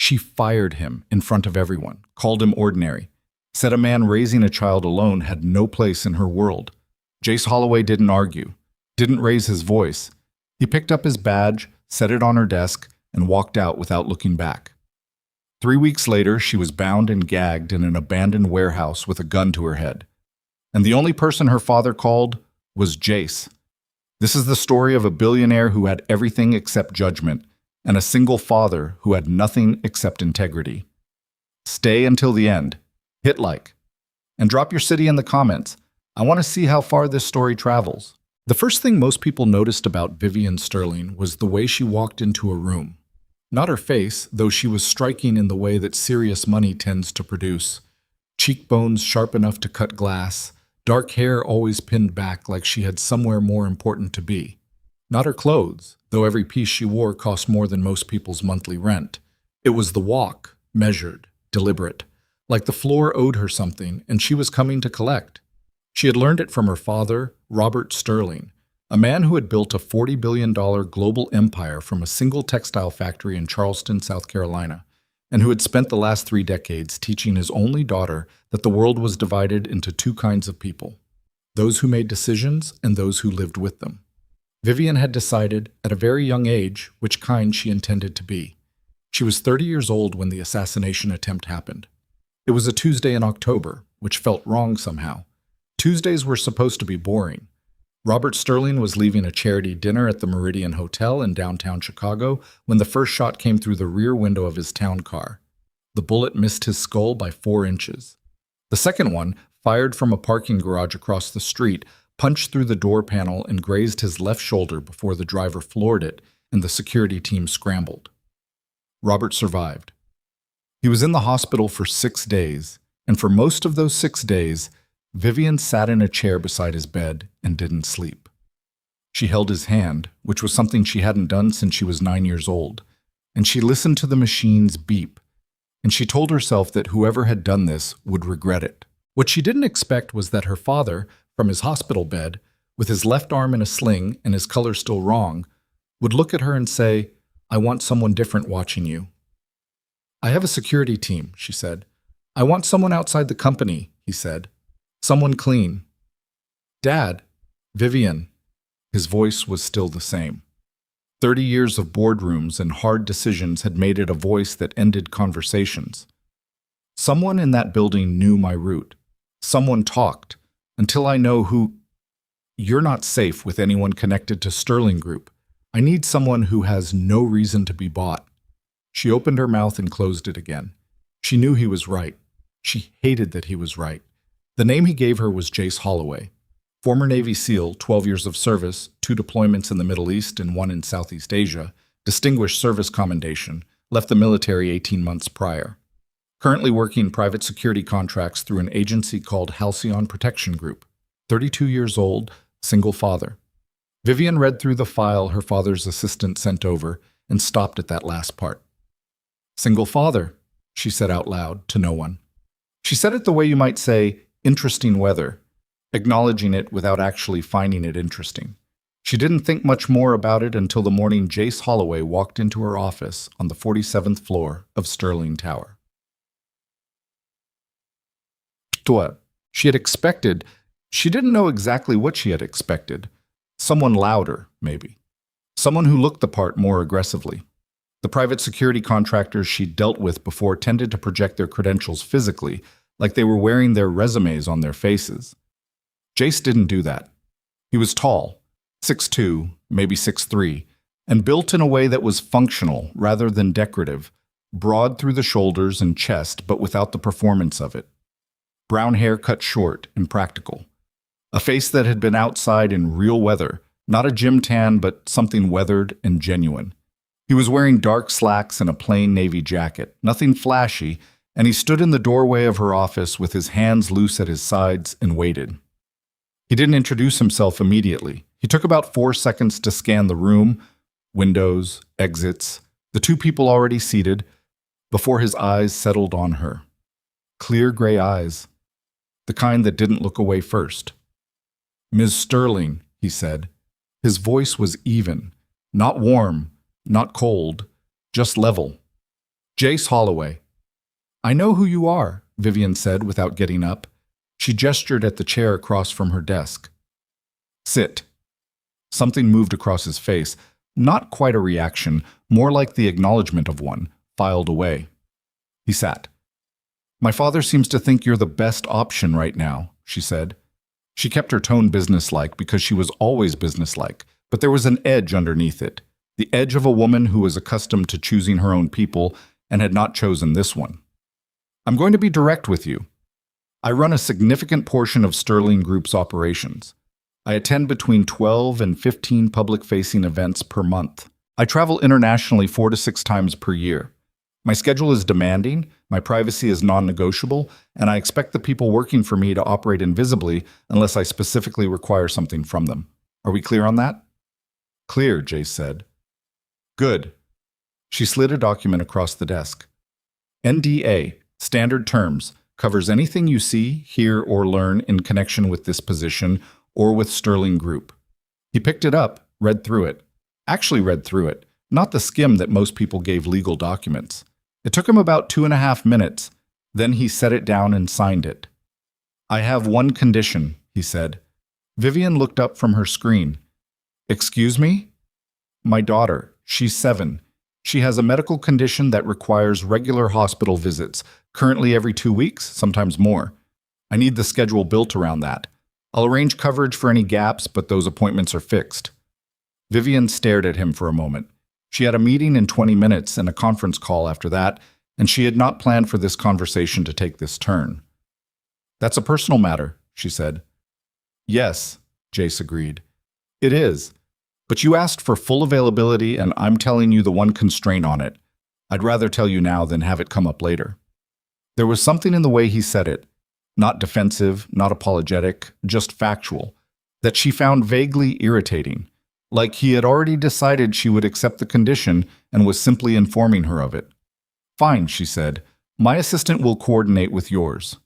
She fired him in front of everyone, called him ordinary, said a man raising a child alone had no place in her world. Jace Holloway didn't argue, didn't raise his voice. He picked up his badge, set it on her desk, and walked out without looking back. 3 weeks later, she was bound and gagged in an abandoned warehouse with a gun to her head. And the only person her father called was Jace. This is the story of a billionaire who had everything except judgment, and a single father who had nothing except integrity. Stay until the end. Hit like. And drop your city in the comments. I want to see how far this story travels. The first thing most people noticed about Vivian Sterling was the way she walked into a room. Not her face, though she was striking in the way that serious money tends to produce. Cheekbones sharp enough to cut glass, dark hair always pinned back like she had somewhere more important to be. Not her clothes, though every piece she wore cost more than most people's monthly rent. It was the walk, measured, deliberate, like the floor owed her something and she was coming to collect. She had learned it from her father, Robert Sterling, a man who had built a $40 billion global empire from a single textile factory in Charleston, South Carolina, and who had spent the last 3 decades teaching his only daughter that the world was divided into 2 kinds of people, those who made decisions and those who lived with them. Vivian had decided, at a very young age, which kind she intended to be. She was 30 years old when the assassination attempt happened. It was a Tuesday in October, which felt wrong somehow. Tuesdays were supposed to be boring. Robert Sterling was leaving a charity dinner at the Meridian Hotel in downtown Chicago when the first shot came through the rear window of his town car. The bullet missed his skull by 4 inches. The second one, fired from a parking garage across the street, punched through the door panel and grazed his left shoulder before the driver floored it and the security team scrambled. Robert survived. He was in the hospital for 6 days, and for most of those 6 days, Vivian sat in a chair beside his bed and didn't sleep. She held his hand, which was something she hadn't done since she was 9 years old, and she listened to the machines beep, and she told herself that whoever had done this would regret it. What she didn't expect was that her father, from his hospital bed, with his left arm in a sling and his color still wrong, would look at her and say, "I want someone different watching you." "I have a security team," she said. "I want someone outside the company," he said. "Someone clean." "Dad, Vivian." His voice was still the same. 30 years of boardrooms and hard decisions had made it a voice that ended conversations. Someone in that building knew my route. Someone talked. Until I know who... You're not safe with anyone connected to Sterling Group. I need someone who has no reason to be bought. She opened her mouth and closed it again. She knew he was right. She hated that he was right. The name he gave her was Jace Holloway. Former Navy SEAL, 12 years of service, 2 deployments in the Middle East and 1 in Southeast Asia, Distinguished Service Commendation, left the military 18 months prior. Currently working private security contracts through an agency called Halcyon Protection Group. 32 years old, single father. Vivian read through the file her father's assistant sent over and stopped at that last part. "Single father," she said out loud to no one. She said it the way you might say, "interesting weather," acknowledging it without actually finding it interesting. She didn't think much more about it until the morning Jace Holloway walked into her office on the 47th floor of Sterling Tower. She had expected, she didn't know exactly what she had expected. Someone louder, maybe. Someone who looked the part more aggressively. The private security contractors she'd dealt with before tended to project their credentials physically, like they were wearing their resumes on their faces. Jace didn't do that. He was tall, 6'2", maybe 6'3", and built in a way that was functional rather than decorative, broad through the shoulders and chest but without the performance of it. Brown hair cut short and practical. A face that had been outside in real weather, not a gym tan but something weathered and genuine. He was wearing dark slacks and a plain navy jacket, nothing flashy, and he stood in the doorway of her office with his hands loose at his sides and waited. He didn't introduce himself immediately. He took about 4 seconds to scan the room, windows, exits, the 2 people already seated, before his eyes settled on her. Clear gray eyes, the kind that didn't look away first. "Ms. Sterling," he said. His voice was even, not warm, not cold, just level. Jace Holloway. I know who you are, Vivian said without getting up. She gestured at the chair across from her desk. Sit. Something moved across his face, not quite a reaction, more like the acknowledgement of one, filed away. He sat. My father seems to think you're the best option right now, she said. She kept her tone businesslike because she was always businesslike, but there was an edge underneath it, the edge of a woman who was accustomed to choosing her own people and had not chosen this one. I'm going to be direct with you. I run a significant portion of Sterling Group's operations. I attend between 12 and 15 public-facing events per month. I travel internationally 4 to 6 times per year. My schedule is demanding, my privacy is non-negotiable, and I expect the people working for me to operate invisibly unless I specifically require something from them. Are we clear on that? Clear, Jace said. Good. She slid a document across the desk. NDA, standard terms, covers anything you see, hear, or learn in connection with this position or with Sterling Group. He picked it up, read through it. Actually read through it, not the skim that most people gave legal documents. It took him about 2.5 minutes. Then he set it down and signed it. I have one condition, he said. Vivian looked up from her screen. Excuse me? My daughter, she's 7. She has a medical condition that requires regular hospital visits, currently every 2 weeks, sometimes more. I need the schedule built around that. I'll arrange coverage for any gaps, but those appointments are fixed. Vivian stared at him for a moment. She had a meeting in 20 minutes and a conference call after that, and she had not planned for this conversation to take this turn. That's a personal matter, she said. Yes, Jace agreed. It is. But you asked for full availability, and I'm telling you the one constraint on it. I'd rather tell you now than have it come up later. There was something in the way he said it, not defensive, not apologetic, just factual, that she found vaguely irritating, like he had already decided she would accept the condition and was simply informing her of it. Fine, she said. My assistant will coordinate with yours.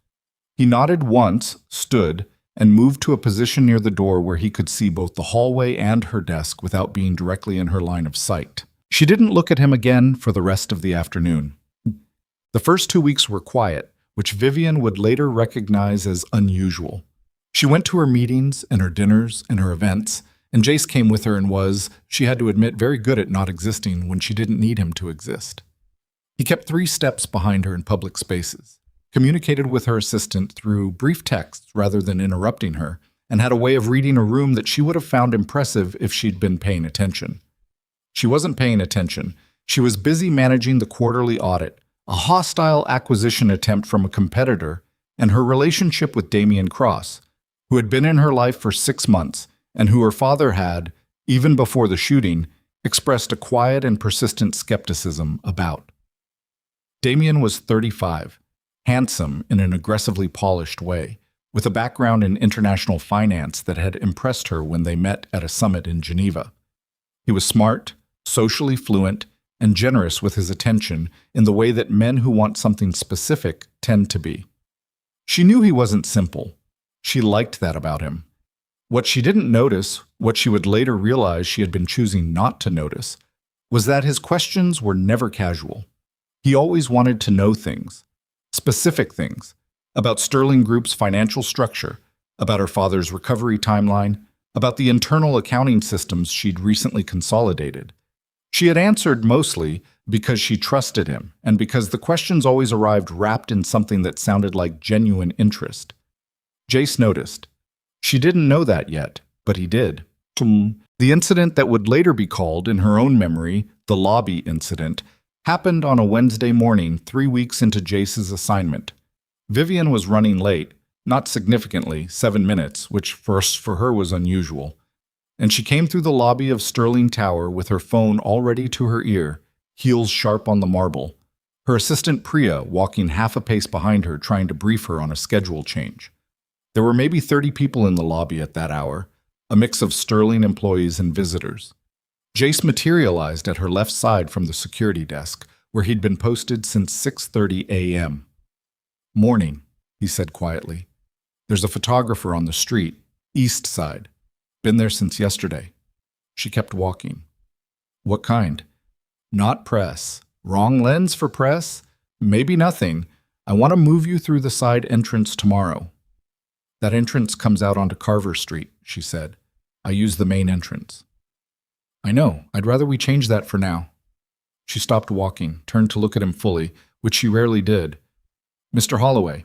He nodded once, stood, and moved to a position near the door where he could see both the hallway and her desk without being directly in her line of sight. She didn't look at him again for the rest of the afternoon. The first 2 weeks were quiet, which Vivian would later recognize as unusual. She went to her meetings and her dinners and her events, and Jace came with her and was, she had to admit, very good at not existing when she didn't need him to exist. He kept 3 steps behind her in public spaces, communicated with her assistant through brief texts rather than interrupting her, and had a way of reading a room that she would have found impressive if she'd been paying attention. She wasn't paying attention. She was busy managing the quarterly audit, a hostile acquisition attempt from a competitor, and her relationship with Damian Cross, who had been in her life for 6 months and who her father had, even before the shooting, expressed a quiet and persistent skepticism about. Damian was 35, handsome in an aggressively polished way, with a background in international finance that had impressed her when they met at a summit in Geneva. He was smart, socially fluent, and generous with his attention in the way that men who want something specific tend to be. She knew he wasn't simple. She liked that about him. What she didn't notice, what she would later realize she had been choosing not to notice, was that his questions were never casual. He always wanted to know things, specific things, about Sterling Group's financial structure, about her father's recovery timeline, about the internal accounting systems she'd recently consolidated. She had answered mostly because she trusted him and because the questions always arrived wrapped in something that sounded like genuine interest. Jace noticed. She didn't know that yet, but he did. The incident that would later be called, in her own memory, the lobby incident, happened on a Wednesday morning 3 weeks into Jace's assignment. Vivian was running late, not significantly, 7 minutes, which first for her was unusual. And she came through the lobby of Sterling Tower with her phone already to her ear, heels sharp on the marble, her assistant Priya walking half a pace behind her trying to brief her on a schedule change. There were maybe 30 people in the lobby at that hour, a mix of Sterling employees and visitors. Jace materialized at her left side from the security desk, where he'd been posted since 6:30 a.m. Morning, he said quietly. There's a photographer on the street, east side. Been there since yesterday. She kept walking. What kind? Not press. Wrong lens for press? Maybe nothing. I want to move you through the side entrance tomorrow. That entrance comes out onto Carver Street, she said. I use the main entrance. I know. I'd rather we change that for now. She stopped walking, turned to look at him fully, which she rarely did. Mr. Holloway,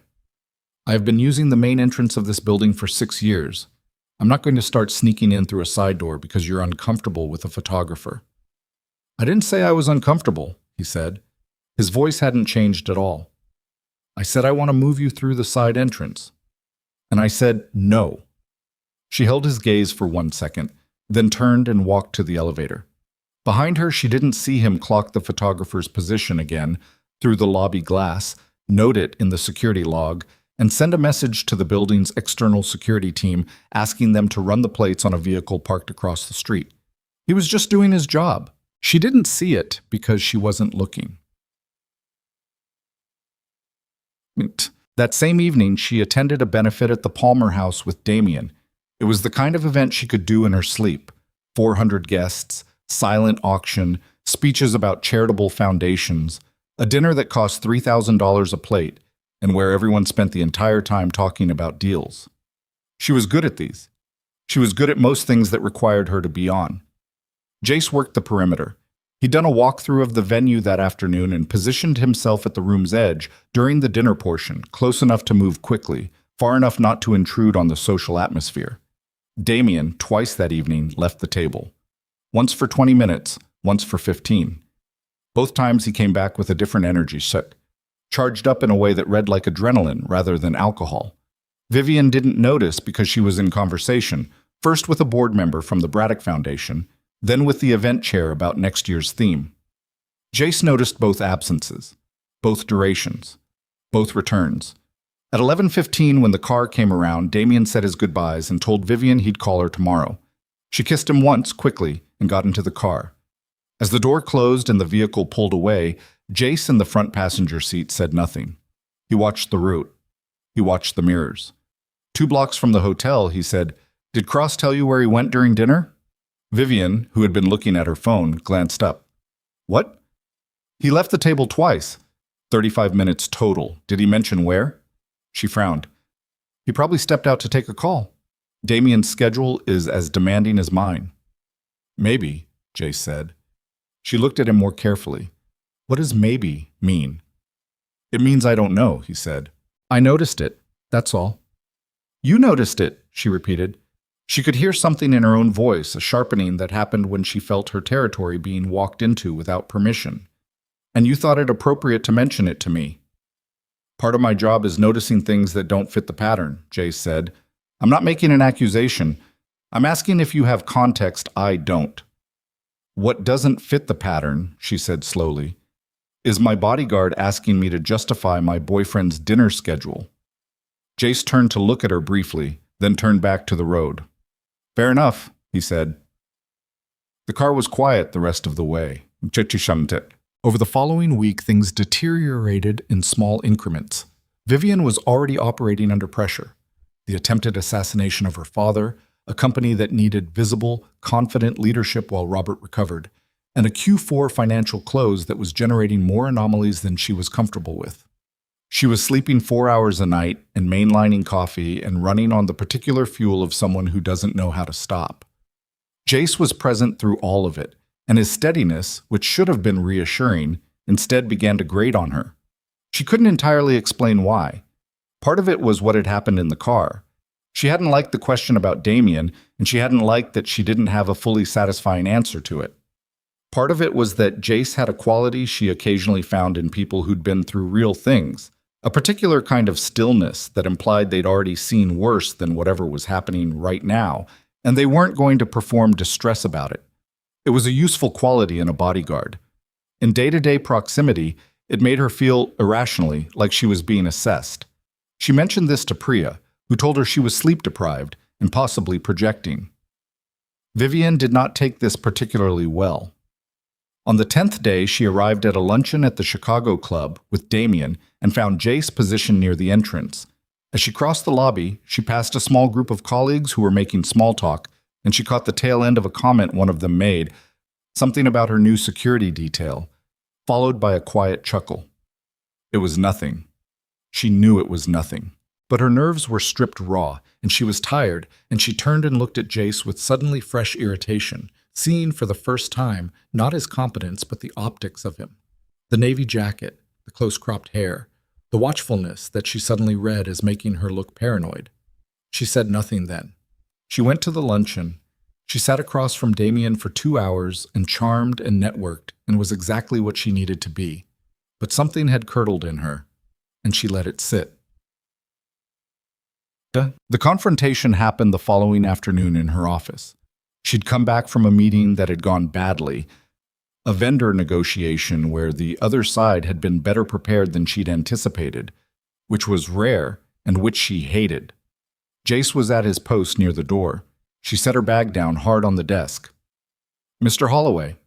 I have been using the main entrance of this building for 6 years. I'm not going to start sneaking in through a side door because you're uncomfortable with a photographer. I didn't say I was uncomfortable, he said. His voice hadn't changed at all. I said I want to move you through the side entrance. And I said no. She held his gaze for 1 second, then turned and walked to the elevator. Behind her, she didn't see him clock the photographer's position again through the lobby glass, note it in the security log, and send a message to the building's external security team asking them to run the plates on a vehicle parked across the street. He was just doing his job. She didn't see it because she wasn't looking. That same evening, she attended a benefit at the Palmer House with Damien. It was the kind of event she could do in her sleep. 400 guests, silent auction, speeches about charitable foundations, a dinner that cost $3,000 a plate, and where everyone spent the entire time talking about deals. She was good at these. She was good at most things that required her to be on. Jace worked the perimeter. He'd done a walkthrough of the venue that afternoon and positioned himself at the room's edge during the dinner portion, close enough to move quickly, far enough not to intrude on the social atmosphere. Damien, twice that evening, left the table. Once for 20 minutes, once for 15. Both times he came back with a different energy set, charged up in a way that read like adrenaline rather than alcohol. Vivian didn't notice because she was in conversation, first with a board member from the Braddock Foundation, then with the event chair about next year's theme. Jace noticed both absences, both durations, both returns. At 11:15, when the car came around, Damien said his goodbyes and told Vivian he'd call her tomorrow. She kissed him once, quickly, and got into the car. As the door closed and the vehicle pulled away, Jace in the front passenger seat said nothing. He watched the route. He watched the mirrors. 2 blocks from the hotel, he said, "Did Cross tell you where he went during dinner?" Vivian, who had been looking at her phone, glanced up. "What?" "He left the table twice. 35 minutes total. Did he mention where?" She frowned. "He probably stepped out to take a call. Damien's schedule is as demanding as mine." "Maybe," Jace said. She looked at him more carefully. "What does maybe mean?" "It means I don't know," he said. "I noticed it. That's all." "You noticed it," she repeated. She could hear something in her own voice, a sharpening that happened when she felt her territory being walked into without permission. "And you thought it appropriate to mention it to me." "Part of my job is noticing things that don't fit the pattern," Jace said. "I'm not making an accusation. I'm asking if you have context I don't." "What doesn't fit the pattern," she said slowly, "is my bodyguard asking me to justify my boyfriend's dinner schedule." Jace turned to look at her briefly, then turned back to the road. "Fair enough," he said. The car was quiet the rest of the way. Over the following week, things deteriorated in small increments. Vivian was already operating under pressure. The attempted assassination of her father, a company that needed visible, confident leadership while Robert recovered, and a Q4 financial close that was generating more anomalies than she was comfortable with. She was sleeping 4 hours a night and mainlining coffee and running on the particular fuel of someone who doesn't know how to stop. Jace was present through all of it, and his steadiness, which should have been reassuring, instead began to grate on her. She couldn't entirely explain why. Part of it was what had happened in the car. She hadn't liked the question about Damien, and she hadn't liked that she didn't have a fully satisfying answer to it. Part of it was that Jace had a quality she occasionally found in people who'd been through real things, a particular kind of stillness that implied they'd already seen worse than whatever was happening right now, and they weren't going to perform distress about it. It was a useful quality in a bodyguard. In day-to-day proximity, it made her feel irrationally like she was being assessed. She mentioned this to Priya, who told her she was sleep-deprived and possibly projecting. Vivian did not take this particularly well. On the 10th day, she arrived at a luncheon at the Chicago Club with Damien and found Jace positioned near the entrance. As she crossed the lobby, she passed a small group of colleagues who were making small talk, and she caught the tail end of a comment one of them made, something about her new security detail. followed by a quiet chuckle. It was nothing. She knew it was nothing. But her nerves were stripped raw, and she was tired, and she turned and looked at Jace with suddenly fresh irritation, seeing for the first time not his competence but the optics of him. The navy jacket, the close-cropped hair, the watchfulness that she suddenly read as making her look paranoid. She said nothing then. She went to the luncheon. She sat across from Damien for 2 hours and charmed and networked and was exactly what she needed to be. But something had curdled in her, and she let it sit. The confrontation happened the following afternoon in her office. She'd come back from a meeting that had gone badly, a vendor negotiation where the other side had been better prepared than she'd anticipated, which was rare and which she hated. Jace was at his post near the door. She set her bag down hard on the desk. "Mr. Holloway."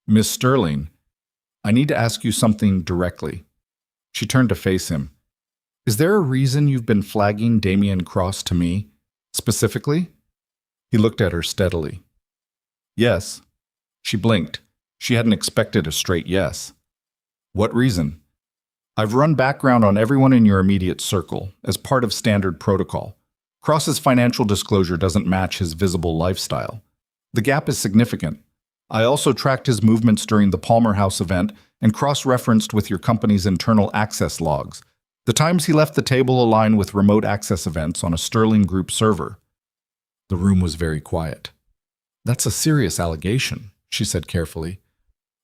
"Miss Sterling, I need to ask you something directly." She turned to face him. "Is there a reason you've been flagging Damien Cross to me, specifically?" He looked at her steadily. "Yes." She blinked. She hadn't expected a straight yes. "What reason?" "I've run background on everyone in your immediate circle, as part of standard protocol. Cross's financial disclosure doesn't match his visible lifestyle. The gap is significant. I also tracked his movements during the Palmer House event and cross-referenced with your company's internal access logs. The times he left the table align with remote access events on a Sterling Group server." The room was very quiet. "That's a serious allegation," she said carefully.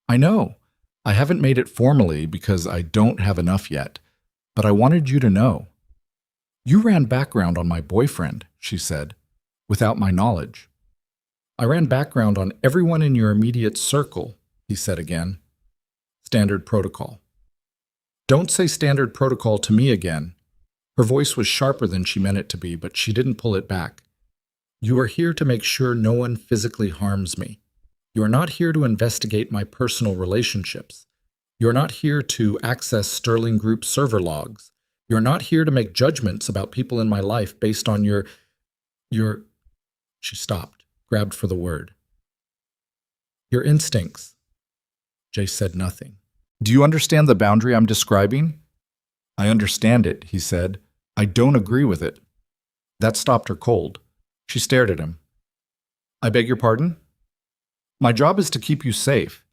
"I know. I haven't made it formally because I don't have enough yet, but I wanted you to know." "You ran background on my boyfriend," she said, "without my knowledge." "I ran background on everyone in your immediate circle," he said again. "Standard protocol." "Don't say standard protocol to me again." Her voice was sharper than she meant it to be, but she didn't pull it back. "You are here to make sure no one physically harms me. You are not here to investigate my personal relationships. You are not here to access Sterling Group server logs. You are not here to make judgments about people in my life based on your... She stopped, grabbed for the word. "Your instincts." Jay said nothing. "Do you understand the boundary I'm describing?" "I understand it," he said. "I don't agree with it." That stopped her cold. She stared at him. "I beg your pardon?" "My job is to keep you safe.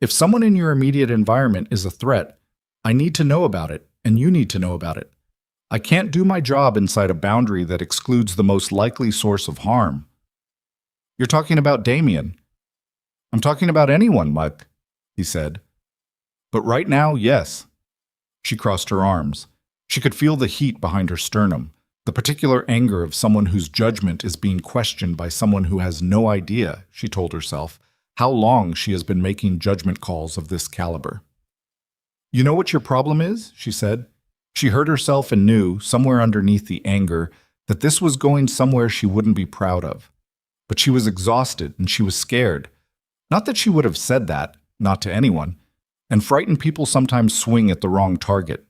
If someone in your immediate environment is a threat, I need to know about it, and you need to know about it. I can't do my job inside a boundary that excludes the most likely source of harm." "You're talking about Damien." "I'm talking about anyone, Mike," he said. "But right now, yes." She crossed her arms. She could feel the heat behind her sternum, the particular anger of someone whose judgment is being questioned by someone who has no idea, she told herself, how long she has been making judgment calls of this caliber. "You know what your problem is?" she said. She heard herself and knew, somewhere underneath the anger, that this was going somewhere she wouldn't be proud of. But she was exhausted and she was scared. Not that she would have said that, not to anyone. And frightened people sometimes swing at the wrong target.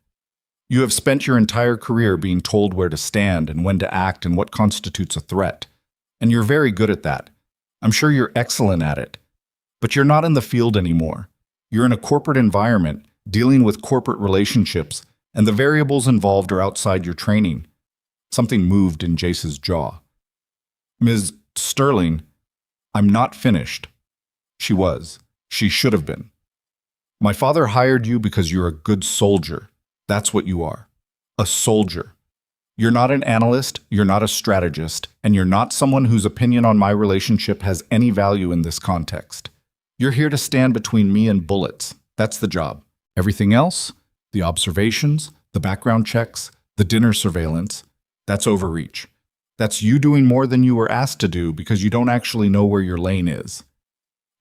You have spent your entire career being told where to stand and when to act and what constitutes a threat. And you're very good at that. I'm sure you're excellent at it. But you're not in the field anymore. You're in a corporate environment, dealing with corporate relationships, and the variables involved are outside your training. Something moved in Jace's jaw. "Ms. Sterling, I'm not finished." She was. She should have been. "My father hired you because you're a good soldier. That's what you are. A soldier. You're not an analyst, you're not a strategist, and you're not someone whose opinion on my relationship has any value in this context. You're here to stand between me and bullets. That's the job. Everything else, the observations, the background checks, the dinner surveillance, that's overreach. That's you doing more than you were asked to do because you don't actually know where your lane is."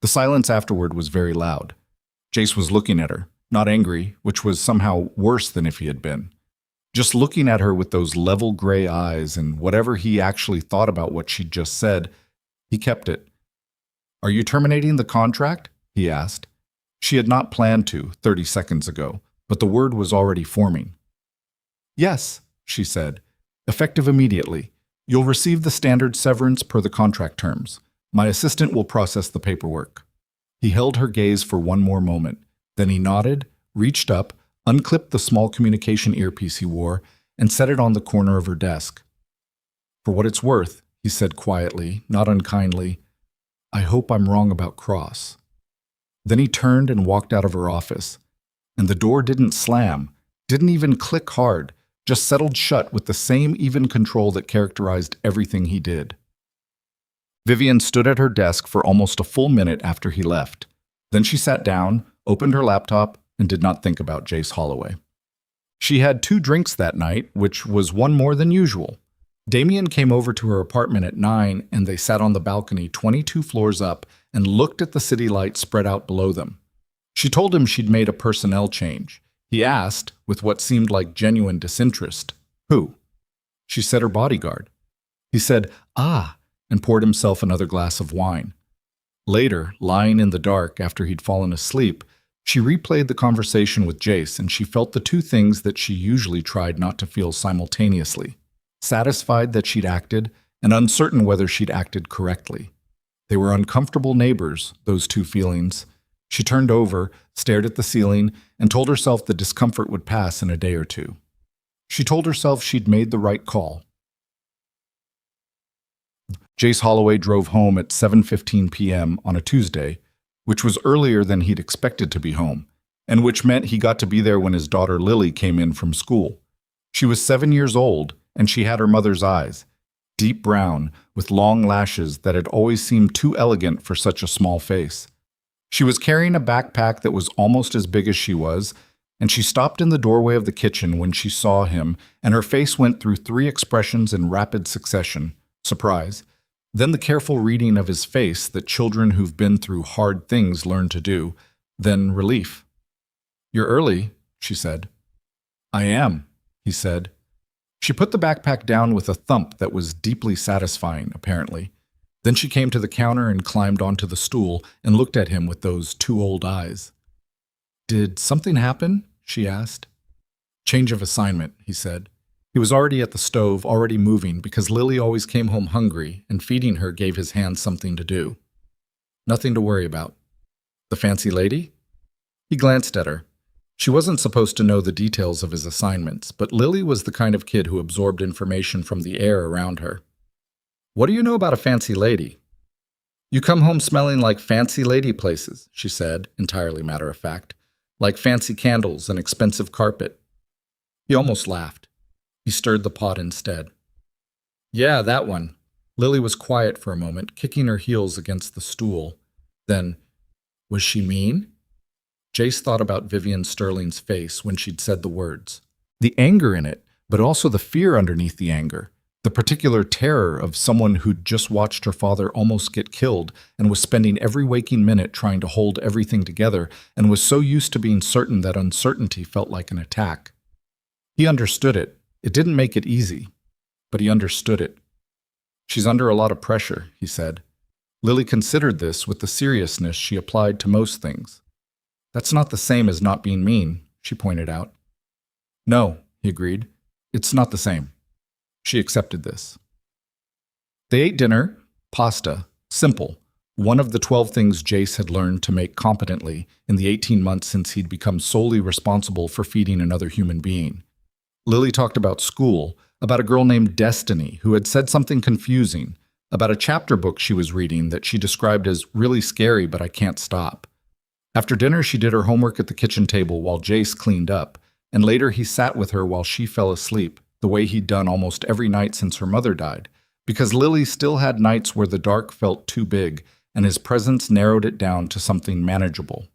The silence afterward was very loud. Jace was looking at her, not angry, which was somehow worse than if he had been. Just looking at her with those level gray eyes and whatever he actually thought about what she'd just said, he kept it. "Are you terminating the contract?" he asked. She had not planned to 30 seconds ago, but the word was already forming. "Yes," she said, "effective immediately. You'll receive the standard severance per the contract terms. My assistant will process the paperwork." He held her gaze for one more moment. Then he nodded, reached up, unclipped the small communication earpiece he wore, and set it on the corner of her desk. "For what it's worth," he said quietly, not unkindly, "I hope I'm wrong about Cross." Then he turned and walked out of her office. And the door didn't slam, didn't even click hard, just settled shut with the same even control that characterized everything he did. Vivian stood at her desk for almost a full minute after he left. Then she sat down, opened her laptop, and did not think about Jace Holloway. She had 2 drinks that night, which was one more than usual. Damien came over to her apartment at 9, and they sat on the balcony 22 floors up and looked at the city lights spread out below them. She told him she'd made a personnel change. He asked, with what seemed like genuine disinterest, "Who?" She said her bodyguard. He said, "Ah," and poured himself another glass of wine. Later, lying in the dark after he'd fallen asleep, she replayed the conversation with Jace, and she felt the 2 things that she usually tried not to feel simultaneously: satisfied that she'd acted, and uncertain whether she'd acted correctly. They were uncomfortable neighbors, those 2 feelings. She turned over, stared at the ceiling, and told herself the discomfort would pass in a day or 2. She told herself she'd made the right call. Jace Holloway drove home at 7:15 p.m. on a Tuesday, which was earlier than he'd expected to be home, and which meant he got to be there when his daughter Lily came in from school. She was 7 years old, and she had her mother's eyes, deep brown, with long lashes that had always seemed too elegant for such a small face. She was carrying a backpack that was almost as big as she was, and she stopped in the doorway of the kitchen when she saw him, and her face went through 3 expressions in rapid succession: surprise, then the careful reading of his face that children who've been through hard things learn to do, then relief. "You're early," she said. "I am," he said. She put the backpack down with a thump that was deeply satisfying, apparently. Then she came to the counter and climbed onto the stool and looked at him with those 2 old eyes. "Did something happen?" she asked. "Change of assignment," he said. He was already at the stove, already moving, because Lily always came home hungry, and feeding her gave his hands something to do. "Nothing to worry about." "The fancy lady?" He glanced at her. She wasn't supposed to know the details of his assignments, but Lily was the kind of kid who absorbed information from the air around her. "What do you know about a fancy lady?" "You come home smelling like fancy lady places," she said, entirely matter of fact, "like fancy candles and expensive carpet." He almost laughed. He stirred the pot instead. "Yeah, that one." Lily was quiet for a moment, kicking her heels against the stool. Then, "Was she mean?" Jace thought about Vivian Sterling's face when she'd said the words. The anger in it, but also the fear underneath the anger. The particular terror of someone who'd just watched her father almost get killed and was spending every waking minute trying to hold everything together and was so used to being certain that uncertainty felt like an attack. He understood it. It didn't make it easy, but he understood it. "She's under a lot of pressure," he said. Lily considered this with the seriousness she applied to most things. "That's not the same as not being mean," she pointed out. "No," he agreed. "It's not the same." She accepted this. They ate dinner, pasta, simple, one of the 12 things Jace had learned to make competently in the 18 months since he'd become solely responsible for feeding another human being. Lily talked about school, about a girl named Destiny who had said something confusing, about a chapter book she was reading that she described as really scary but I can't stop. After dinner, she did her homework at the kitchen table while Jace cleaned up, and later he sat with her while she fell asleep, the way he'd done almost every night since her mother died, because Lily still had nights where the dark felt too big, and his presence narrowed it down to something manageable.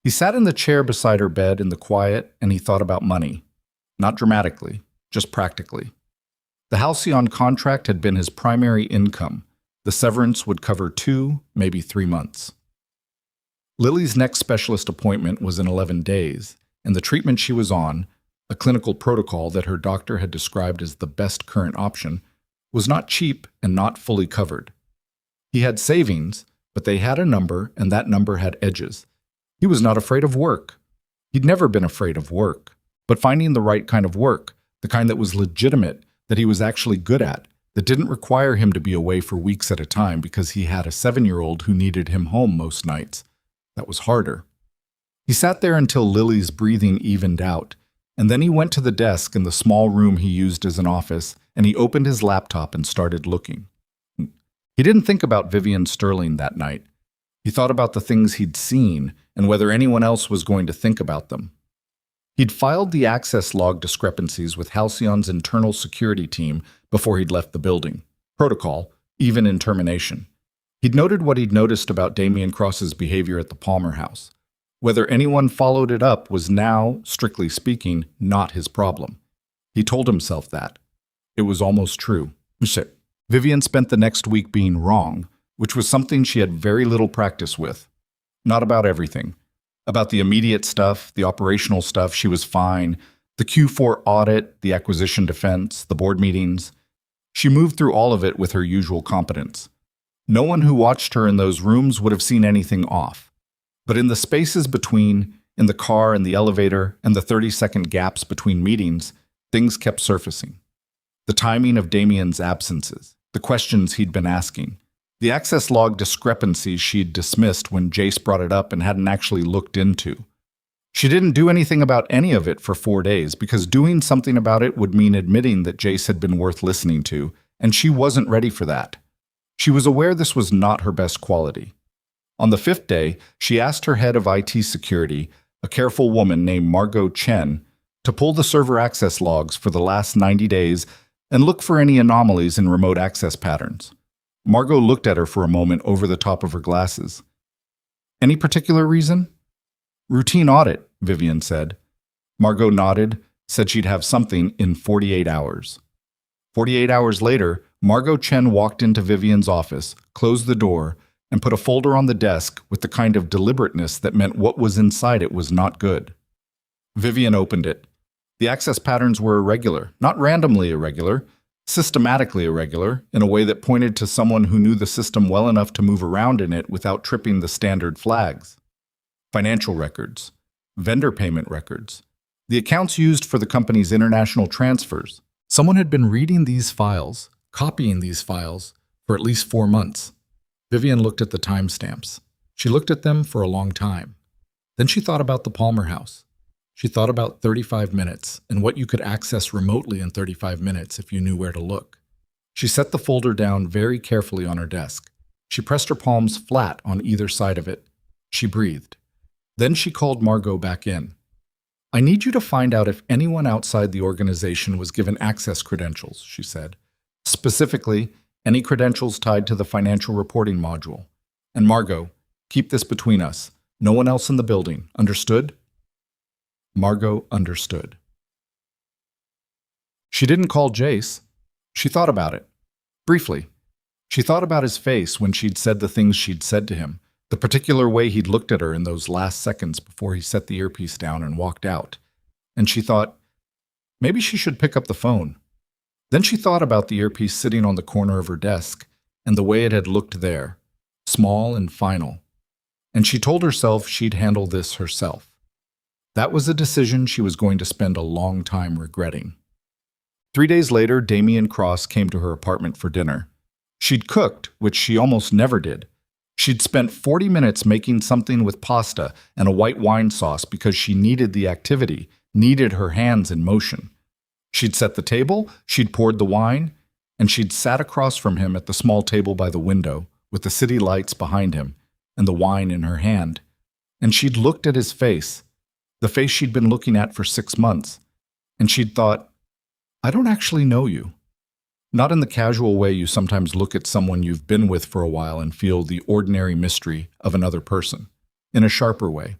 He sat in the chair beside her bed in the quiet, and he thought about money. Not dramatically, just practically. The halcyon contract had been his primary income. The severance would cover 2, maybe 3 months. Lily's next specialist appointment was in 11 days, and the treatment she was on, a clinical protocol that her doctor had described as the best current option, was not cheap and not fully covered. He had savings, but they had a number, and that number had edges. He was not afraid of work. He'd never been afraid of work, but finding the right kind of work, the kind that was legitimate, that he was actually good at, that didn't require him to be away for weeks at a time because he had a 7-year-old who needed him home most nights. That was harder. He He sat there until Lily's breathing evened out, and then he went to the desk in the small room he used as an office, and he opened his laptop and started looking. He didn't think about Vivian Sterling that night. He thought about the things he'd seen and whether anyone else was going to think about them. He'd filed the access log discrepancies with Halcyon's internal security team before he'd left the building. Protocol, even in termination. He'd noted what he'd noticed about Damian Cross's behavior at the Palmer house. Whether anyone followed it up was now, strictly speaking, not his problem. He told himself that. It was almost true. Vivian spent the next week being wrong, which was something she had very little practice with. Not about everything. About the immediate stuff, the operational stuff, she was fine. The Q4 audit, the acquisition defense, the board meetings. She moved through all of it with her usual competence. No one who watched her in those rooms would have seen anything off. But in the spaces between, in the car and the elevator, and the 30-second gaps between meetings, things kept surfacing. The timing of Damian's absences, the questions he'd been asking, the access log discrepancies she'd dismissed when Jace brought it up and hadn't actually looked into. She didn't do anything about any of it for 4 days because doing something about it would mean admitting that Jace had been worth listening to, and she wasn't ready for that. She was aware this was not her best quality. On the 5th day, she asked her head of IT security, a careful woman named Margot Chen, to pull the server access logs for the last 90 days and look for any anomalies in remote access patterns. Margot looked at her for a moment over the top of her glasses. Any particular reason? Routine audit, Vivian said. Margot nodded, said she'd have something in 48 hours. 48 hours later, Margot Chen walked into Vivian's office, closed the door, and put a folder on the desk with the kind of deliberateness that meant what was inside it was not good. Vivian opened it. The access patterns were irregular, not randomly irregular, systematically irregular, in a way that pointed to someone who knew the system well enough to move around in it without tripping the standard flags. Financial records, vendor payment records, the accounts used for the company's international transfers. Someone had been reading these files, copying these files, for at least 4 months. Vivian looked at the timestamps. She looked at them for a long time. Then she thought about the Palmer house. She thought about 35 minutes and what you could access remotely in 35 minutes if you knew where to look. She set the folder down very carefully on her desk. She pressed her palms flat on either side of it. She breathed. Then she called Margot back in. I need you to find out if anyone outside the organization was given access credentials, she said. Specifically, any credentials tied to the financial reporting module. And Margot, keep this between us. No one else in the building. Understood? Margot understood. She didn't call Jace. She thought about it. Briefly. She thought about his face when she'd said the things she'd said to him, the particular way he'd looked at her in those last seconds before he set the earpiece down and walked out. And she thought, maybe she should pick up the phone. Then she thought about the earpiece sitting on the corner of her desk and the way it had looked there, small and final. And she told herself she'd handle this herself. That was a decision she was going to spend a long time regretting. 3 days later, Damian Cross came to her apartment for dinner. She'd cooked, which she almost never did. She'd spent 40 minutes making something with pasta and a white wine sauce because she needed the activity, needed her hands in motion. She'd set the table, she'd poured the wine, and she'd sat across from him at the small table by the window, with the city lights behind him, and the wine in her hand. And she'd looked at his face, the face she'd been looking at for 6 months, and she'd thought, I don't actually know you. Not in the casual way you sometimes look at someone you've been with for a while and feel the ordinary mystery of another person. In a sharper way.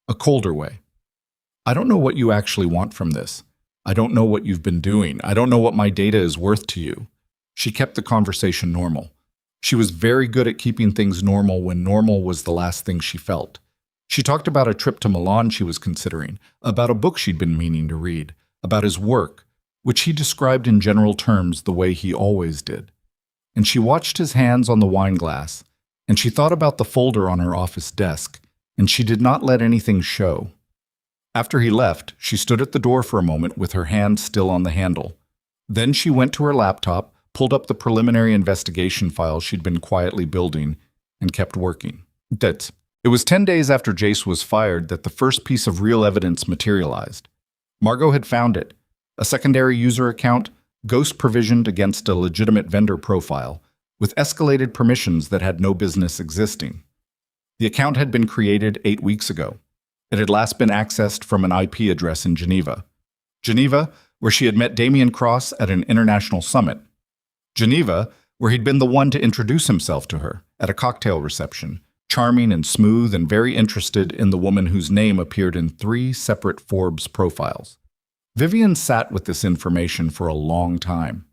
A colder way. I don't know what you actually want from this. I don't know what you've been doing. I don't know what my data is worth to you. She kept the conversation normal. She was very good at keeping things normal when normal was the last thing she felt. She talked about a trip to Milan she was considering, about a book she'd been meaning to read, about his work, which he described in general terms the way he always did. And she watched his hands on the wine glass, and she thought about the folder on her office desk, and she did not let anything show. After he left, she stood at the door for a moment with her hand still on the handle. Then she went to her laptop, pulled up the preliminary investigation file she'd been quietly building, and kept working. It was 10 days after Jace was fired that the first piece of real evidence materialized. Margot had found it, a secondary user account, ghost provisioned against a legitimate vendor profile, with escalated permissions that had no business existing. The account had been created 8 weeks ago. It had last been accessed from an IP address in Geneva. Geneva, where she had met Damien Cross at an international summit. Geneva, where he'd been the one to introduce himself to her at a cocktail reception, charming and smooth and very interested in the woman whose name appeared in 3 separate Forbes profiles. Vivian sat with this information for a long time.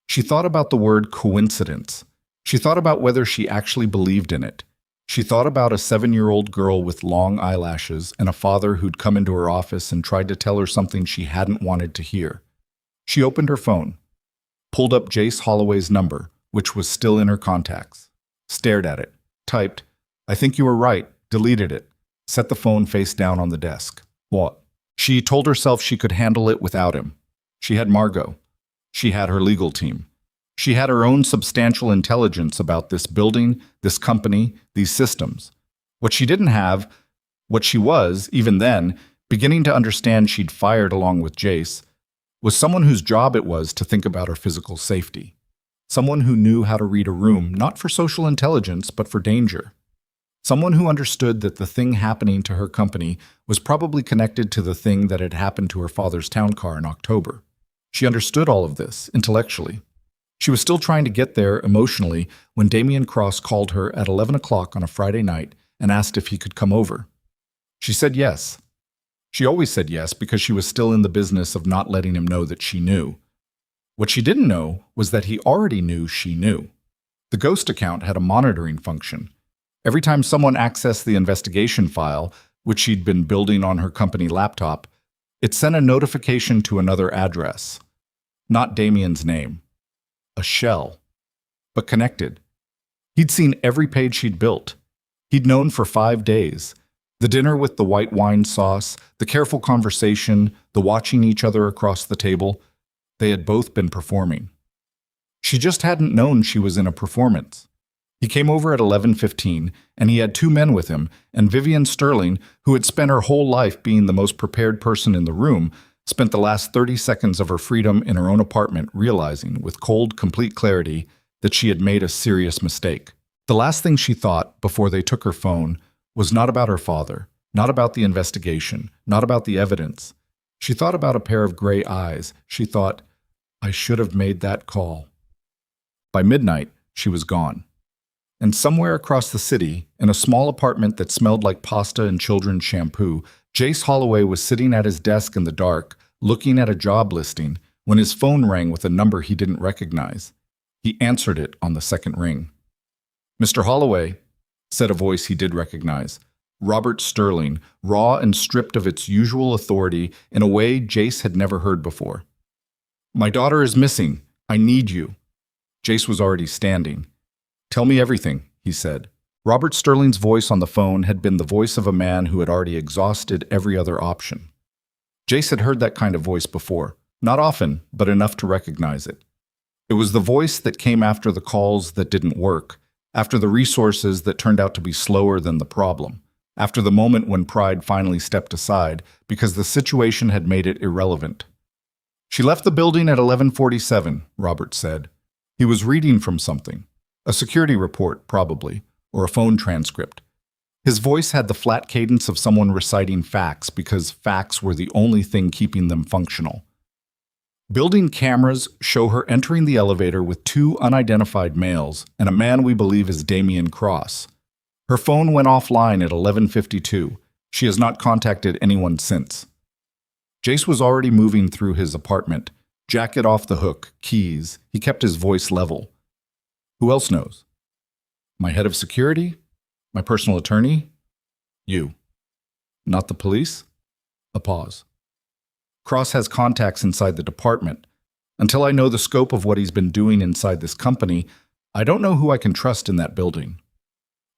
She thought about the word coincidence. She thought about whether she actually believed in it. She thought about a 7-year-old girl with long eyelashes and a father who'd come into her office and tried to tell her something she hadn't wanted to hear. She opened her phone, pulled up Jace Holloway's number, which was still in her contacts, stared at it, typed, "I think you were right," deleted it, set the phone face down on the desk. What? She told herself she could handle it without him. She had Margot. She had her legal team. She had her own substantial intelligence about this building, this company, these systems. What she didn't have, what she was, even then, beginning to understand she'd fired along with Jace, was someone whose job it was to think about her physical safety. Someone who knew how to read a room, not for social intelligence, but for danger. Someone who understood that the thing happening to her company was probably connected to the thing that had happened to her father's town car in October. She understood all of this, intellectually. She was still trying to get there emotionally when Damien Cross called her at 11 o'clock on a Friday night and asked if he could come over. She said yes. She always said yes because she was still in the business of not letting him know that she knew. What she didn't know was that he already knew she knew. The ghost account had a monitoring function. Every time someone accessed the investigation file, which she'd been building on her company laptop, it sent a notification to another address. Not Damien's name. A shell. But connected. He'd seen every page she'd built. He'd known for 5 days. The dinner with the white wine sauce, the careful conversation, the watching each other across the table. They had both been performing. She just hadn't known she was in a performance. He came over at 11:15, and he had 2 men with him, and Vivian Sterling, who had spent her whole life being the most prepared person in the room, spent the last 30 seconds of her freedom in her own apartment realizing, with cold, complete clarity, that she had made a serious mistake. The last thing she thought before they took her phone was not about her father, not about the investigation, not about the evidence. She thought about a pair of gray eyes. She thought, "I should have made that call." By midnight, she was gone. And somewhere across the city, in a small apartment that smelled like pasta and children's shampoo, Jace Holloway was sitting at his desk in the dark, looking at a job listing, when his phone rang with a number he didn't recognize. He answered it on the second ring. "Mr. Holloway," said a voice he did recognize. Robert Sterling, raw and stripped of its usual authority in a way Jace had never heard before. "My daughter is missing. I need you." Jace was already standing. "Tell me everything," he said. Robert Sterling's voice on the phone had been the voice of a man who had already exhausted every other option. Jace had heard that kind of voice before, not often, but enough to recognize it. It was the voice that came after the calls that didn't work, after the resources that turned out to be slower than the problem, after the moment when pride finally stepped aside because the situation had made it irrelevant. "She left the building at 11:47, Robert said. He was reading from something. A security report, probably, or a phone transcript. His voice had the flat cadence of someone reciting facts because facts were the only thing keeping them functional. Building cameras show her entering the elevator with 2 unidentified males and a man we believe is Damien Cross. Her phone went offline at 11:52. She has not contacted anyone since. Jace was already moving through his apartment. Jacket off the hook, keys. He kept his voice level. "Who else knows? My head of security? My personal attorney? You. Not the police?" A pause. "Cross has contacts inside the department. Until I know the scope of what he's been doing inside this company, I don't know who I can trust in that building."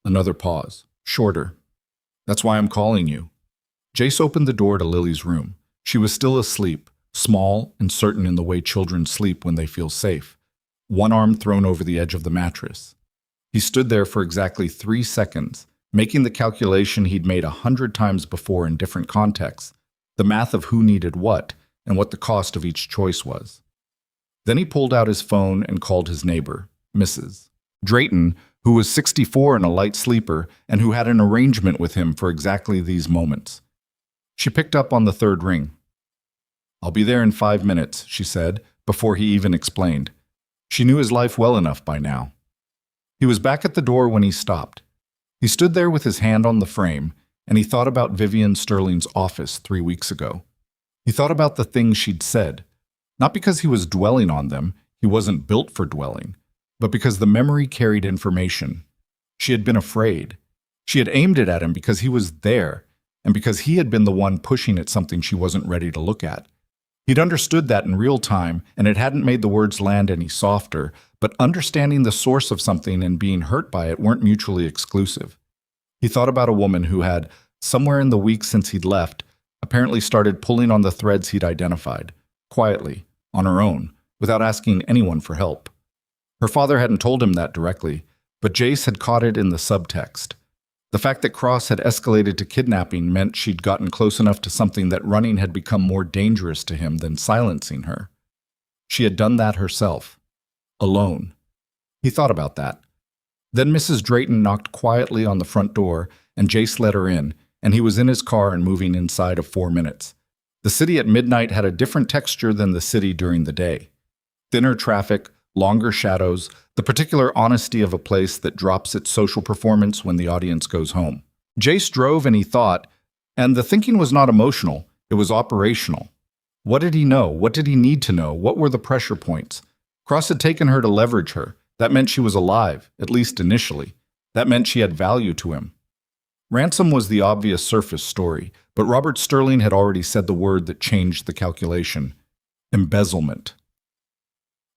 Another pause. Shorter. "That's why I'm calling you." Jace opened the door to Lily's room. She was still asleep, small and certain in the way children sleep when they feel safe, one arm thrown over the edge of the mattress. He stood there for exactly 3 seconds, making the calculation he'd made 100 times before in different contexts, the math of who needed what and what the cost of each choice was. Then he pulled out his phone and called his neighbor, Mrs. Drayton, who was 64 and a light sleeper and who had an arrangement with him for exactly these moments. She picked up on the third ring. "I'll be there in 5 minutes," she said, before he even explained. She knew his life well enough by now. He was back at the door when he stopped. He stood there with his hand on the frame, and he thought about Vivian Sterling's office 3 weeks ago. He thought about the things she'd said, not because he was dwelling on them, he wasn't built for dwelling, but because the memory carried information. She had been afraid. She had aimed it at him because he was there, and because he had been the one pushing at something she wasn't ready to look at. He'd understood that in real time, and it hadn't made the words land any softer, but understanding the source of something and being hurt by it weren't mutually exclusive. He thought about a woman who had, somewhere in the week since he'd left, apparently started pulling on the threads he'd identified, quietly, on her own, without asking anyone for help. Her father hadn't told him that directly, but Jace had caught it in the subtext. The fact that Cross had escalated to kidnapping meant she'd gotten close enough to something that running had become more dangerous to him than silencing her. She had done that herself. Alone. He thought about that. Then Mrs. Drayton knocked quietly on the front door, and Jace let her in, and he was in his car and moving inside of 4 minutes. The city at midnight had a different texture than the city during the day. Thinner traffic, longer shadows, the particular honesty of a place that drops its social performance when the audience goes home. Jace drove and he thought, and the thinking was not emotional, it was operational. What did he know? What did he need to know? What were the pressure points? Cross had taken her to leverage her. That meant she was alive, at least initially. That meant she had value to him. Ransom was the obvious surface story, but Robert Sterling had already said the word that changed the calculation: embezzlement.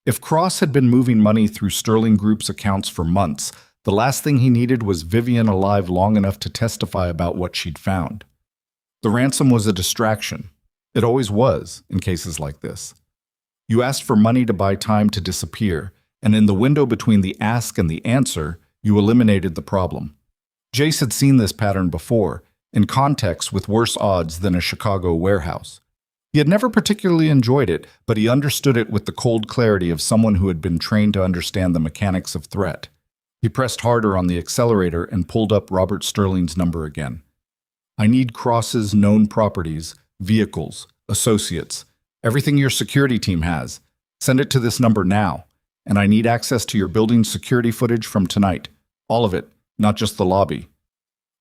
If Cross had been moving money through Sterling Group's accounts for months, the last thing he needed was Vivian alive long enough to testify about what she'd found. The ransom was a distraction. It always was, in cases like this. You asked for money to buy time to disappear, and in the window between the ask and the answer, you eliminated the problem. Jace had seen this pattern before, in context with worse odds than a Chicago warehouse. He had never particularly enjoyed it, but he understood it with the cold clarity of someone who had been trained to understand the mechanics of threat. He pressed harder on the accelerator and pulled up Robert Sterling's number again. "I need Cross's known properties, vehicles, associates, everything your security team has. Send it to this number now. And I need access to your building's security footage from tonight. All of it, not just the lobby."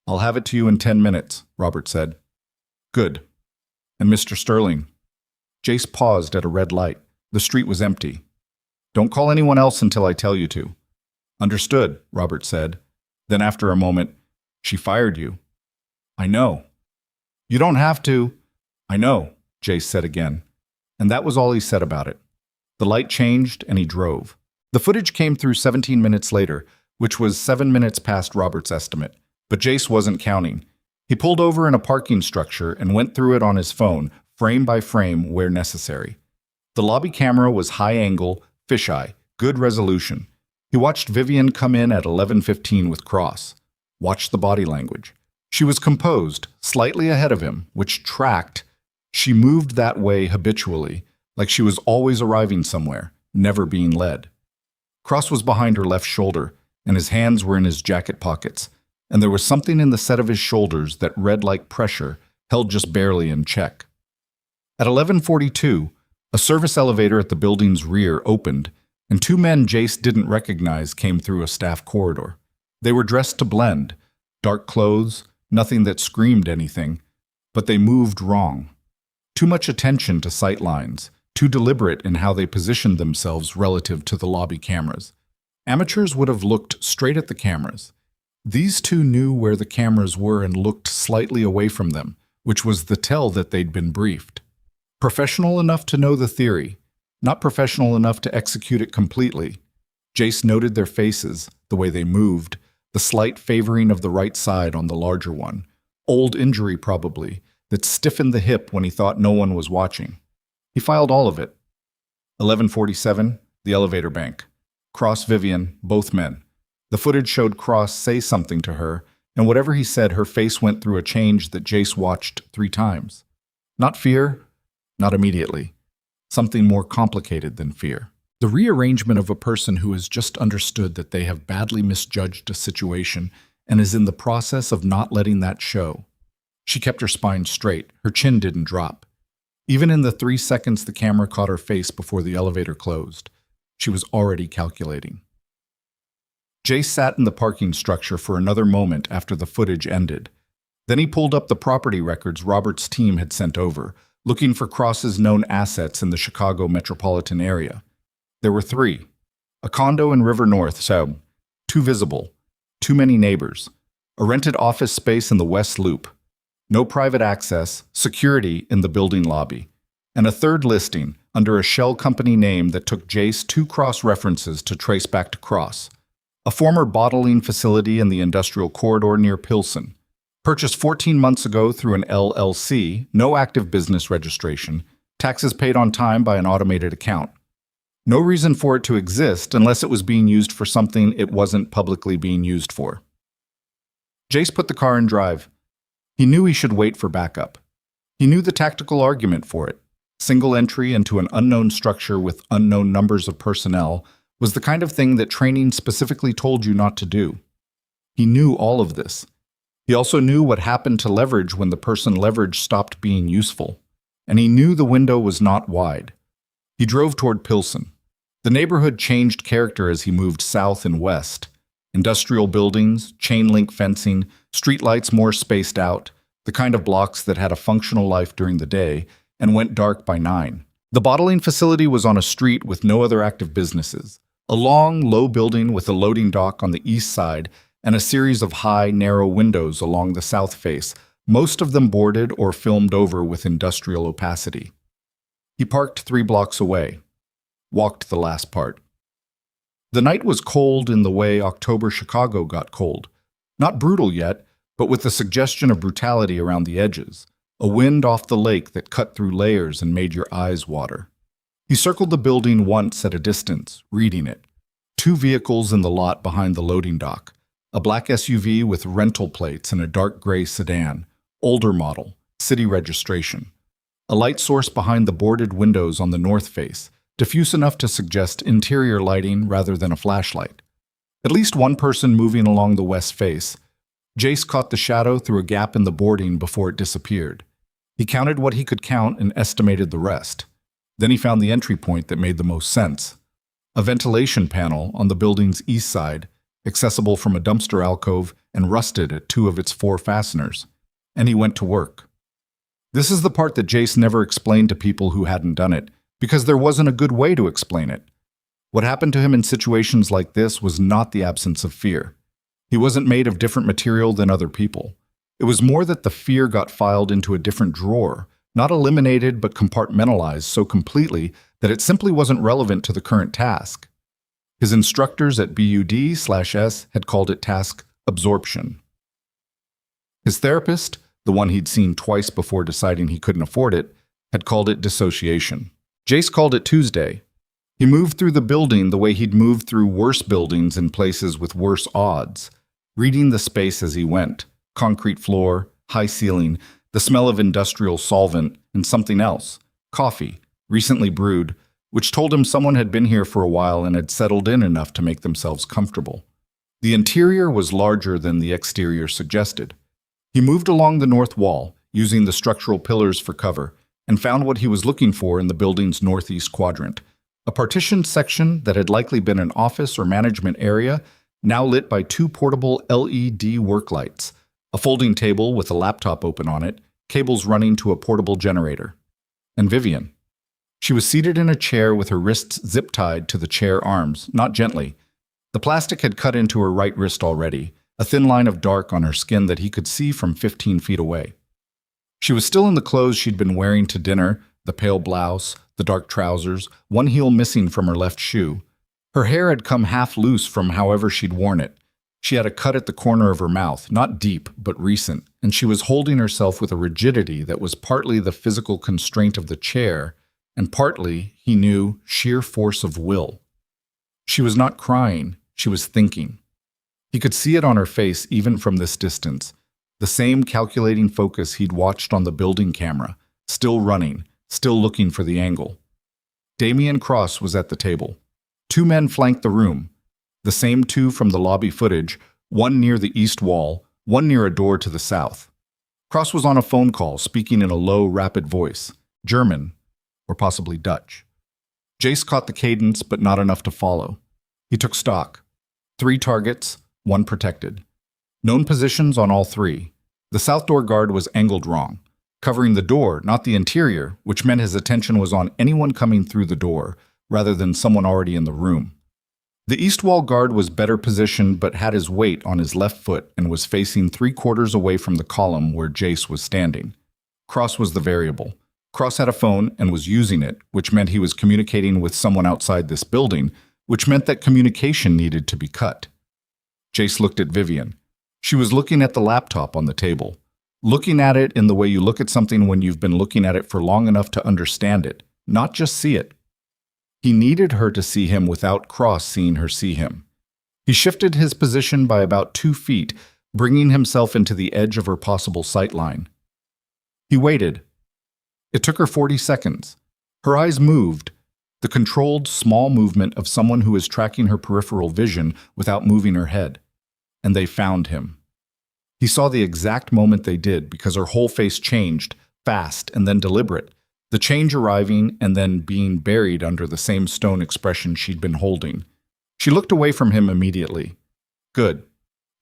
"I'll have it to you in 10 minutes, Robert said. "Good. And Mr. Sterling." Jace paused at a red light. The street was empty. "Don't call anyone else until I tell you to." "Understood," Robert said. Then after a moment, "She fired you." "I know." "You don't have to." "I know," Jace said again. And that was all he said about it. The light changed and he drove. The footage came through 17 minutes later, which was 7 minutes past Robert's estimate. But Jace wasn't counting. He pulled over in a parking structure and went through it on his phone, frame by frame where necessary. The lobby camera was high angle, fisheye, good resolution. He watched Vivian come in at 11:15 with Cross. Watched the body language. She was composed, slightly ahead of him, which tracked. She moved that way habitually, like she was always arriving somewhere, never being led. Cross was behind her left shoulder, and his hands were in his jacket pockets, and there was something in the set of his shoulders that read like pressure, held just barely in check. At 11:42, a service elevator at the building's rear opened, and 2 men Jace didn't recognize came through a staff corridor. They were dressed to blend, dark clothes, nothing that screamed anything, but they moved wrong. Too much attention to sight lines, too deliberate in how they positioned themselves relative to the lobby cameras. Amateurs would have looked straight at the cameras. These two knew where the cameras were and looked slightly away from them, which was the tell that they'd been briefed. Professional enough to know the theory, not professional enough to execute it completely. Jace noted their faces, the way they moved, the slight favoring of the right side on the larger one. Old injury, probably, that stiffened the hip when he thought no one was watching. He filed all of it. 11:47, the elevator bank. Cross, Vivian, both men. The footage showed Cross say something to her, And whatever he said, her face went through a change that Jace watched 3 times. Not fear, not immediately. Something more complicated than fear. The rearrangement of a person who has just understood that they have badly misjudged a situation and is in the process of not letting that show. She kept her spine straight. Her chin didn't drop. Even in the 3 seconds the camera caught her face before the elevator closed, she was already calculating. Jace sat in the parking structure for another moment after the footage ended. Then he pulled up the property records Robert's team had sent over, looking for Cross's known assets in the Chicago metropolitan area. There were 3. A condo in River North, so too visible, too many neighbors. A rented office space in the West Loop. No private access, security in the building lobby. And a 3rd listing under a shell company name that took Jace 2 Cross references to trace back to Cross. A former bottling facility in the industrial corridor near Pilsen. Purchased 14 months ago through an LLC, no active business registration, taxes paid on time by an automated account. No reason for it to exist unless it was being used for something it wasn't publicly being used for. Jace put the car in drive. He knew he should wait for backup. He knew the tactical argument for it. Single entry into an unknown structure with unknown numbers of personnel was the kind of thing that training specifically told you not to do. He knew all of this. He also knew what happened to leverage when the person leveraged stopped being useful. And he knew the window was not wide. He drove toward Pilsen. The neighborhood changed character as he moved south and west. Industrial buildings, chain-link fencing, streetlights more spaced out, the kind of blocks that had a functional life during the day and went dark by 9. The bottling facility was on a street with no other active businesses. A long, low building with a loading dock on the east side and a series of high, narrow windows along the south face, most of them boarded or filmed over with industrial opacity. He parked 3 blocks away. Walked the last part. The night was cold in the way October Chicago got cold. Not brutal yet, but with the suggestion of brutality around the edges. A wind off the lake that cut through layers and made your eyes water. He circled the building once at a distance, reading it. 2 vehicles in the lot behind the loading dock. A black SUV with rental plates and a dark gray sedan. Older model, city registration. A light source behind the boarded windows on the north face. Diffuse enough to suggest interior lighting rather than a flashlight. At least one person moving along the west face. Jace caught the shadow through a gap in the boarding before it disappeared. He counted what he could count and estimated the rest. Then he found the entry point that made the most sense. A ventilation panel on the building's east side, accessible from a dumpster alcove and rusted at 2 of its 4 fasteners. And he went to work. This is the part that Jace never explained to people who hadn't done it, because there wasn't a good way to explain it. What happened to him in situations like this was not the absence of fear. He wasn't made of different material than other people. It was more that the fear got filed into a different drawer, not eliminated but compartmentalized so completely that it simply wasn't relevant to the current task. His instructors at BUD/S had called it task absorption. His therapist, the one he'd seen twice before deciding he couldn't afford it, had called it dissociation. Jace called it Tuesday. He moved through the building the way he'd moved through worse buildings in places with worse odds, reading the space as he went. Concrete floor, high ceiling, the smell of industrial solvent, and something else. Coffee, recently brewed, which told him someone had been here for a while and had settled in enough to make themselves comfortable. The interior was larger than the exterior suggested. He moved along the north wall, using the structural pillars for cover, and found what he was looking for in the building's northeast quadrant. A partitioned section that had likely been an office or management area, now lit by 2 portable LED work lights, a folding table with a laptop open on it, cables running to a portable generator. And Vivian. She was seated in a chair with her wrists zip-tied to the chair arms, not gently. The plastic had cut into her right wrist already, a thin line of dark on her skin that he could see from 15 feet away. She was still in the clothes she'd been wearing to dinner, the pale blouse, the dark trousers, one heel missing from her left shoe. Her hair had come half loose from however she'd worn it. She had a cut at the corner of her mouth, not deep, but recent, and she was holding herself with a rigidity that was partly the physical constraint of the chair, and partly, he knew, sheer force of will. She was not crying, she was thinking. He could see it on her face even from this distance. The same calculating focus he'd watched on the building camera, still running, still looking for the angle. Damian Cross was at the table. Two men flanked the room, the same two from the lobby footage, one near the east wall, one near a door to the south. Cross was on a phone call, speaking in a low, rapid voice, German, or possibly Dutch. Jace caught the cadence, but not enough to follow. He took stock. 3 targets, 1 protected. Known positions on all 3. The south door guard was angled wrong, covering the door, not the interior, which meant his attention was on anyone coming through the door, rather than someone already in the room. The east wall guard was better positioned but had his weight on his left foot and was facing 3/4 away from the column where Jace was standing. Cross was the variable. Cross had a phone and was using it, which meant he was communicating with someone outside this building, which meant that communication needed to be cut. Jace looked at Vivian. She was looking at the laptop on the table, looking at it in the way you look at something when you've been looking at it for long enough to understand it, not just see it. He needed her to see him without Cross seeing her see him. He shifted his position by about 2 feet, bringing himself into the edge of her possible sight line. He waited. It took her 40 seconds. Her eyes moved, the controlled, small movement of someone who is tracking her peripheral vision without moving her head. And they found him. He saw the exact moment they did because her whole face changed, fast and then deliberate, the change arriving and then being buried under the same stone expression she'd been holding. She looked away from him immediately. Good.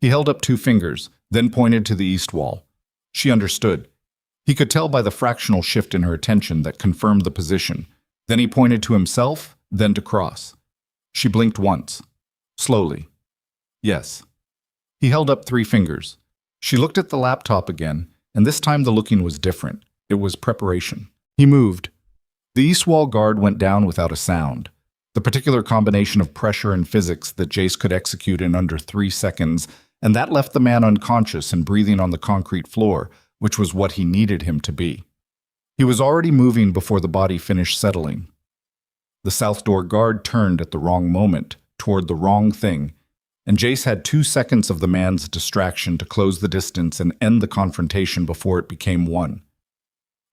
He held up 2 fingers, then pointed to the east wall. She understood. He could tell by the fractional shift in her attention that confirmed the position. Then he pointed to himself, then to Cross. She blinked once. Slowly. Yes. He held up 3 fingers. She looked at the laptop again, and this time the looking was different. It was preparation. He moved. The east wall guard went down without a sound. The particular combination of pressure and physics that Jace could execute in under 3 seconds, and that left the man unconscious and breathing on the concrete floor, which was what he needed him to be. He was already moving before the body finished settling. The south door guard turned at the wrong moment, toward the wrong thing, and Jace had 2 seconds of the man's distraction to close the distance and end the confrontation before it became one.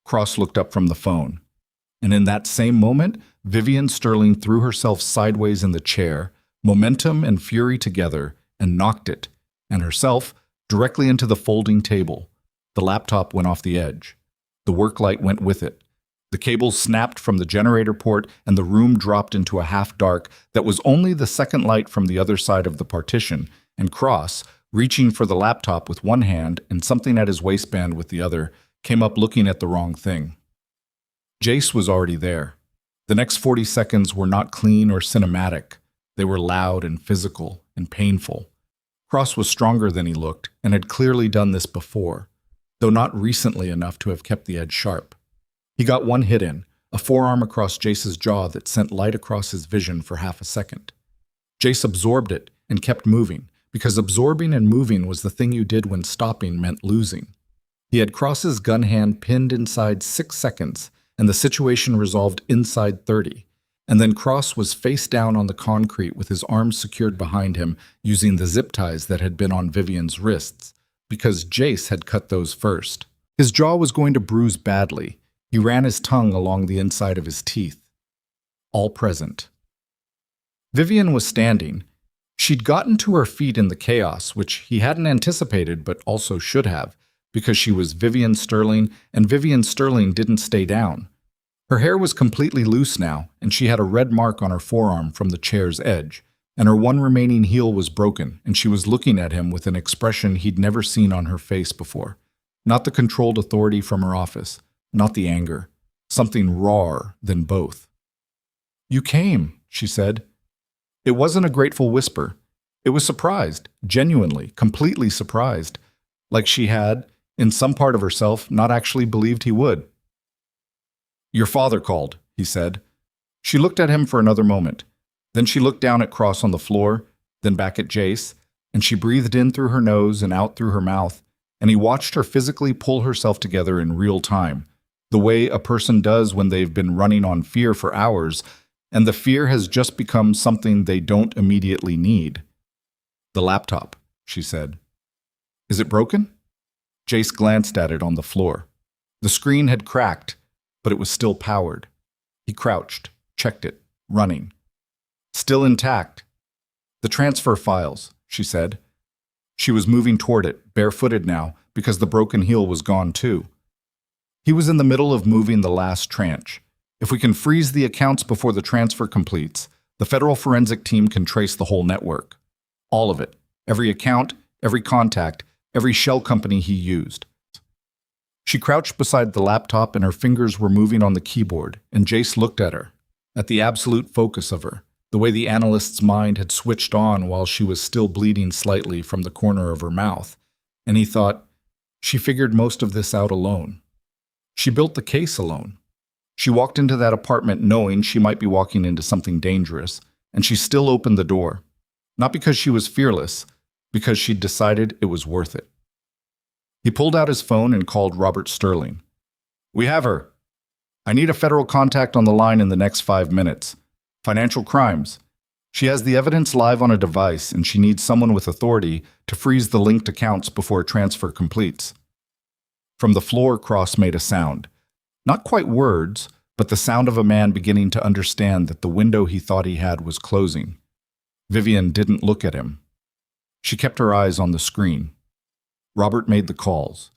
Cross looked up from the phone, and in that same moment, Vivian Sterling threw herself sideways in the chair, momentum and fury together, and knocked it, and herself, directly into the folding table. The laptop went off the edge. The work light went with it. The cables snapped from the generator port, and the room dropped into a half-dark that was only the second light from the other side of the partition, and Cross, reaching for the laptop with one hand and something at his waistband with the other, came up looking at the wrong thing. Jace was already there. The next 40 seconds were not clean or cinematic. They were loud and physical and painful. Cross was stronger than he looked and had clearly done this before, though not recently enough to have kept the edge sharp. He got one hit in, a forearm across Jace's jaw that sent light across his vision for half a second. Jace absorbed it and kept moving, because absorbing and moving was the thing you did when stopping meant losing. He had Cross's gun hand pinned inside 6 seconds, and the situation resolved inside 30. And then Cross was face down on the concrete with his arms secured behind him using the zip ties that had been on Vivian's wrists, because Jace had cut those first. His jaw was going to bruise badly. He ran his tongue along the inside of his teeth. All present. Vivian was standing. She'd gotten to her feet in the chaos, which he hadn't anticipated but also should have, because she was Vivian Sterling, and Vivian Sterling didn't stay down. Her hair was completely loose now, and she had a red mark on her forearm from the chair's edge, and her one remaining heel was broken, and she was looking at him with an expression he'd never seen on her face before. Not the controlled authority from her office, not the anger, something rawer than both. "You came," she said. It wasn't a grateful whisper. It was surprised, genuinely, completely surprised, like she had, in some part of herself, not actually believed he would. "Your father called," he said. She looked at him for another moment. Then she looked down at Cross on the floor, then back at Jace, and she breathed in through her nose and out through her mouth, and he watched her physically pull herself together in real time, the way a person does when they've been running on fear for hours, and the fear has just become something they don't immediately need. The laptop. she said. Is it broken? Jace glanced at it on the floor. The screen had cracked, but it was still powered. He crouched, checked it, running. Still intact. The transfer files, she said. She was moving toward it, barefooted now, because the broken heel was gone too. He was in the middle of moving the last tranche. If we can freeze the accounts before the transfer completes, the federal forensic team can trace the whole network. All of it. Every account, every contact, every shell company he used. She crouched beside the laptop and her fingers were moving on the keyboard, and Jace looked at her, at the absolute focus of her, the way the analyst's mind had switched on while she was still bleeding slightly from the corner of her mouth, and he thought, she figured most of this out alone. She built the case alone. She walked into that apartment knowing she might be walking into something dangerous, and she still opened the door. Not because she was fearless, because she'd decided it was worth it. He pulled out his phone and called Robert Sterling. We have her. I need a federal contact on the line in the next 5 minutes. Financial crimes. She has the evidence live on a device, and she needs someone with authority to freeze the linked accounts before a transfer completes. From the floor, Cross made a sound. Not quite words, but the sound of a man beginning to understand that the window he thought he had was closing. Vivian didn't look at him. She kept her eyes on the screen. Robert made the calls.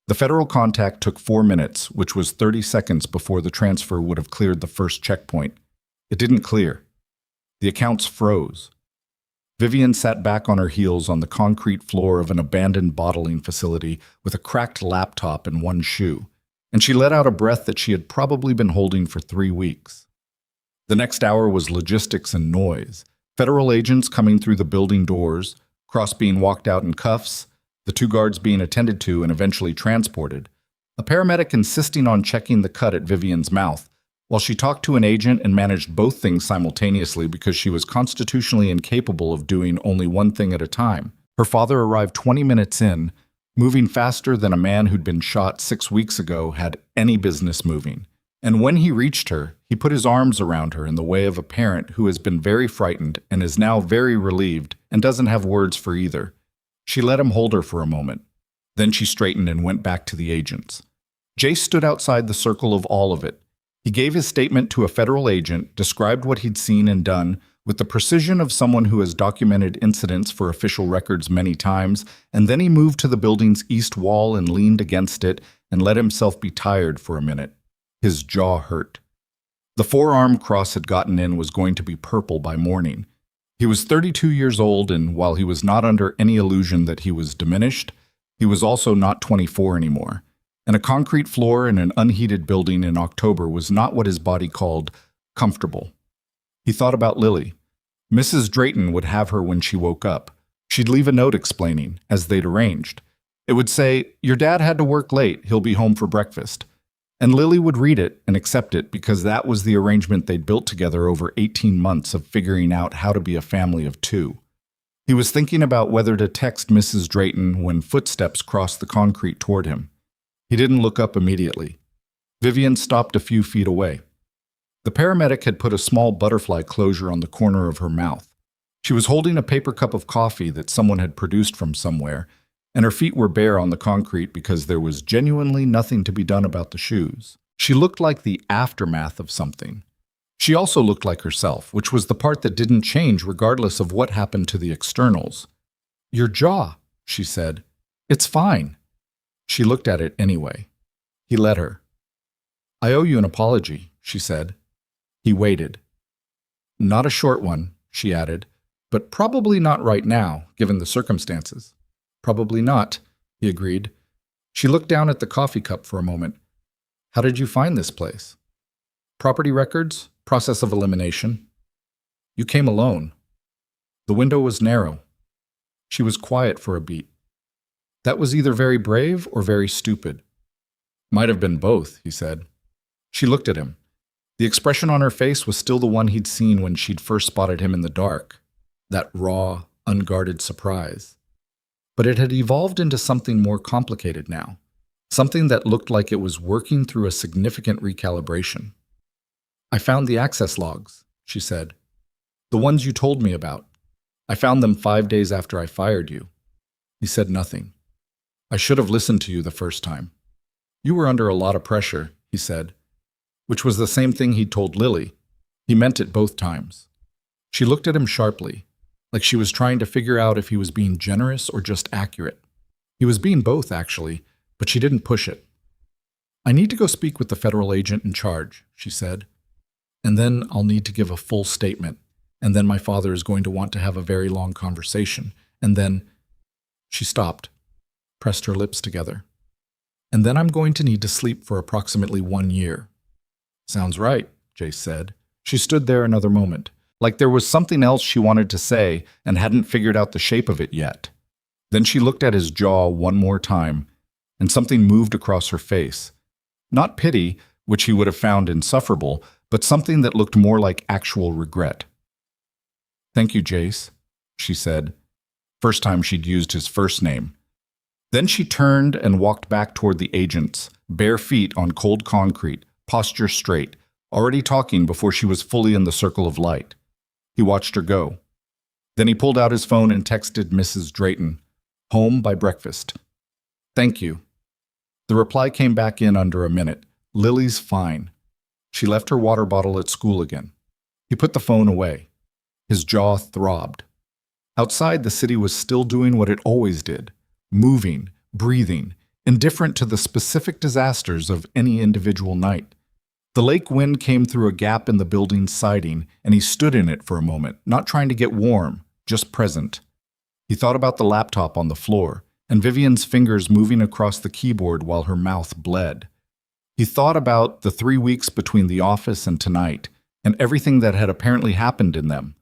The federal contact took 4 minutes, which was 30 seconds before the transfer would have cleared the first checkpoint. It didn't clear. The accounts froze. Vivian sat back on her heels on the concrete floor of an abandoned bottling facility with a cracked laptop and one shoe, and she let out a breath that she had probably been holding for 3 weeks. The next hour was logistics and noise. Federal agents coming through the building doors, Cross being walked out in cuffs, the 2 guards being attended to and eventually transported, a paramedic insisting on checking the cut at Vivian's mouth, while she talked to an agent and managed both things simultaneously because she was constitutionally incapable of doing only one thing at a time. Her father arrived 20 minutes in, moving faster than a man who'd been shot 6 weeks ago had any business moving. And when he reached her, he put his arms around her in the way of a parent who has been very frightened and is now very relieved and doesn't have words for either. She let him hold her for a moment. Then she straightened and went back to the agents. Jace stood outside the circle of all of it. He gave his statement to a federal agent, described what he'd seen and done with the precision of someone who has documented incidents for official records many times, and then he moved to the building's east wall and leaned against it and let himself be tired for a minute. His jaw hurt. The forearm Cross had gotten in was going to be purple by morning. He was 32 years old, and while he was not under any illusion that he was diminished, he was also not 24 anymore. And a concrete floor in an unheated building in October was not what his body called comfortable. He thought about Lily. Mrs. Drayton would have her when she woke up. She'd leave a note explaining, as they'd arranged. It would say, "Your dad had to work late, he'll be home for breakfast." And Lily would read it and accept it because that was the arrangement they'd built together over 18 months of figuring out how to be a family of 2. He was thinking about whether to text Mrs. Drayton when footsteps crossed the concrete toward him. He didn't look up immediately. Vivian stopped a few feet away. The paramedic had put a small butterfly closure on the corner of her mouth. She was holding a paper cup of coffee that someone had produced from somewhere, and her feet were bare on the concrete because there was genuinely nothing to be done about the shoes. She looked like the aftermath of something. She also looked like herself, which was the part that didn't change regardless of what happened to the externals. "Your jaw," she said. "It's fine." She looked at it anyway. He let her. "I owe you an apology," she said. He waited. "Not a short one," she added, "but probably not right now, given the circumstances." "Probably not," he agreed. She looked down at the coffee cup for a moment. "How did you find this place?" "Property records, process of elimination." "You came alone." The window was narrow. She was quiet for a beat. "That was either very brave or very stupid." "Might have been both," he said. She looked at him. The expression on her face was still the one he'd seen when she'd first spotted him in the dark, that raw, unguarded surprise. But it had evolved into something more complicated now, something that looked like it was working through a significant recalibration. "I found the access logs," she said. "The ones you told me about. I found them 5 days after I fired you. He said nothing. I should have listened to you the first time. You were under a lot of pressure, he said, which was the same thing he'd told Lily. He meant it both times. She looked at him sharply, like she was trying to figure out if he was being generous or just accurate. He was being both, actually, but she didn't push it. I need to go speak with the federal agent in charge, she said. And then I'll need to give a full statement. And then my father is going to want to have a very long conversation. And then... She stopped, pressed her lips together. And then I'm going to need to sleep for approximately 1 year. Sounds right, Jace said. She stood there another moment, like there was something else she wanted to say and hadn't figured out the shape of it yet. Then she looked at his jaw one more time, and something moved across her face. Not pity, which he would have found insufferable, but something that looked more like actual regret. Thank you, Jace, she said. First time she'd used his first name. Then she turned and walked back toward the agents, bare feet on cold concrete, posture straight, already talking before she was fully in the circle of light. He watched her go. Then he pulled out his phone and texted Mrs. Drayton, "Home by breakfast." "Thank you." The reply came back in under a minute. "Lily's fine." She left her water bottle at school again. He put the phone away. His jaw throbbed. Outside, the city was still doing what it always did, moving, breathing, indifferent to the specific disasters of any individual night. The lake wind came through a gap in the building's siding, and he stood in it for a moment, not trying to get warm, just present. He thought about the laptop on the floor, and Vivian's fingers moving across the keyboard while her mouth bled. He thought about the 3 weeks between the office and tonight, and everything that had apparently happened in them.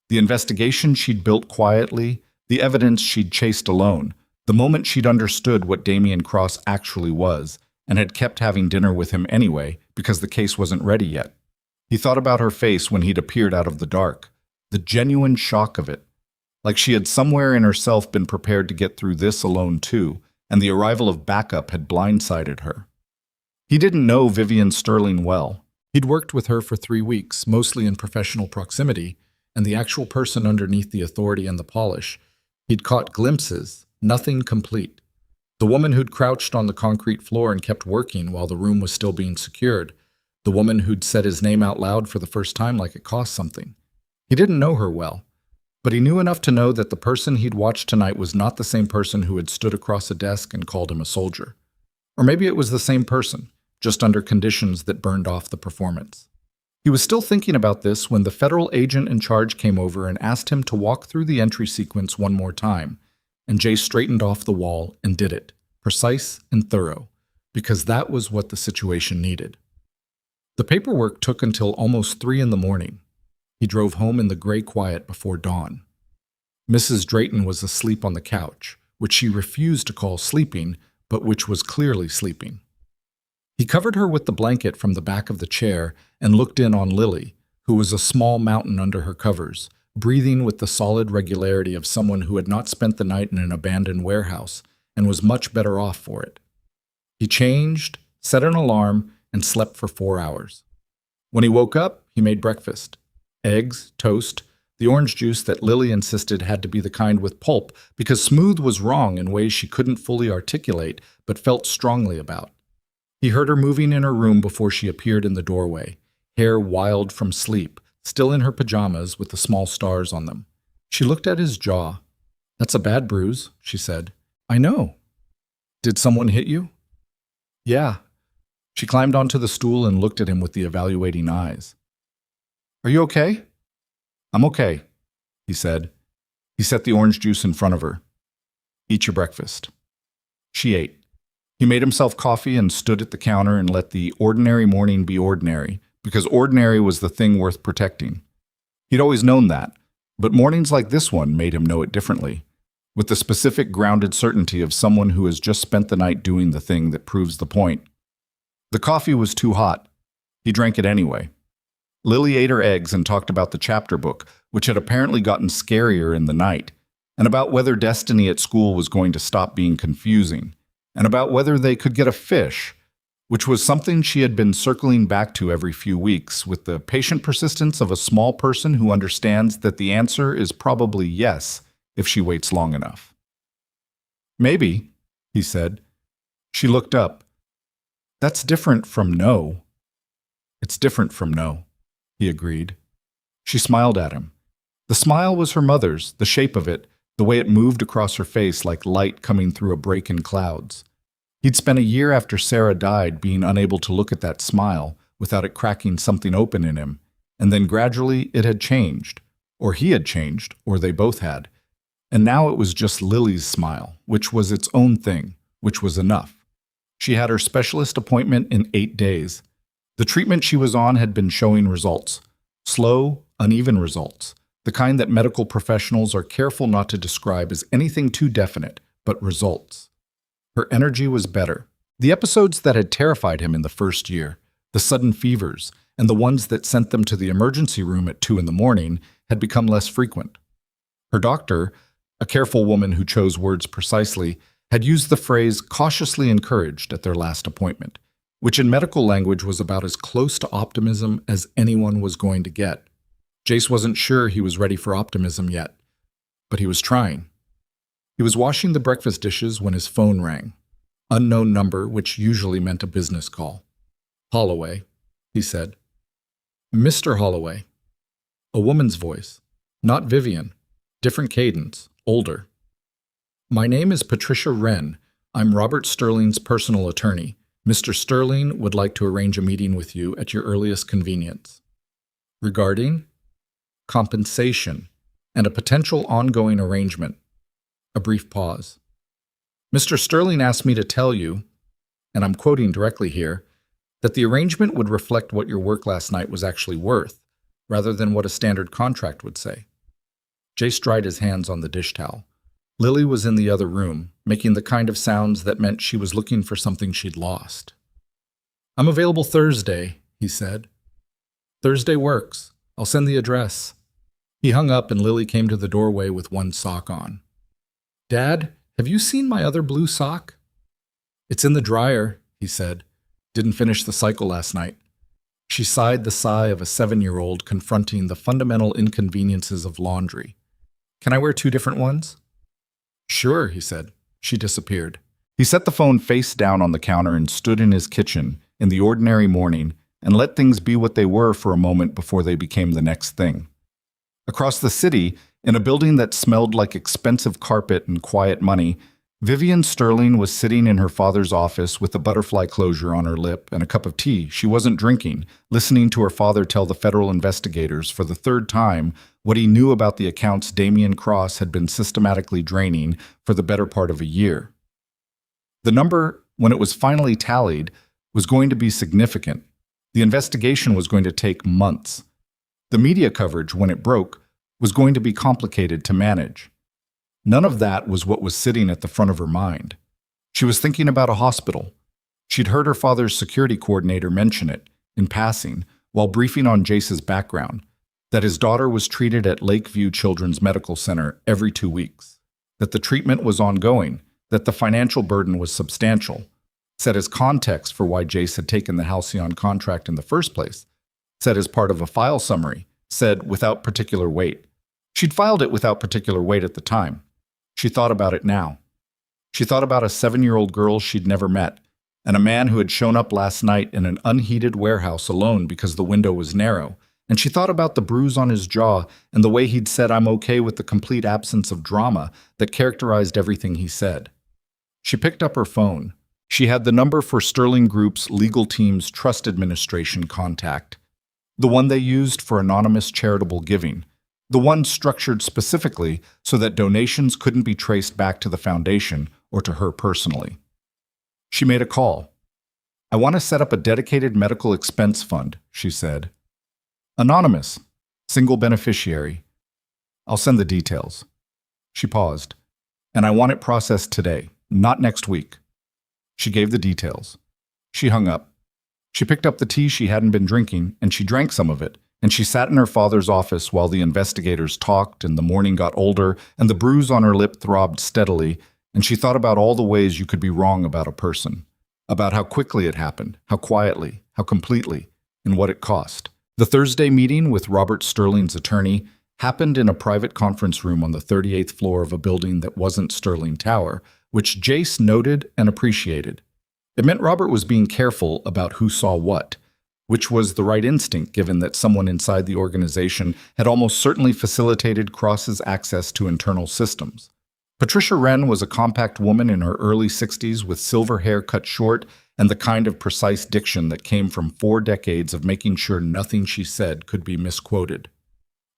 The investigation she'd built quietly, the evidence she'd chased alone, the moment she'd understood what Damian Cross actually was, and had kept having dinner with him anyway because the case wasn't ready yet. He thought about her face when he'd appeared out of the dark, the genuine shock of it, like she had somewhere in herself been prepared to get through this alone too, and the arrival of backup had blindsided her. He didn't know Vivian Sterling well. He'd worked with her for 3 weeks, mostly in professional proximity, and the actual person underneath the authority and the polish. He'd caught glimpses, nothing complete. The woman who'd crouched on the concrete floor and kept working while the room was still being secured. The woman who'd said his name out loud for the first time like it cost something. He didn't know her well, but he knew enough to know that the person he'd watched tonight was not the same person who had stood across a desk and called him a soldier. Or maybe it was the same person, just under conditions that burned off the performance. He was still thinking about this when the federal agent in charge came over and asked him to walk through the entry sequence one more time, and Jay straightened off the wall and did it, precise and thorough, because that was what the situation needed. The paperwork took until almost 3 in the morning. He drove home in the gray quiet before dawn. Mrs. Drayton was asleep on the couch, which she refused to call sleeping, but which was clearly sleeping. He covered her with the blanket from the back of the chair and looked in on Lily, who was a small mountain under her covers, breathing with the solid regularity of someone who had not spent the night in an abandoned warehouse and was much better off for it. He changed, set an alarm, and slept for 4 hours. When he woke up, he made breakfast. Eggs, toast, the orange juice that Lily insisted had to be the kind with pulp because smooth was wrong in ways she couldn't fully articulate but felt strongly about. He heard her moving in her room before she appeared in the doorway, hair wild from sleep, still in her pajamas with the small stars on them. She looked at his jaw. "That's a bad bruise," she said. "I know." "Did someone hit you?" "Yeah." She climbed onto the stool and looked at him with the evaluating eyes. "Are you okay?" "I'm okay," he said. He set the orange juice in front of her. "Eat your breakfast." She ate. He made himself coffee and stood at the counter and let the ordinary morning be ordinary, because ordinary was the thing worth protecting. He'd always known that, but mornings like this one made him know it differently, with the specific grounded certainty of someone who has just spent the night doing the thing that proves the point. The coffee was too hot. He drank it anyway. Lily ate her eggs and talked about the chapter book, which had apparently gotten scarier in the night, and about whether destiny at school was going to stop being confusing, and about whether they could get a fish, which was something she had been circling back to every few weeks with the patient persistence of a small person who understands that the answer is probably yes if she waits long enough. Maybe, he said. She looked up. That's different from no. It's different from no, he agreed. She smiled at him. The smile was her mother's, the shape of it, the way it moved across her face like light coming through a break in clouds. He'd spent a year after Sarah died being unable to look at that smile without it cracking something open in him, and then gradually it had changed, or he had changed, or they both had. And now it was just Lily's smile, which was its own thing, which was enough. She had her specialist appointment in 8 days. The treatment she was on had been showing results. Slow, uneven results. The kind that medical professionals are careful not to describe as anything too definite, but results. Her energy was better. The episodes that had terrified him in the first year, the sudden fevers, and the ones that sent them to the emergency room at 2 a.m, had become less frequent. Her doctor, a careful woman who chose words precisely, had used the phrase cautiously encouraged at their last appointment, which in medical language was about as close to optimism as anyone was going to get. Jace wasn't sure he was ready for optimism yet, but he was trying. He was washing the breakfast dishes when his phone rang. Unknown number, which usually meant a business call. Holloway, he said. Mr. Holloway. A woman's voice. Not Vivian. Different cadence. Older. My name is Patricia Wren. I'm Robert Sterling's personal attorney. Mr. Sterling would like to arrange a meeting with you at your earliest convenience. Regarding compensation and a potential ongoing arrangement. A brief pause. Mr. Sterling asked me to tell you, and I'm quoting directly here, that the arrangement would reflect what your work last night was actually worth, rather than what a standard contract would say. Jace dried his hands on the dish towel. Lily was in the other room, making the kind of sounds that meant she was looking for something she'd lost. I'm available Thursday, he said. Thursday works. I'll send the address. He hung up and Lily came to the doorway with one sock on. Dad, have you seen my other blue sock? It's in the dryer, he said. Didn't finish the cycle last night. She sighed the sigh of a 7-year-old confronting the fundamental inconveniences of laundry. Can I wear 2 different ones? Sure, he said. She disappeared. He set the phone face down on the counter and stood in his kitchen in the ordinary morning and let things be what they were for a moment before they became the next thing. Across the city, in a building that smelled like expensive carpet and quiet money, Vivian Sterling was sitting in her father's office with a butterfly closure on her lip and a cup of tea she wasn't drinking, listening to her father tell the federal investigators for the 3rd time what he knew about the accounts Damian Cross had been systematically draining for the better part of a year. The number, when it was finally tallied, was going to be significant. The investigation was going to take months. The media coverage, when it broke, was going to be complicated to manage. None of that was what was sitting at the front of her mind. She was thinking about a hospital. She'd heard her father's security coordinator mention it, in passing, while briefing on Jace's background, that his daughter was treated at Lakeview Children's Medical Center every 2 weeks, that the treatment was ongoing, that the financial burden was substantial, set as context for why Jace had taken the Halcyon contract in the first place, said as part of a file summary, said without particular weight. She'd filed it without particular weight at the time. She thought about it now. She thought about a 7-year-old girl she'd never met, and a man who had shown up last night in an unheated warehouse alone because the window was narrow, and she thought about the bruise on his jaw and the way he'd said I'm okay with the complete absence of drama that characterized everything he said. She picked up her phone. She had the number for Sterling Group's legal team's trust administration contact, the one they used for anonymous charitable giving, the one structured specifically so that donations couldn't be traced back to the foundation or to her personally. She made a call. I want to set up a dedicated medical expense fund, she said. Anonymous, single beneficiary. I'll send the details. She paused. And I want it processed today, not next week. She gave the details. She hung up. She picked up the tea she hadn't been drinking, and she drank some of it, and she sat in her father's office while the investigators talked and the morning got older and the bruise on her lip throbbed steadily, and she thought about all the ways you could be wrong about a person, about how quickly it happened, how quietly, how completely, and what it cost. The Thursday meeting with Robert Sterling's attorney happened in a private conference room on the 38th floor of a building that wasn't Sterling Tower, which Jace noted and appreciated. It meant Robert was being careful about who saw what, which was the right instinct given that someone inside the organization had almost certainly facilitated Cross's access to internal systems. Patricia Wren was a compact woman in her early 60s with silver hair cut short and the kind of precise diction that came from 4 decades of making sure nothing she said could be misquoted.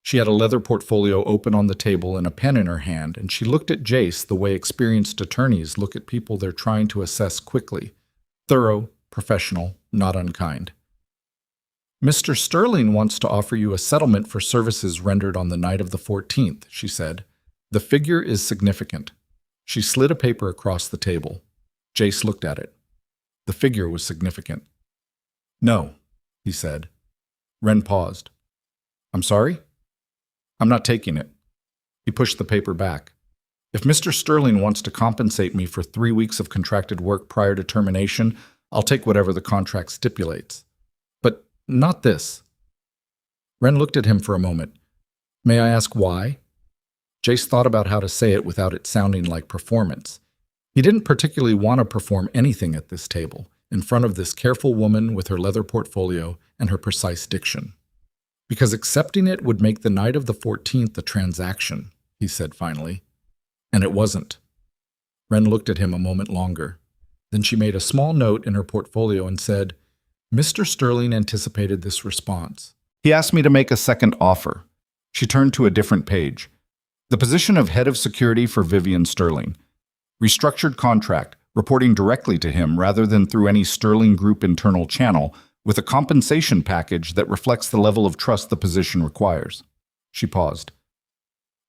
She had a leather portfolio open on the table and a pen in her hand, and she looked at Jace the way experienced attorneys look at people they're trying to assess quickly. Thorough, professional, not unkind. "Mr. Sterling wants to offer you a settlement for services rendered on the night of the 14th, she said. "The figure is significant." She slid a paper across the table. Jace looked at it. The figure was significant. "No," he said. Wren paused. "I'm sorry?" "I'm not taking it." He pushed the paper back. "If Mr. Sterling wants to compensate me for 3 weeks of contracted work prior to termination, I'll take whatever the contract stipulates. But not this." Wren looked at him for a moment. "May I ask why?" Jace thought about how to say it without it sounding like performance. He didn't particularly want to perform anything at this table, in front of this careful woman with her leather portfolio and her precise diction. "Because accepting it would make the night of the 14th a transaction," he said finally. And it wasn't. Wren looked at him a moment longer. Then she made a small note in her portfolio and said, "Mr. Sterling anticipated this response. He asked me to make a second offer." She turned to a different page. "The position of head of security for Vivian Sterling. Restructured contract, reporting directly to him rather than through any Sterling Group internal channel, with a compensation package that reflects the level of trust the position requires." She paused.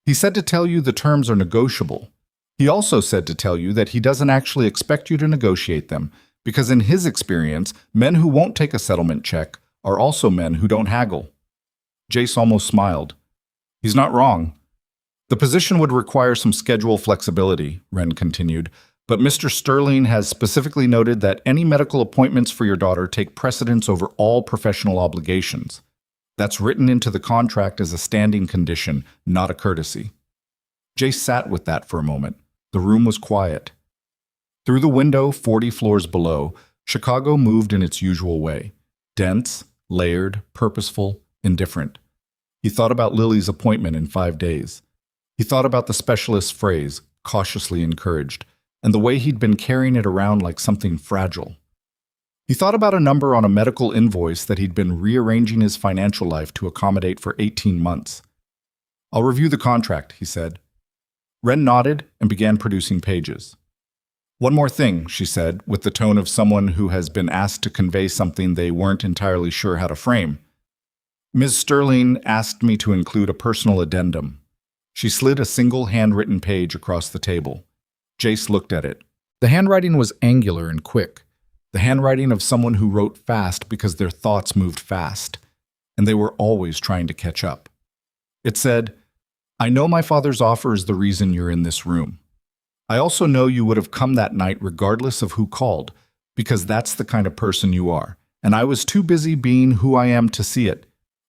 "He said to tell you the terms are negotiable. He also said to tell you that he doesn't actually expect you to negotiate them, because in his experience, men who won't take a settlement check are also men who don't haggle." Jace almost smiled. "He's not wrong. The position would require some schedule flexibility," Wren continued, "but Mr. Sterling has specifically noted that any medical appointments for your daughter take precedence over all professional obligations. That's written into the contract as a standing condition, not a courtesy." Jace sat with that for a moment. The room was quiet. Through the window, 40 floors below, Chicago moved in its usual way. Dense, layered, purposeful, indifferent. He thought about Lily's appointment in 5 days. He thought about the specialist's phrase, cautiously encouraged, and the way he'd been carrying it around like something fragile. He thought about a number on a medical invoice that he'd been rearranging his financial life to accommodate for 18 months. "I'll review the contract," he said. Wren nodded and began producing pages. "One more thing," she said, with the tone of someone who has been asked to convey something they weren't entirely sure how to frame. "Ms. Sterling asked me to include a personal addendum." She slid a single handwritten page across the table. Jace looked at it. The handwriting was angular and quick, the handwriting of someone who wrote fast because their thoughts moved fast, and they were always trying to catch up. It said, "I know my father's offer is the reason you're in this room. I also know you would have come that night regardless of who called, because that's the kind of person you are, and I was too busy being who I am to see it.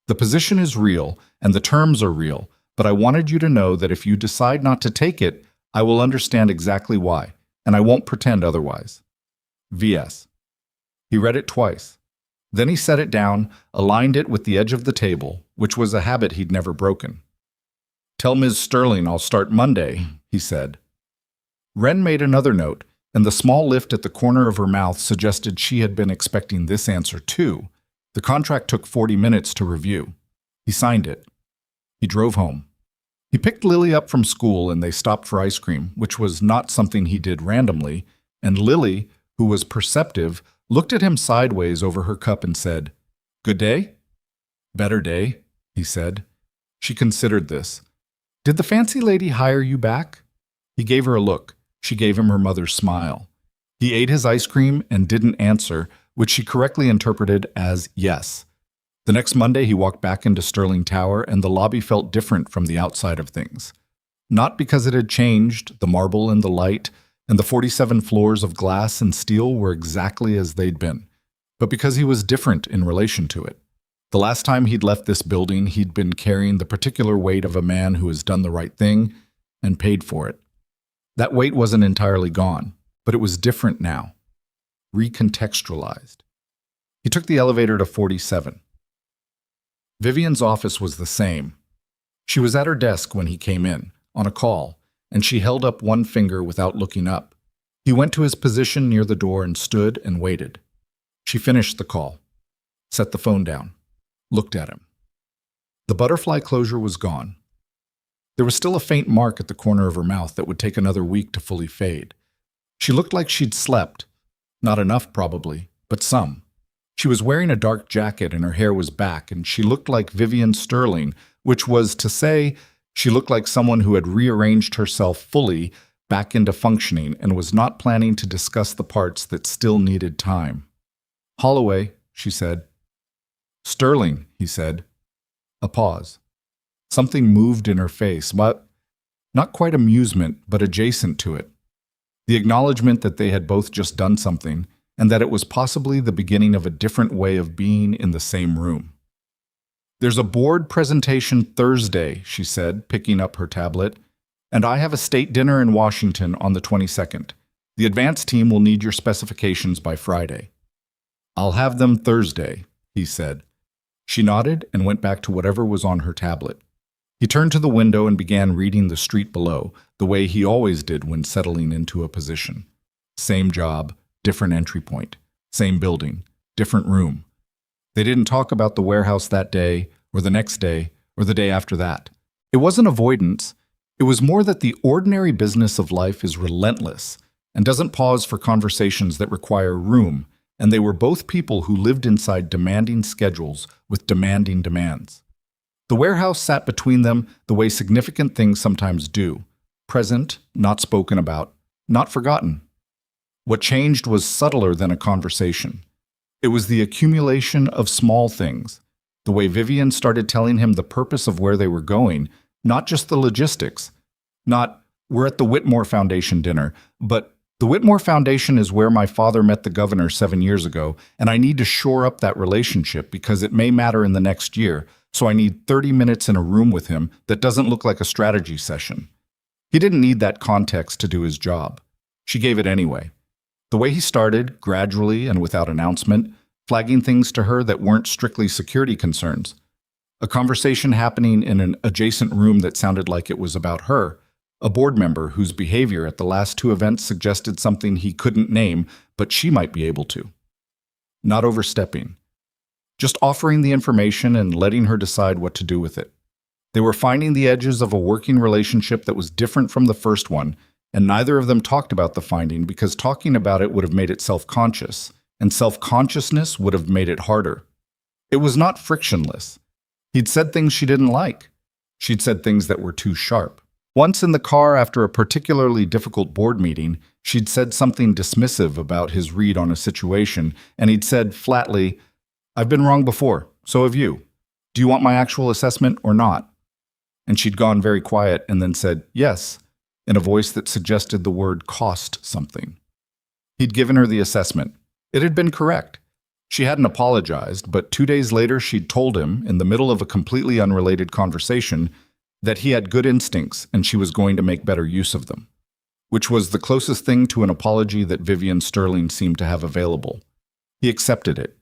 The position is real, and the terms are real, but I wanted you to know that if you decide not to take it, I will understand exactly why, and I won't pretend otherwise. V.S." He read it twice. Then he set it down, aligned it with the edge of the table, which was a habit he'd never broken. "Tell Ms. Sterling I'll start Monday," he said. Wren made another note, and the small lift at the corner of her mouth suggested she had been expecting this answer too. The contract took 40 minutes to review. He signed it. He drove home. He picked Lily up from school and they stopped for ice cream, which was not something he did randomly, and Lily, who was perceptive, looked at him sideways over her cup and said, "Good day?" "Better day," he said. She considered this. "Did the fancy lady hire you back?" He gave her a look. She gave him her mother's smile. He ate his ice cream and didn't answer, which she correctly interpreted as yes. The next Monday, he walked back into Sterling Tower, and the lobby felt different from the outside of things. Not because it had changed, the marble and the light, and the 47 floors of glass and steel were exactly as they'd been, but because he was different in relation to it. The last time he'd left this building, he'd been carrying the particular weight of a man who has done the right thing and paid for it. That weight wasn't entirely gone, but it was different now, recontextualized. He took the elevator to 47. Vivian's office was the same. She was at her desk when he came in, on a call, and she held up one finger without looking up. He went to his position near the door and stood and waited. She finished the call, set the phone down, looked at him. The butterfly closure was gone. There was still a faint mark at the corner of her mouth that would take another week to fully fade. She looked like she'd slept. Not enough, probably, but some. She was wearing a dark jacket and her hair was back, and she looked like Vivian Sterling, which was to say, she looked like someone who had rearranged herself fully back into functioning and was not planning to discuss the parts that still needed time. "Holloway," she said. "Sterling," he said. A pause. Something moved in her face, but not quite amusement, but adjacent to it. The acknowledgement that they had both just done something, and that it was possibly the beginning of a different way of being in the same room. "There's a board presentation Thursday," she said, picking up her tablet, "and I have a state dinner in Washington on the 22nd. The advance team will need your specifications by Friday." "I'll have them Thursday," he said. She nodded and went back to whatever was on her tablet. He turned to the window and began reading the street below, the way he always did when settling into a position. Same job, different entry point. Same building, different room. They didn't talk about the warehouse that day, or the next day, or the day after that. It wasn't avoidance. It was more that the ordinary business of life is relentless and doesn't pause for conversations that require room, and they were both people who lived inside demanding schedules with demanding demands. The warehouse sat between them the way significant things sometimes do, present, not spoken about, not forgotten. What changed was subtler than a conversation. It was the accumulation of small things, the way Vivian started telling him the purpose of where they were going, not just the logistics, not, "We're at the Whitmore Foundation dinner," but "The Whitmore Foundation is where my father met the governor 7 years ago, and I need to shore up that relationship because it may matter in the next year, so I need 30 minutes in a room with him that doesn't look like a strategy session." He didn't need that context to do his job. She gave it anyway. The way he started, gradually and without announcement, flagging things to her that weren't strictly security concerns. A conversation happening in an adjacent room that sounded like it was about her. A board member whose behavior at the last 2 events suggested something he couldn't name, but she might be able to. Not overstepping. Just offering the information and letting her decide what to do with it. They were finding the edges of a working relationship that was different from the first one, and neither of them talked about the finding because talking about it would have made it self-conscious, and self-consciousness would have made it harder. It was not frictionless. He'd said things she didn't like. She'd said things that were too sharp. Once in the car after a particularly difficult board meeting, she'd said something dismissive about his read on a situation, and he'd said flatly, "I've been wrong before, so have you. Do you want my actual assessment or not?" And she'd gone very quiet and then said, "Yes," in a voice that suggested the word cost something. He'd given her the assessment. It had been correct. She hadn't apologized, but 2 days later she'd told him, in the middle of a completely unrelated conversation, that he had good instincts and she was going to make better use of them, which was the closest thing to an apology that Vivian Sterling seemed to have available. He accepted it.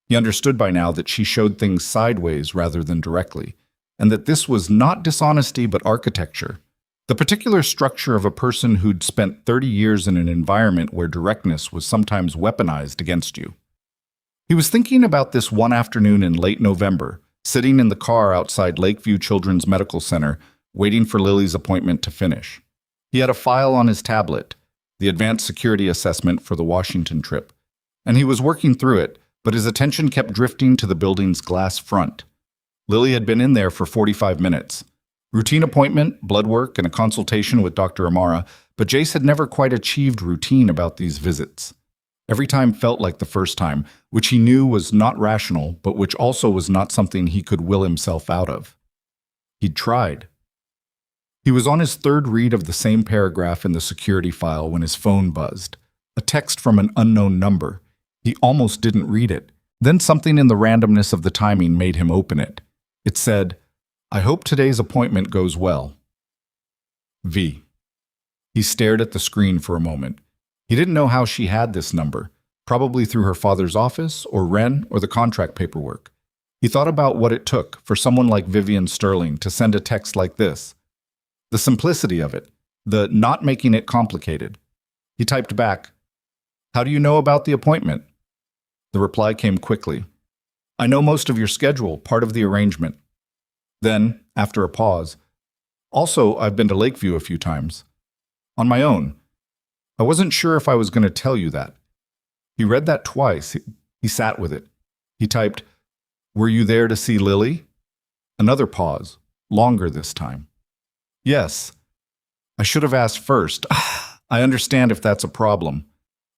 He understood by now that she showed things sideways rather than directly, and that this was not dishonesty but architecture, the particular structure of a person who'd spent 30 years in an environment where directness was sometimes weaponized against you. He was thinking about this one afternoon in late November, sitting in the car outside Lakeview Children's Medical Center, waiting for Lily's appointment to finish. He had a file on his tablet, the advanced security assessment for the Washington trip, and he was working through it, but his attention kept drifting to the building's glass front. Lily had been in there for 45 minutes. Routine appointment, blood work, and a consultation with Dr. Amara, but Jace had never quite achieved routine about these visits. Every time felt like the first time, which he knew was not rational, but which also was not something he could will himself out of. He'd tried. He was on his 3rd read of the same paragraph in the security file when his phone buzzed. A text from an unknown number. He almost didn't read it. Then something in the randomness of the timing made him open it. It said, "I hope today's appointment goes well. V." He stared at the screen for a moment. He didn't know how she had this number, probably through her father's office, or Ren, or the contract paperwork. He thought about what it took for someone like Vivian Sterling to send a text like this. The simplicity of it, the not making it complicated. He typed back, "How do you know about the appointment?" The reply came quickly. "I know most of your schedule, part of the arrangement." Then, after a pause, "Also, I've been to Lakeview a few times. On my own. I wasn't sure if I was going to tell you that." He read that twice. He sat with it. He typed, "Were you there to see Lily?" Another pause, longer this time. "Yes. I should have asked first. I understand if that's a problem."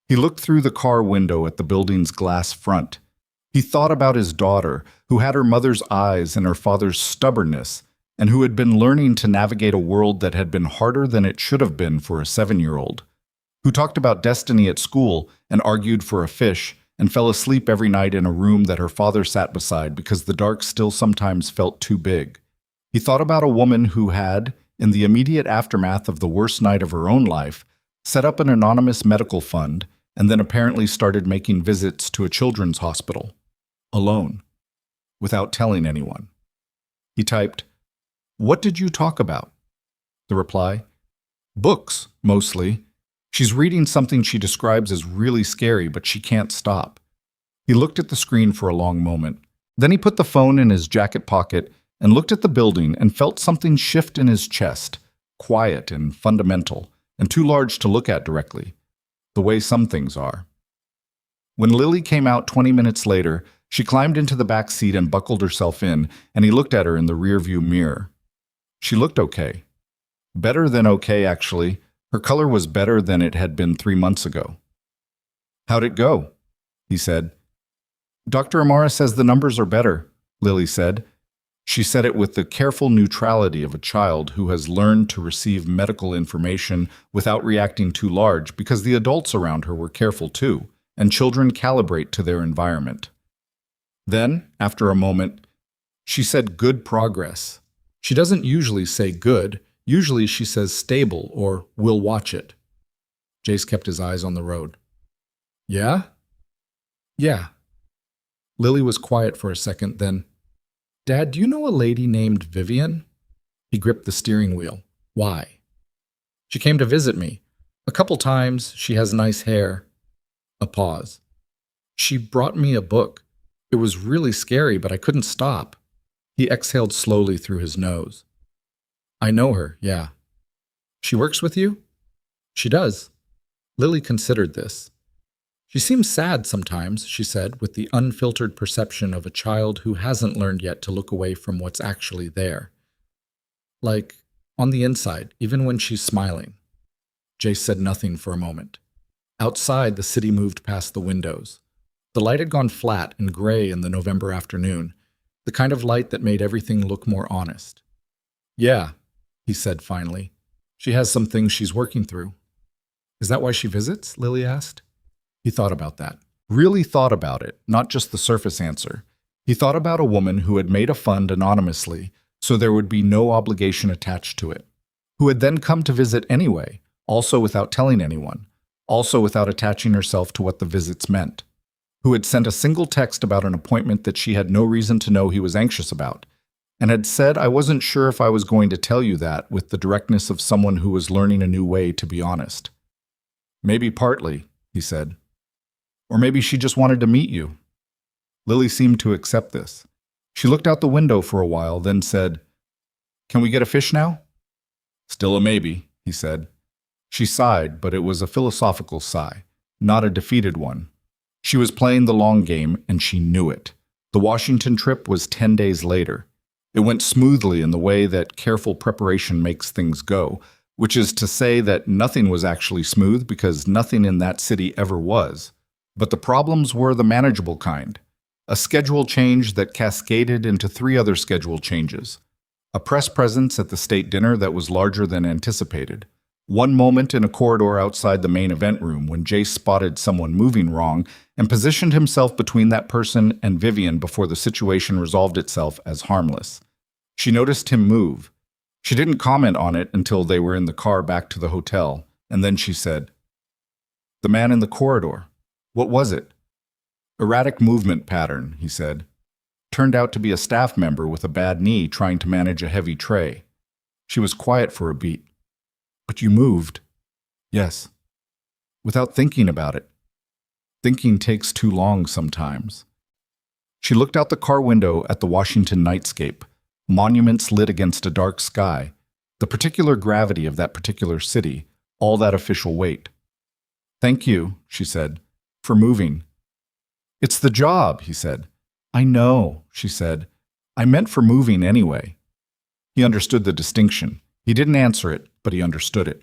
He looked through the car window at the building's glass front. He thought about his daughter, who had her mother's eyes and her father's stubbornness, and who had been learning to navigate a world that had been harder than it should have been for a 7-year-old, who talked about destiny at school and argued for a fish and fell asleep every night in a room that her father sat beside because the dark still sometimes felt too big. He thought about a woman who had, in the immediate aftermath of the worst night of her own life, set up an anonymous medical fund and then apparently started making visits to a children's hospital, alone, without telling anyone. He typed, "What did you talk about?" The reply, "Books, mostly. She's reading something she describes as really scary, but she can't stop." He looked at the screen for a long moment. Then he put the phone in his jacket pocket and looked at the building and felt something shift in his chest, quiet and fundamental, and too large to look at directly, the way some things are. When Lily came out 20 minutes later, she climbed into the back seat and buckled herself in, and he looked at her in the rearview mirror. She looked okay. Better than okay, actually. Her color was better than it had been 3 months ago. "How'd it go?" he said. "Dr. Amara says the numbers are better," Lily said. She said it with the careful neutrality of a child who has learned to receive medical information without reacting too large because the adults around her were careful too, and children calibrate to their environment. Then, after a moment, she said good progress. She doesn't usually say good. Usually she says stable or we'll watch it. Jace kept his eyes on the road. "Yeah?" "Yeah." Lily was quiet for a second, then, "Dad, do you know a lady named Vivian?" He gripped the steering wheel. "Why?" "She came to visit me. A couple times. She has nice hair." A pause. "She brought me a book. It was really scary, but I couldn't stop." He exhaled slowly through his nose. "I know her, yeah." "She works with you?" "She does." Lily considered this. "She seems sad sometimes," she said, with the unfiltered perception of a child who hasn't learned yet to look away from what's actually there. "Like, on the inside, even when she's smiling." Jace said nothing for a moment. Outside, the city moved past the windows. The light had gone flat and gray in the November afternoon, the kind of light that made everything look more honest. "Yeah," he said finally. "She has some things she's working through." "Is that why she visits?" Lily asked. He thought about that. Really thought about it, not just the surface answer. He thought about a woman who had made a fund anonymously, so there would be no obligation attached to it, who had then come to visit anyway, also without telling anyone, also without attaching herself to what the visits meant, who had sent a single text about an appointment that she had no reason to know he was anxious about, and had said, "I wasn't sure if I was going to tell you that," with the directness of someone who was learning a new way to be honest. "Maybe partly," he said. "Or maybe she just wanted to meet you." Lily seemed to accept this. She looked out the window for a while, then said, "Can we get a fish now?" "Still a maybe," he said. She sighed, but it was a philosophical sigh, not a defeated one. She was playing the long game, and she knew it. The Washington trip was 10 days later. It went smoothly in the way that careful preparation makes things go, which is to say that nothing was actually smooth because nothing in that city ever was. But the problems were the manageable kind. A schedule change that cascaded into 3 other schedule changes. A press presence at the state dinner that was larger than anticipated. One moment in a corridor outside the main event room when Jace spotted someone moving wrong and positioned himself between that person and Vivian before the situation resolved itself as harmless. She noticed him move. She didn't comment on it until they were in the car back to the hotel, and then she said, "The man in the corridor. What was it?" "Erratic movement pattern," he said. "Turned out to be a staff member with a bad knee trying to manage a heavy tray. She was quiet for a beat." "But you moved." "Yes." "Without thinking about it." "Thinking takes too long sometimes." She looked out the car window at the Washington nightscape, monuments lit against a dark sky, the particular gravity of that particular city, all that official weight. "Thank you," she said, "for moving." "It's the job," he said. "I know," she said. "I meant for moving anyway." He understood the distinction. He didn't answer it, but he understood it.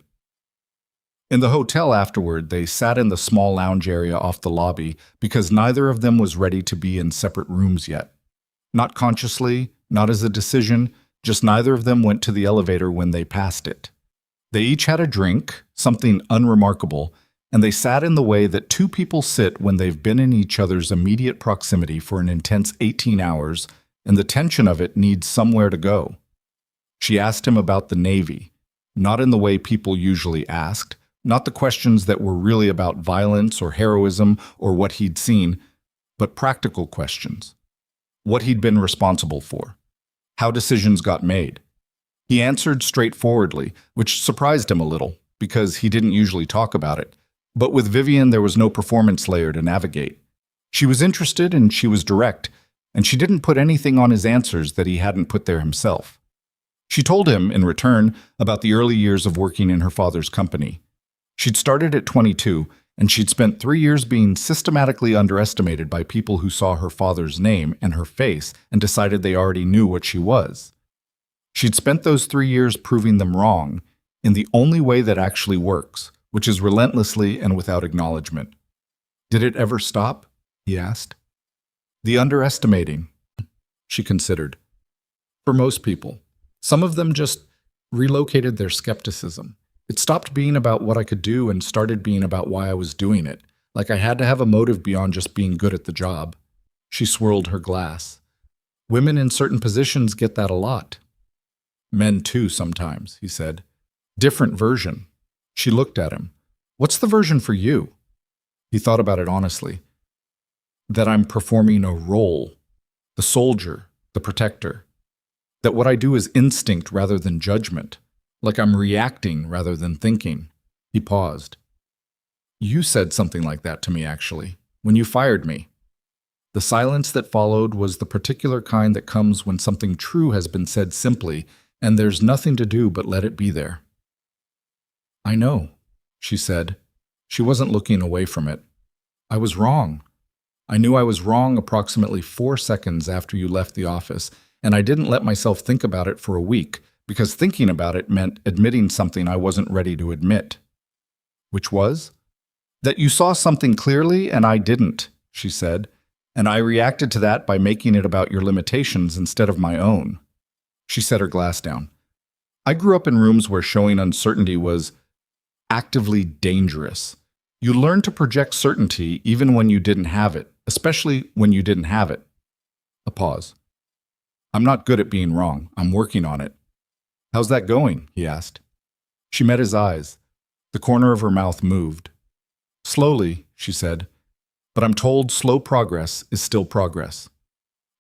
In the hotel afterward, they sat in the small lounge area off the lobby because neither of them was ready to be in separate rooms yet. Not consciously, not as a decision, just neither of them went to the elevator when they passed it. They each had a drink, something unremarkable, and they sat in the way that two people sit when they've been in each other's immediate proximity for an intense 18 hours, and the tension of it needs somewhere to go. She asked him about the Navy, not in the way people usually asked, not the questions that were really about violence or heroism or what he'd seen, but practical questions. What he'd been responsible for. How decisions got made. He answered straightforwardly, which surprised him a little, because he didn't usually talk about it. But with Vivian, there was no performance layer to navigate. She was interested and she was direct, and she didn't put anything on his answers that he hadn't put there himself. She told him, in return, about the early years of working in her father's company. She'd started at 22, and she'd spent 3 years being systematically underestimated by people who saw her father's name and her face and decided they already knew what she was. She'd spent those 3 years proving them wrong in the only way that actually works, which is relentlessly and without acknowledgement. Did it ever stop? He asked. The underestimating, she considered. For most people. Some of them just relocated their skepticism. It stopped being about what I could do and started being about why I was doing it, like I had to have a motive beyond just being good at the job. She swirled her glass. Women in certain positions get that a lot. Men too sometimes, he said. Different version. She looked at him. What's the version for you? He thought about it honestly. That I'm performing a role. The soldier, the protector. That what I do is instinct rather than judgment. Like I'm reacting rather than thinking. He paused. You said something like that to me, actually, when you fired me. The silence that followed was the particular kind that comes when something true has been said simply, and there's nothing to do but let it be there. I know, she said. She wasn't looking away from it. I was wrong. I knew I was wrong approximately 4 seconds after you left the office, and I didn't let myself think about it for a week, because thinking about it meant admitting something I wasn't ready to admit. Which was? That you saw something clearly and I didn't, she said, and I reacted to that by making it about your limitations instead of my own. She set her glass down. I grew up in rooms where showing uncertainty was actively dangerous. You learned to project certainty even when you didn't have it, especially when you didn't have it. A pause. I'm not good at being wrong. I'm working on it. How's that going? He asked. She met his eyes. The corner of her mouth moved. Slowly, she said, but I'm told slow progress is still progress.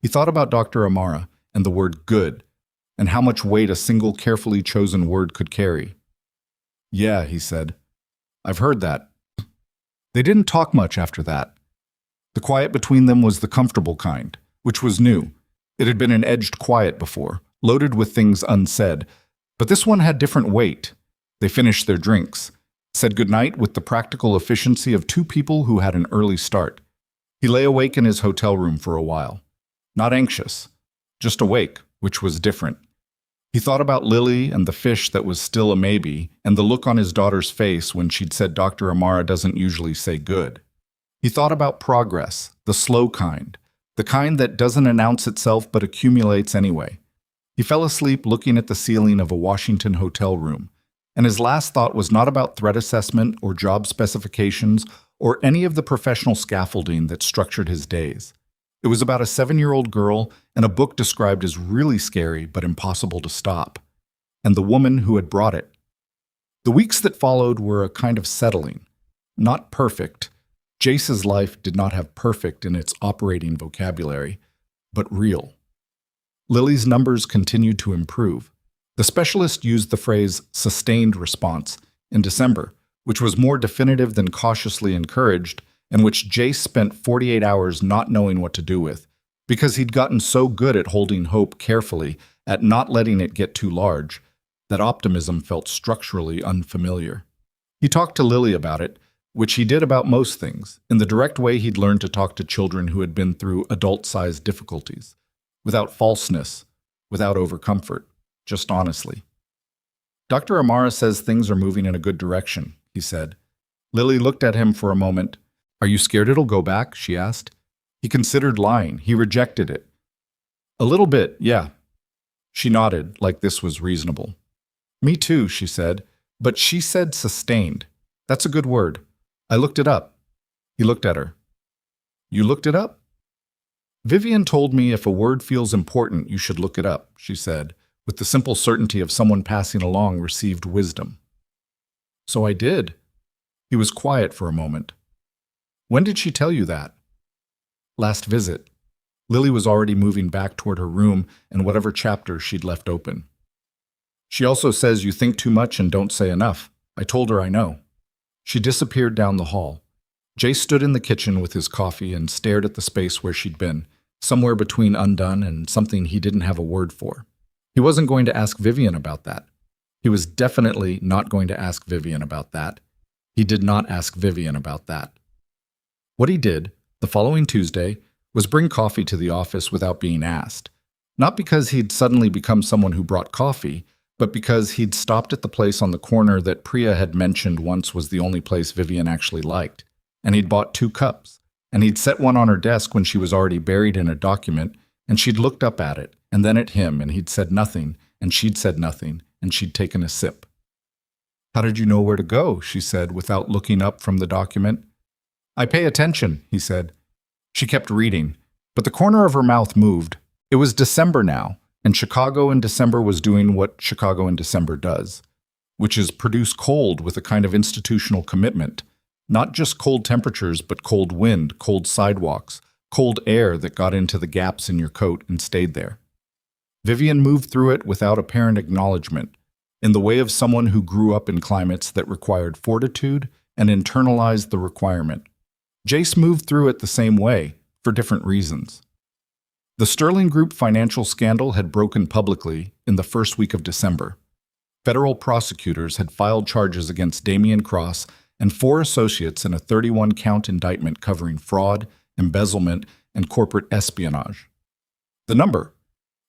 He thought about Dr. Amara and the word good, and how much weight a single carefully chosen word could carry. Yeah, he said. I've heard that. They didn't talk much after that. The quiet between them was the comfortable kind, which was new. It had been an edged quiet before, loaded with things unsaid, but this one had different weight. They finished their drinks, said goodnight with the practical efficiency of two people who had an early start. He lay awake in his hotel room for a while. Not anxious, just awake, which was different. He thought about Lily and the fish that was still a maybe, and the look on his daughter's face when she'd said Dr. Amara doesn't usually say good. He thought about progress, the slow kind, the kind that doesn't announce itself but accumulates anyway. He fell asleep looking at the ceiling of a Washington hotel room, and his last thought was not about threat assessment or job specifications or any of the professional scaffolding that structured his days. It was about a 7-year-old girl and a book described as really scary but impossible to stop. and the woman who had brought it. The weeks that followed were a kind of settling. Not perfect. Jace's life did not have perfect in its operating vocabulary, but real. Lily's numbers continued to improve. The specialist used the phrase sustained response in December, which was more definitive than cautiously encouraged, and which Jace spent 48 hours not knowing what to do with, because he'd gotten so good at holding hope carefully, at not letting it get too large, that optimism felt structurally unfamiliar. He talked to Lily about it, which he did about most things, in the direct way he'd learned to talk to children who had been through adult-sized difficulties, without falseness, without overcomfort, just honestly. Dr. Amara says things are moving in a good direction, he said. Lily looked at him for a moment. Are you scared it'll go back? She asked. He considered lying. He rejected it. A little bit, yeah. She nodded, like this was reasonable. Me too, she said, but she said sustained. That's a good word. I looked it up. He looked at her. You looked it up? Vivian told me if a word feels important, you should look it up, she said, with the simple certainty of someone passing along received wisdom. So I did. He was quiet for a moment. When did she tell you that? Last visit. Lily was already moving back toward her room and whatever chapter she'd left open. She also says you think too much and don't say enough. I told her I know. She disappeared down the hall. Jay stood in the kitchen with his coffee and stared at the space where she'd been, somewhere between undone and something he didn't have a word for. He wasn't going to ask Vivian about that. He was definitely not going to ask Vivian about that. He did not ask Vivian about that. What he did, the following Tuesday, was bring coffee to the office without being asked. Not because he'd suddenly become someone who brought coffee, but because he'd stopped at the place on the corner that Priya had mentioned once was the only place Vivian actually liked. And he'd bought 2 cups, and he'd set one on her desk when she was already buried in a document, and she'd looked up at it, and then at him, and he'd said nothing, and she'd said nothing, and she'd taken a sip. How did you know where to go? She said, without looking up from the document. I pay attention, he said. She kept reading, but the corner of her mouth moved. It was December now, and Chicago in December was doing what Chicago in December does, which is produce cold with a kind of institutional commitment. Not just cold temperatures, but cold wind, cold sidewalks, cold air that got into the gaps in your coat and stayed there. Vivian moved through it without apparent acknowledgement, in the way of someone who grew up in climates that required fortitude and internalized the requirement. Jace moved through it the same way, for different reasons. The Sterling Group financial scandal had broken publicly in the first week of December. Federal prosecutors had filed charges against Damian Cross and 4 associates in a 31-count indictment covering fraud, embezzlement, and corporate espionage. The number,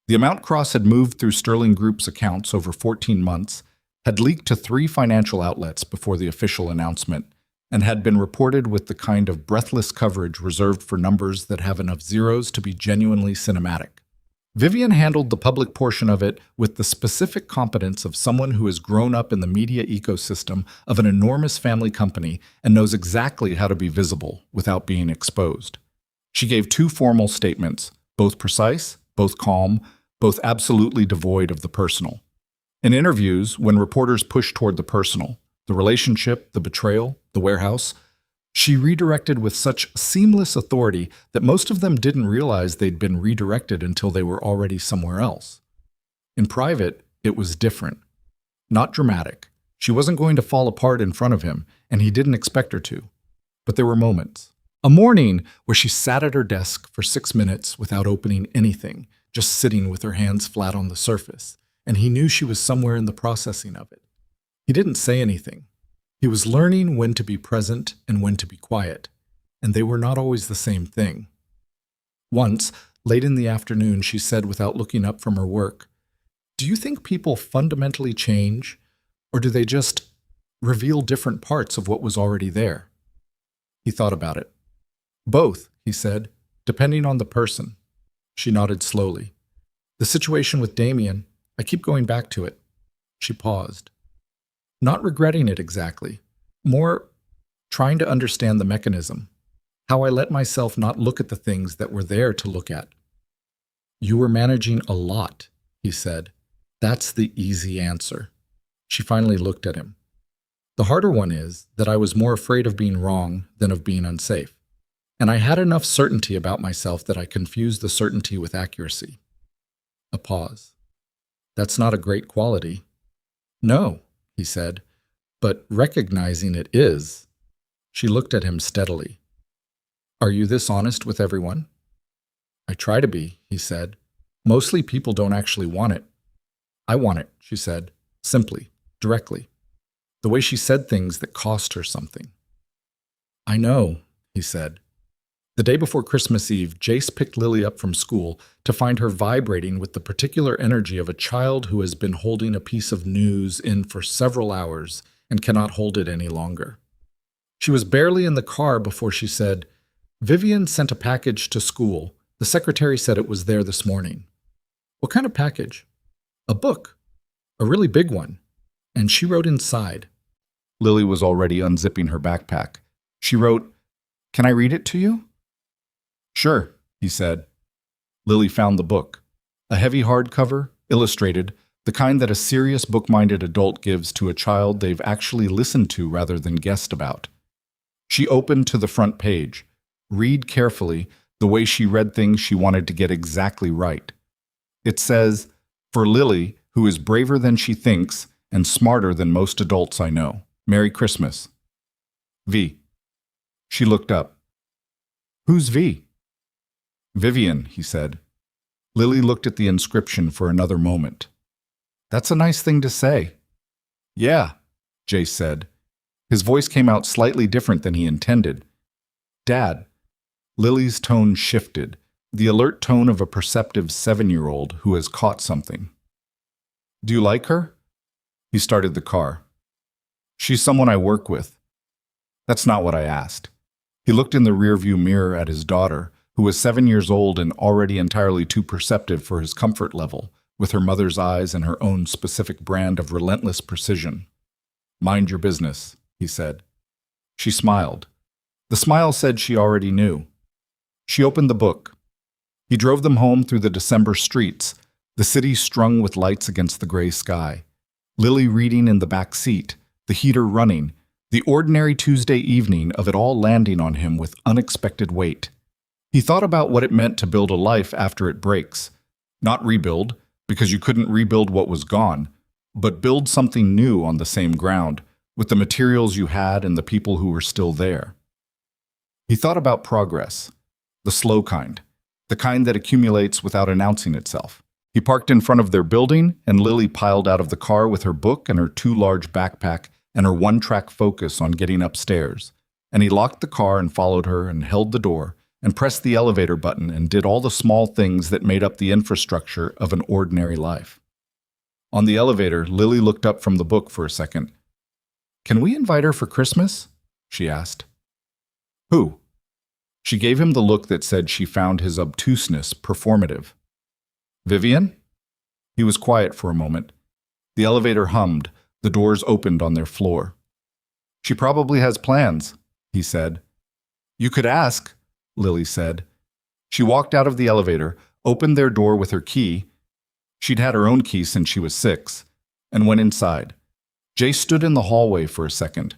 the amount Cross had moved through Sterling Group's accounts over 14 months, had leaked to 3 financial outlets before the official announcement, and had been reported with the kind of breathless coverage reserved for numbers that have enough zeros to be genuinely cinematic. Vivian handled the public portion of it with the specific competence of someone who has grown up in the media ecosystem of an enormous family company and knows exactly how to be visible without being exposed. She gave 2 formal statements, both precise, both calm, both absolutely devoid of the personal. In interviews, when reporters pushed toward the personal, the relationship, the betrayal, the warehouse, she redirected with such seamless authority that most of them didn't realize they'd been redirected until they were already somewhere else. In private, it was different. Not dramatic. She wasn't going to fall apart in front of him, and he didn't expect her to. But there were moments. A morning where she sat at her desk for 6 minutes without opening anything, just sitting with her hands flat on the surface, and he knew she was somewhere in the processing of it. He didn't say anything. He was learning when to be present and when to be quiet, and they were not always the same thing. Once, late in the afternoon, she said without looking up from her work, "Do you think people fundamentally change, or do they just reveal different parts of what was already there?" He thought about it. "Both," he said, "depending on the person." She nodded slowly. "The situation with Damien, I keep going back to it." She paused. Not regretting it exactly, more trying to understand the mechanism, how I let myself not look at the things that were there to look at. "You were managing a lot," he said. That's the easy answer. She finally looked at him. The harder one is that I was more afraid of being wrong than of being unsafe. And I had enough certainty about myself that I confused the certainty with accuracy. A pause. That's not a great quality. No, he said, but recognizing it is. She looked at him steadily. Are you this honest with everyone? I try to be, he said. Mostly people don't actually want it. I want it, she said, simply, directly. The way she said things that cost her something. I know, he said. The day before Christmas Eve, Jace picked Lily up from school to find her vibrating with the particular energy of a child who has been holding a piece of news in for several hours and cannot hold it any longer. She was barely in the car before she said, Vivian sent a package to school. The secretary said it was there this morning. What kind of package? A book. A really big one. And she wrote inside. Lily was already unzipping her backpack. She wrote, Can I read it to you? Sure, he said. Lily found the book. A heavy hardcover, illustrated, the kind that a serious book-minded adult gives to a child they've actually listened to rather than guessed about. She opened to the front page. Read carefully, the way she read things she wanted to get exactly right. It says, For Lily, who is braver than she thinks and smarter than most adults I know. Merry Christmas. V. She looked up. Who's V? Vivian, he said. Lily looked at the inscription for another moment. That's a nice thing to say. Yeah, Jace said. His voice came out slightly different than he intended. Dad. Lily's tone shifted, the alert tone of a perceptive 7-year-old who has caught something. Do you like her? He started the car. She's someone I work with. That's not what I asked. He looked in the rearview mirror at his daughter, who was 7 years old and already entirely too perceptive for his comfort level, with her mother's eyes and her own specific brand of relentless precision. Mind your business, he said. She smiled. The smile said she already knew. She opened the book. He drove them home through the December streets, the city strung with lights against the gray sky. Lily reading in the back seat, the heater running, the ordinary Tuesday evening of it all landing on him with unexpected weight. He thought about what it meant to build a life after it breaks. Not rebuild, because you couldn't rebuild what was gone, but build something new on the same ground, with the materials you had and the people who were still there. He thought about progress, the slow kind, the kind that accumulates without announcing itself. He parked in front of their building, and Lily piled out of the car with her book and her too large backpack and her one-track focus on getting upstairs. And he locked the car and followed her and held the door and pressed the elevator button and did all the small things that made up the infrastructure of an ordinary life. On the elevator, Lily looked up from the book for a second. Can we invite her for Christmas? She asked. Who? She gave him the look that said she found his obtuseness performative. Vivian? He was quiet for a moment. The elevator hummed. The doors opened on their floor. She probably has plans, he said. You could ask, Lily said. She walked out of the elevator, opened their door with her key. She'd had her own key since she was 6, and went inside. Jay stood in the hallway for a second.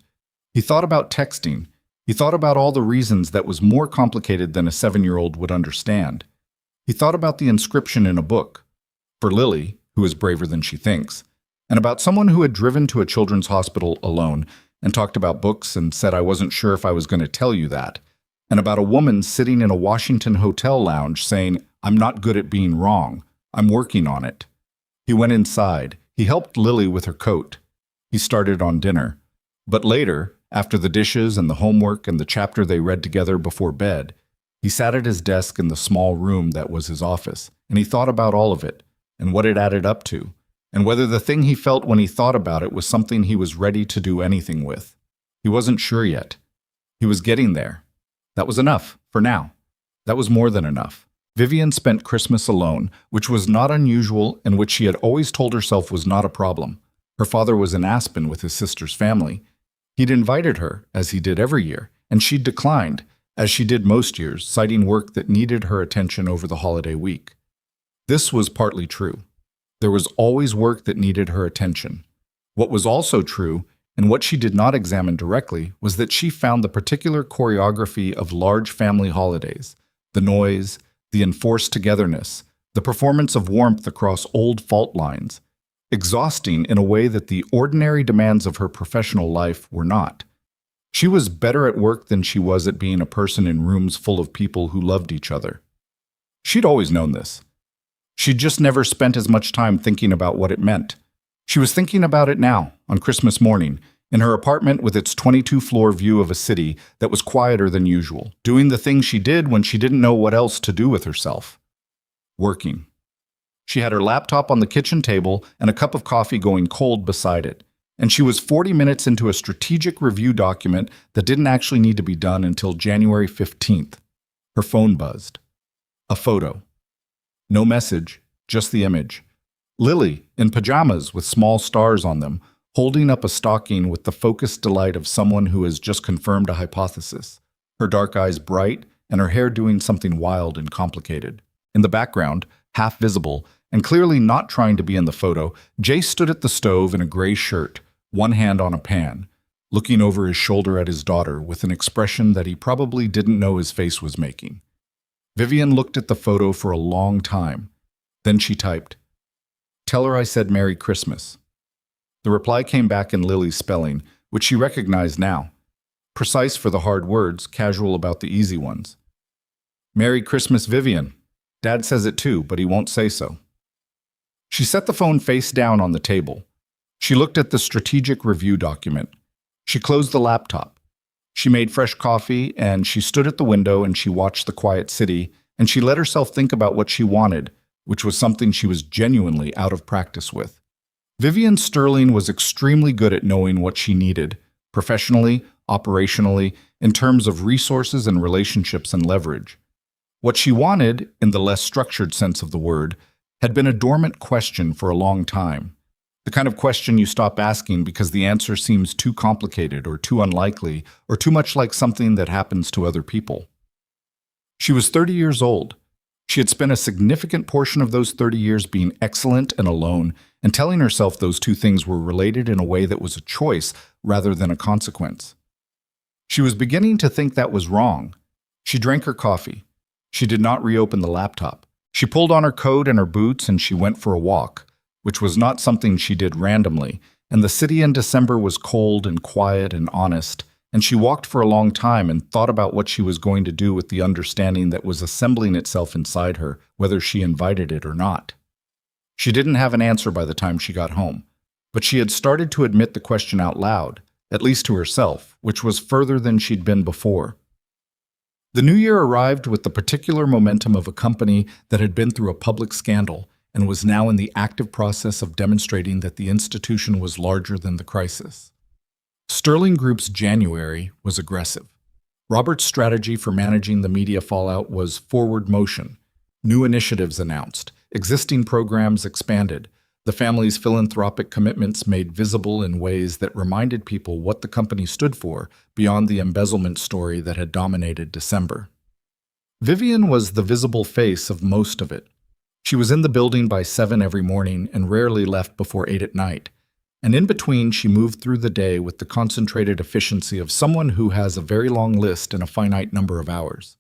He thought about texting. He thought about all the reasons that was more complicated than a 7-year-old would understand. He thought about the inscription in a book, for Lily, who is braver than she thinks, and about someone who had driven to a children's hospital alone and talked about books and said I wasn't sure if I was going to tell you that, and about a woman sitting in a Washington hotel lounge saying, I'm not good at being wrong. I'm working on it. He went inside. He helped Lily with her coat. He started on dinner. But later, after the dishes and the homework and the chapter they read together before bed, he sat at his desk in the small room that was his office, and he thought about all of it, and what it added up to, and whether the thing he felt when he thought about it was something he was ready to do anything with. He wasn't sure yet. He was getting there. That was enough, for now. That was more than enough. Vivian spent Christmas alone, which was not unusual and which she had always told herself was not a problem. Her father was in Aspen with his sister's family. He'd invited her, as he did every year, and she'd declined, as she did most years, citing work that needed her attention over the holiday week. This was partly true. There was always work that needed her attention. What was also true, and what she did not examine directly, was that she found the particular choreography of large family holidays, the noise, the enforced togetherness, the performance of warmth across old fault lines, exhausting in a way that the ordinary demands of her professional life were not. She was better at work than she was at being a person in rooms full of people who loved each other. She'd always known this. She'd just never spent as much time thinking about what it meant. She was thinking about it now, on Christmas morning, in her apartment with its 22-floor view of a city that was quieter than usual, doing the things she did when she didn't know what else to do with herself. Working. She had her laptop on the kitchen table and a cup of coffee going cold beside it, and she was 40 minutes into a strategic review document that didn't actually need to be done until January 15th. Her phone buzzed. A photo. No message, just the image. Lily, in pajamas with small stars on them, holding up a stocking with the focused delight of someone who has just confirmed a hypothesis, her dark eyes bright and her hair doing something wild and complicated. In the background, half visible, and clearly not trying to be in the photo, Jay stood at the stove in a gray shirt, one hand on a pan, looking over his shoulder at his daughter with an expression that he probably didn't know his face was making. Vivian looked at the photo for a long time. Then she typed, "Tell her I said Merry Christmas." The reply came back in Lily's spelling, which she recognized now. Precise for the hard words, casual about the easy ones. "Merry Christmas, Vivian. Dad says it too, but he won't say so." She set the phone face down on the table. She looked at the strategic review document. She closed the laptop. She made fresh coffee, and she stood at the window and she watched the quiet city, and she let herself think about what she wanted, which was something she was genuinely out of practice with. Vivian Sterling was extremely good at knowing what she needed, professionally, operationally, in terms of resources and relationships and leverage. What she wanted, in the less structured sense of the word, had been a dormant question for a long time. The kind of question you stop asking because the answer seems too complicated or too unlikely or too much like something that happens to other people. She was 30 years old. She had spent a significant portion of those 30 years being excellent and alone and telling herself those two things were related in a way that was a choice rather than a consequence. She was beginning to think that was wrong. She drank her coffee. She did not reopen the laptop. She pulled on her coat and her boots and she went for a walk, which was not something she did randomly, and the city in December was cold and quiet and honest, and she walked for a long time and thought about what she was going to do with the understanding that was assembling itself inside her, whether she invited it or not. She didn't have an answer by the time she got home, but she had started to admit the question out loud, at least to herself, which was further than she'd been before. The new year arrived with the particular momentum of a company that had been through a public scandal and was now in the active process of demonstrating that the institution was larger than the crisis. Sterling Group's January was aggressive. Robert's strategy for managing the media fallout was forward motion. New initiatives announced, existing programs expanded, the family's philanthropic commitments made visible in ways that reminded people what the company stood for beyond the embezzlement story that had dominated December. Vivian was the visible face of most of it. She was in the building by 7 every morning and rarely left before 8 at night. And in between, she moved through the day with the concentrated efficiency of someone who has a very long list in a finite number of hours.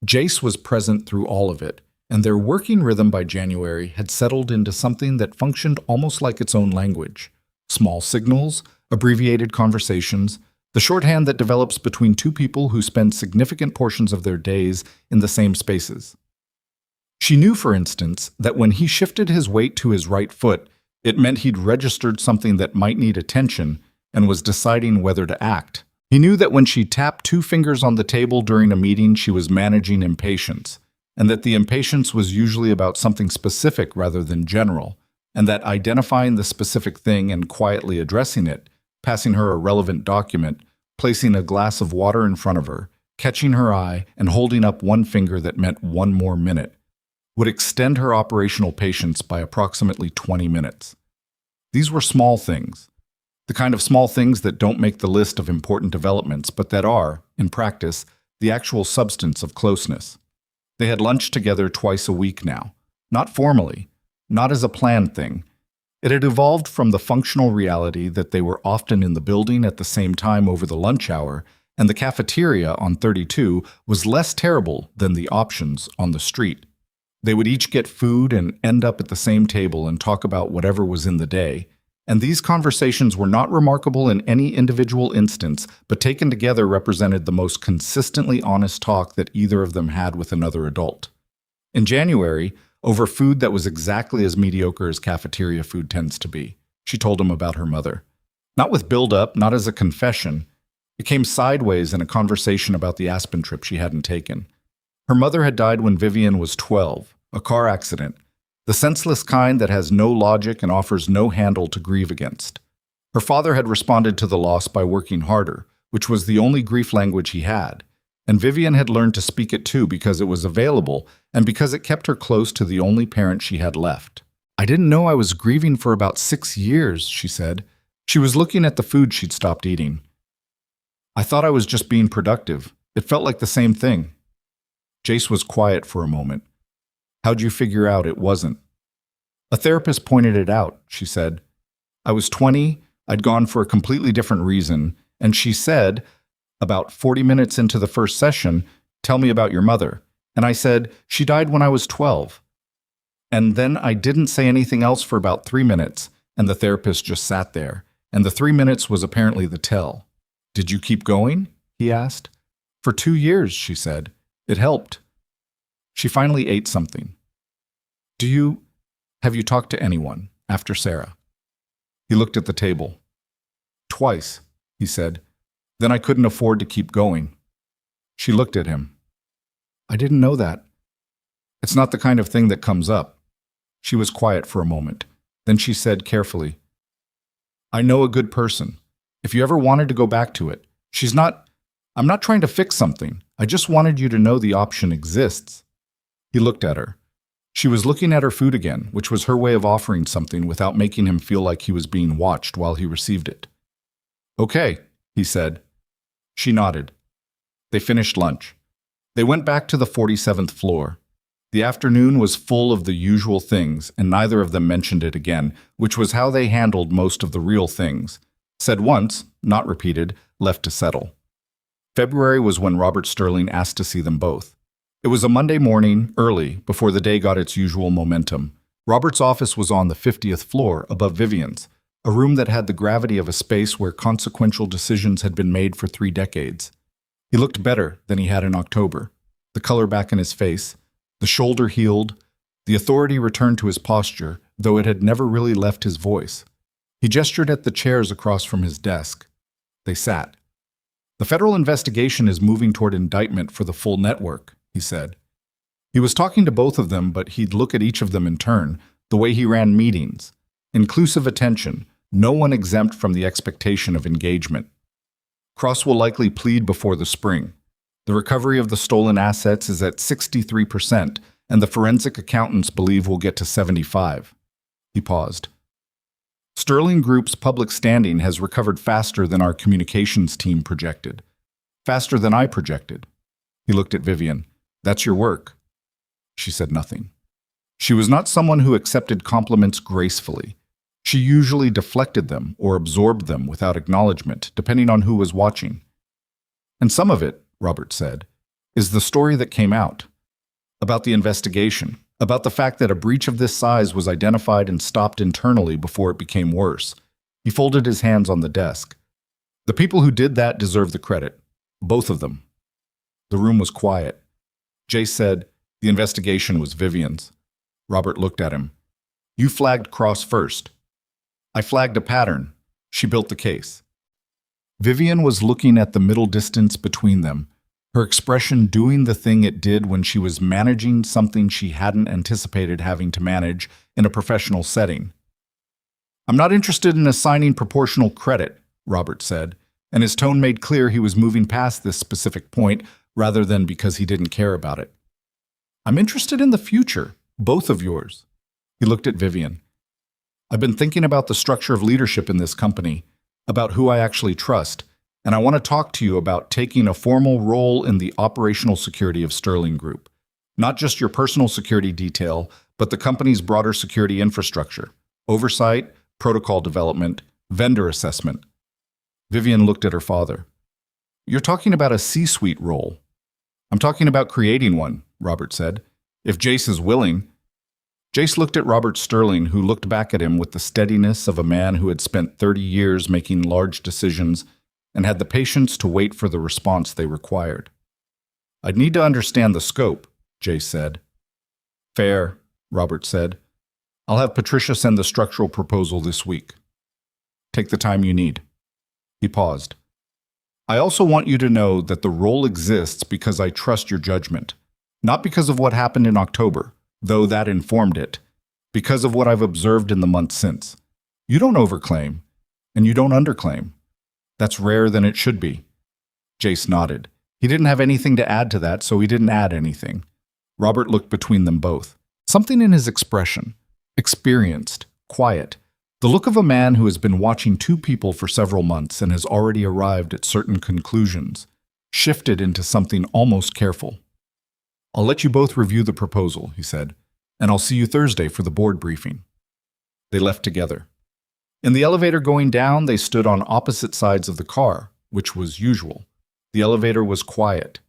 Jace was present through all of it, and their working rhythm by January had settled into something that functioned almost like its own language. Small signals, abbreviated conversations, the shorthand that develops between two people who spend significant portions of their days in the same spaces. She knew, for instance, that when he shifted his weight to his right foot, it meant he'd registered something that might need attention and was deciding whether to act. He knew that when she tapped 2 fingers on the table during a meeting, she was managing impatience, and that the impatience was usually about something specific rather than general, and that identifying the specific thing and quietly addressing it, passing her a relevant document, placing a glass of water in front of her, catching her eye, and holding up 1 finger that meant 1 more minute, would extend her operational patience by approximately 20 minutes. These were small things, the kind of small things that don't make the list of important developments, but that are, in practice, the actual substance of closeness. They had lunched together twice a week now, not formally, not as a planned thing. It had evolved from the functional reality that they were often in the building at the same time over the lunch hour, and the cafeteria on 32 was less terrible than the options on the street. They would each get food and end up at the same table and talk about whatever was in the day. And these conversations were not remarkable in any individual instance, but taken together represented the most consistently honest talk that either of them had with another adult. In January, over food that was exactly as mediocre as cafeteria food tends to be, she told him about her mother. Not with build-up, not as a confession. It came sideways in a conversation about the Aspen trip she hadn't taken. Her mother had died when Vivian was 12, a car accident, the senseless kind that has no logic and offers no handle to grieve against. Her father had responded to the loss by working harder, which was the only grief language he had, and Vivian had learned to speak it too because it was available and because it kept her close to the only parent she had left. "I didn't know I was grieving for about 6 years," she said. She was looking at the food she'd stopped eating. "I thought I was just being productive. It felt like the same thing." Jace was quiet for a moment. "How'd you figure out it wasn't?" "A therapist pointed it out," she said. "I was 20, I'd gone for a completely different reason, and she said, about 40 minutes into the first session, 'Tell me about your mother.' And I said, 'She died when I was 12. And then I didn't say anything else for about 3 minutes, and the therapist just sat there, and the 3 minutes was apparently the tell." "Did you keep going?" he asked. "For 2 years," she said. "It helped." She finally ate something. Have you talked to anyone after Sarah?" He looked at the table. "Twice," he said. "Then I couldn't afford to keep going." She looked at him. "I didn't know that." "It's not the kind of thing that comes up." She was quiet for a moment. Then she said carefully, "I know a good person. If you ever wanted to go back to it, I'm not trying to fix something. I just wanted you to know the option exists." He looked at her. She was looking at her food again, which was her way of offering something without making him feel like he was being watched while he received it. "Okay," he said. She nodded. They finished lunch. They went back to the 47th floor. The afternoon was full of the usual things, and neither of them mentioned it again, which was how they handled most of the real things. Said once, not repeated, left to settle. February was when Robert Sterling asked to see them both. It was a Monday morning, early, before the day got its usual momentum. Robert's office was on the 50th floor, above Vivian's, a room that had the gravity of a space where consequential decisions had been made for 3 decades. He looked better than he had in October. The color back in his face, the shoulder healed, the authority returned to his posture, though it had never really left his voice. He gestured at the chairs across from his desk. They sat. "The federal investigation is moving toward indictment for the full network," he said. He was talking to both of them, but he'd look at each of them in turn, the way he ran meetings. Inclusive attention, no one exempt from the expectation of engagement. Cross will likely plead before the spring. The recovery of the stolen assets is at 63%, and the forensic accountants believe we'll get to 75%. He paused. "Sterling Group's public standing has recovered faster than our communications team projected. Faster than I projected." He looked at Vivian. "That's your work." She said nothing. She was not someone who accepted compliments gracefully. She usually deflected them or absorbed them without acknowledgement, depending on who was watching. "And some of it," Robert said, "is the story that came out. About the investigation, about the fact that a breach of this size was identified and stopped internally before it became worse." He folded his hands on the desk. "The people who did that deserve the credit. Both of them." The room was quiet. Jace said, "The investigation was Vivian's." Robert looked at him. "You flagged Cross first." "I flagged a pattern. She built the case." Vivian was looking at the middle distance between them, her expression doing the thing it did when she was managing something she hadn't anticipated having to manage in a professional setting. "I'm not interested in assigning proportional credit," Robert said, and his tone made clear he was moving past this specific point rather than because he didn't care about it. "I'm interested in the future, both of yours." He looked at Vivian. "I've been thinking about the structure of leadership in this company, about who I actually trust, and I want to talk to you about taking a formal role in the operational security of Sterling Group. Not just your personal security detail, but the company's broader security infrastructure, oversight, protocol development, vendor assessment. Vivian looked at her father. You're talking about a C-suite role. I'm talking about creating one, Robert said. If Jace is willing. Jace looked at Robert Sterling, who looked back at him with the steadiness of a man who had spent 30 years making large decisions and had the patience to wait for the response they required. I'd need to understand the scope, Jace said. Fair, Robert said. I'll have Patricia send the structural proposal this week. Take the time you need. He paused. I also want you to know that the role exists because I trust your judgment, not because of what happened in October, though that informed it, because of what I've observed in the months since. You don't overclaim, and you don't underclaim. That's rarer than it should be. Jace nodded. He didn't have anything to add to that, so he didn't add anything. Robert looked between them both. Something in his expression, experienced, quiet, the look of a man who has been watching two people for several months and has already arrived at certain conclusions, shifted into something almost careful. I'll let you both review the proposal, he said, and I'll see you Thursday for the board briefing. They left together. In the elevator going down, they stood on opposite sides of the car, which was usual. The elevator was quiet.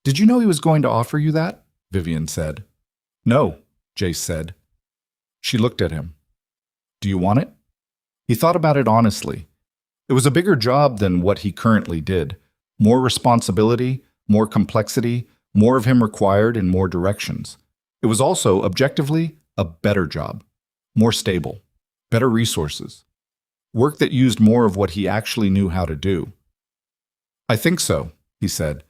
Did you know he was going to offer you that? Vivian said. No, Jace said. She looked at him. Do you want it? He thought about it honestly. It was a bigger job than what he currently did. More responsibility, more complexity, more of him required in more directions. It was also, objectively, a better job. More stable. Better resources. Work that used more of what he actually knew how to do. I think so, he said.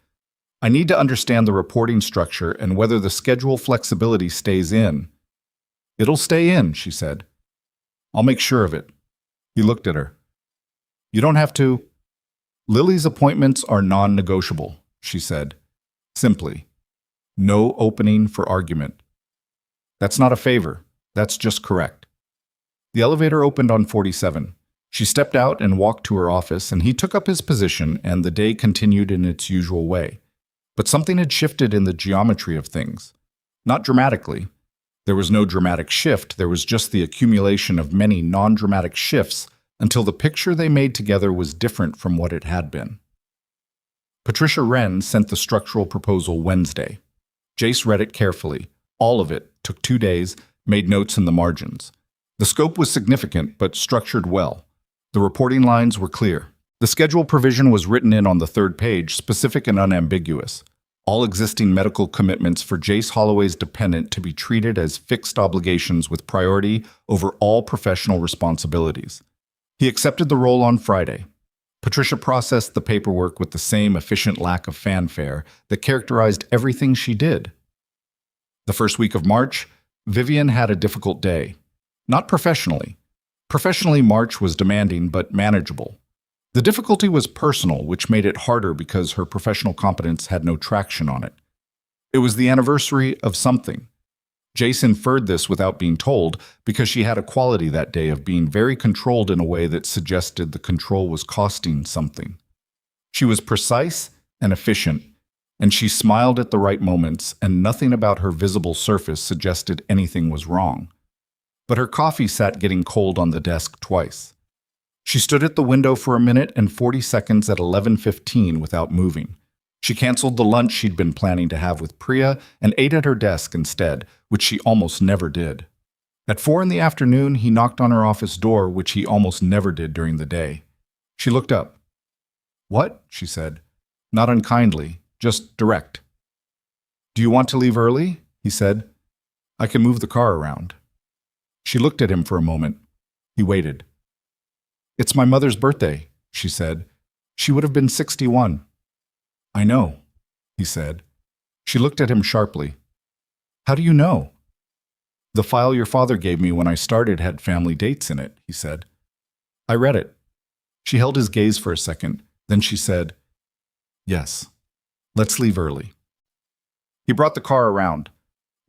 I need to understand the reporting structure and whether the schedule flexibility stays in. It'll stay in, she said. I'll make sure of it. He looked at her. You don't have to. Lily's appointments are non-negotiable, she said. Simply. No opening for argument. That's not a favor. That's just correct. The elevator opened on 47. She stepped out and walked to her office, and he took up his position, and the day continued in its usual way. But something had shifted in the geometry of things. Not dramatically. There was no dramatic shift. There was just the accumulation of many non-dramatic shifts until the picture they made together was different from what it had been. Patricia Wren sent the structural proposal Wednesday. Jace read it carefully. All of it, took 2 days, made notes in the margins. The scope was significant, but structured well. The reporting lines were clear. The schedule provision was written in on the 3rd page, specific and unambiguous. All existing medical commitments for Jace Holloway's dependent to be treated as fixed obligations with priority over all professional responsibilities. He accepted the role on Friday. Patricia processed the paperwork with the same efficient lack of fanfare that characterized everything she did. The first week of March, Vivian had a difficult day. Not professionally. Professionally, March was demanding but manageable. The difficulty was personal, which made it harder because her professional competence had no traction on it. It was the anniversary of something. Jace inferred this without being told because she had a quality that day of being very controlled in a way that suggested the control was costing something. She was precise and efficient, and she smiled at the right moments, and nothing about her visible surface suggested anything was wrong. But her coffee sat getting cold on the desk twice. She stood at the window for a minute and 40 seconds at 11:15 without moving. She canceled the lunch she'd been planning to have with Priya and ate at her desk instead, which she almost never did. At 4 in the afternoon, he knocked on her office door, which he almost never did during the day. She looked up. What? She said. Not unkindly, just direct. Do you want to leave early? He said. I can move the car around. She looked at him for a moment. He waited. It's my mother's birthday, she said. She would have been 61. I know, he said. She looked at him sharply. How do you know? The file your father gave me when I started had family dates in it, he said. I read it. She held his gaze for a second. Then she said, Yes, let's leave early. He brought the car around.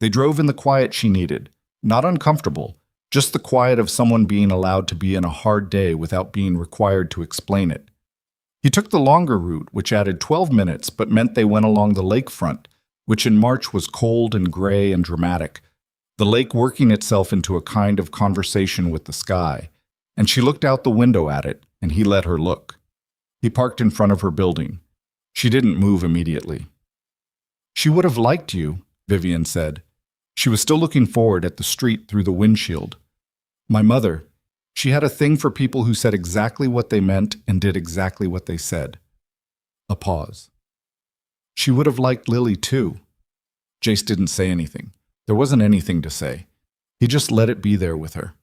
They drove in the quiet she needed. Not uncomfortable, just the quiet of someone being allowed to be in a hard day without being required to explain it. He took the longer route, which added 12 minutes but meant they went along the lakefront, which in March was cold and gray and dramatic. the lake working itself into a kind of conversation with the sky, and she looked out the window at it, and he let her look. He parked in front of her building. She didn't move immediately. "She would have liked you," Vivian said. She was still looking forward at the street through the windshield. "My mother, she had a thing for people who said exactly what they meant and did exactly what they said." A pause. "She would have liked Lily too." Jace didn't say anything. There wasn't anything to say. He just let it be there with her.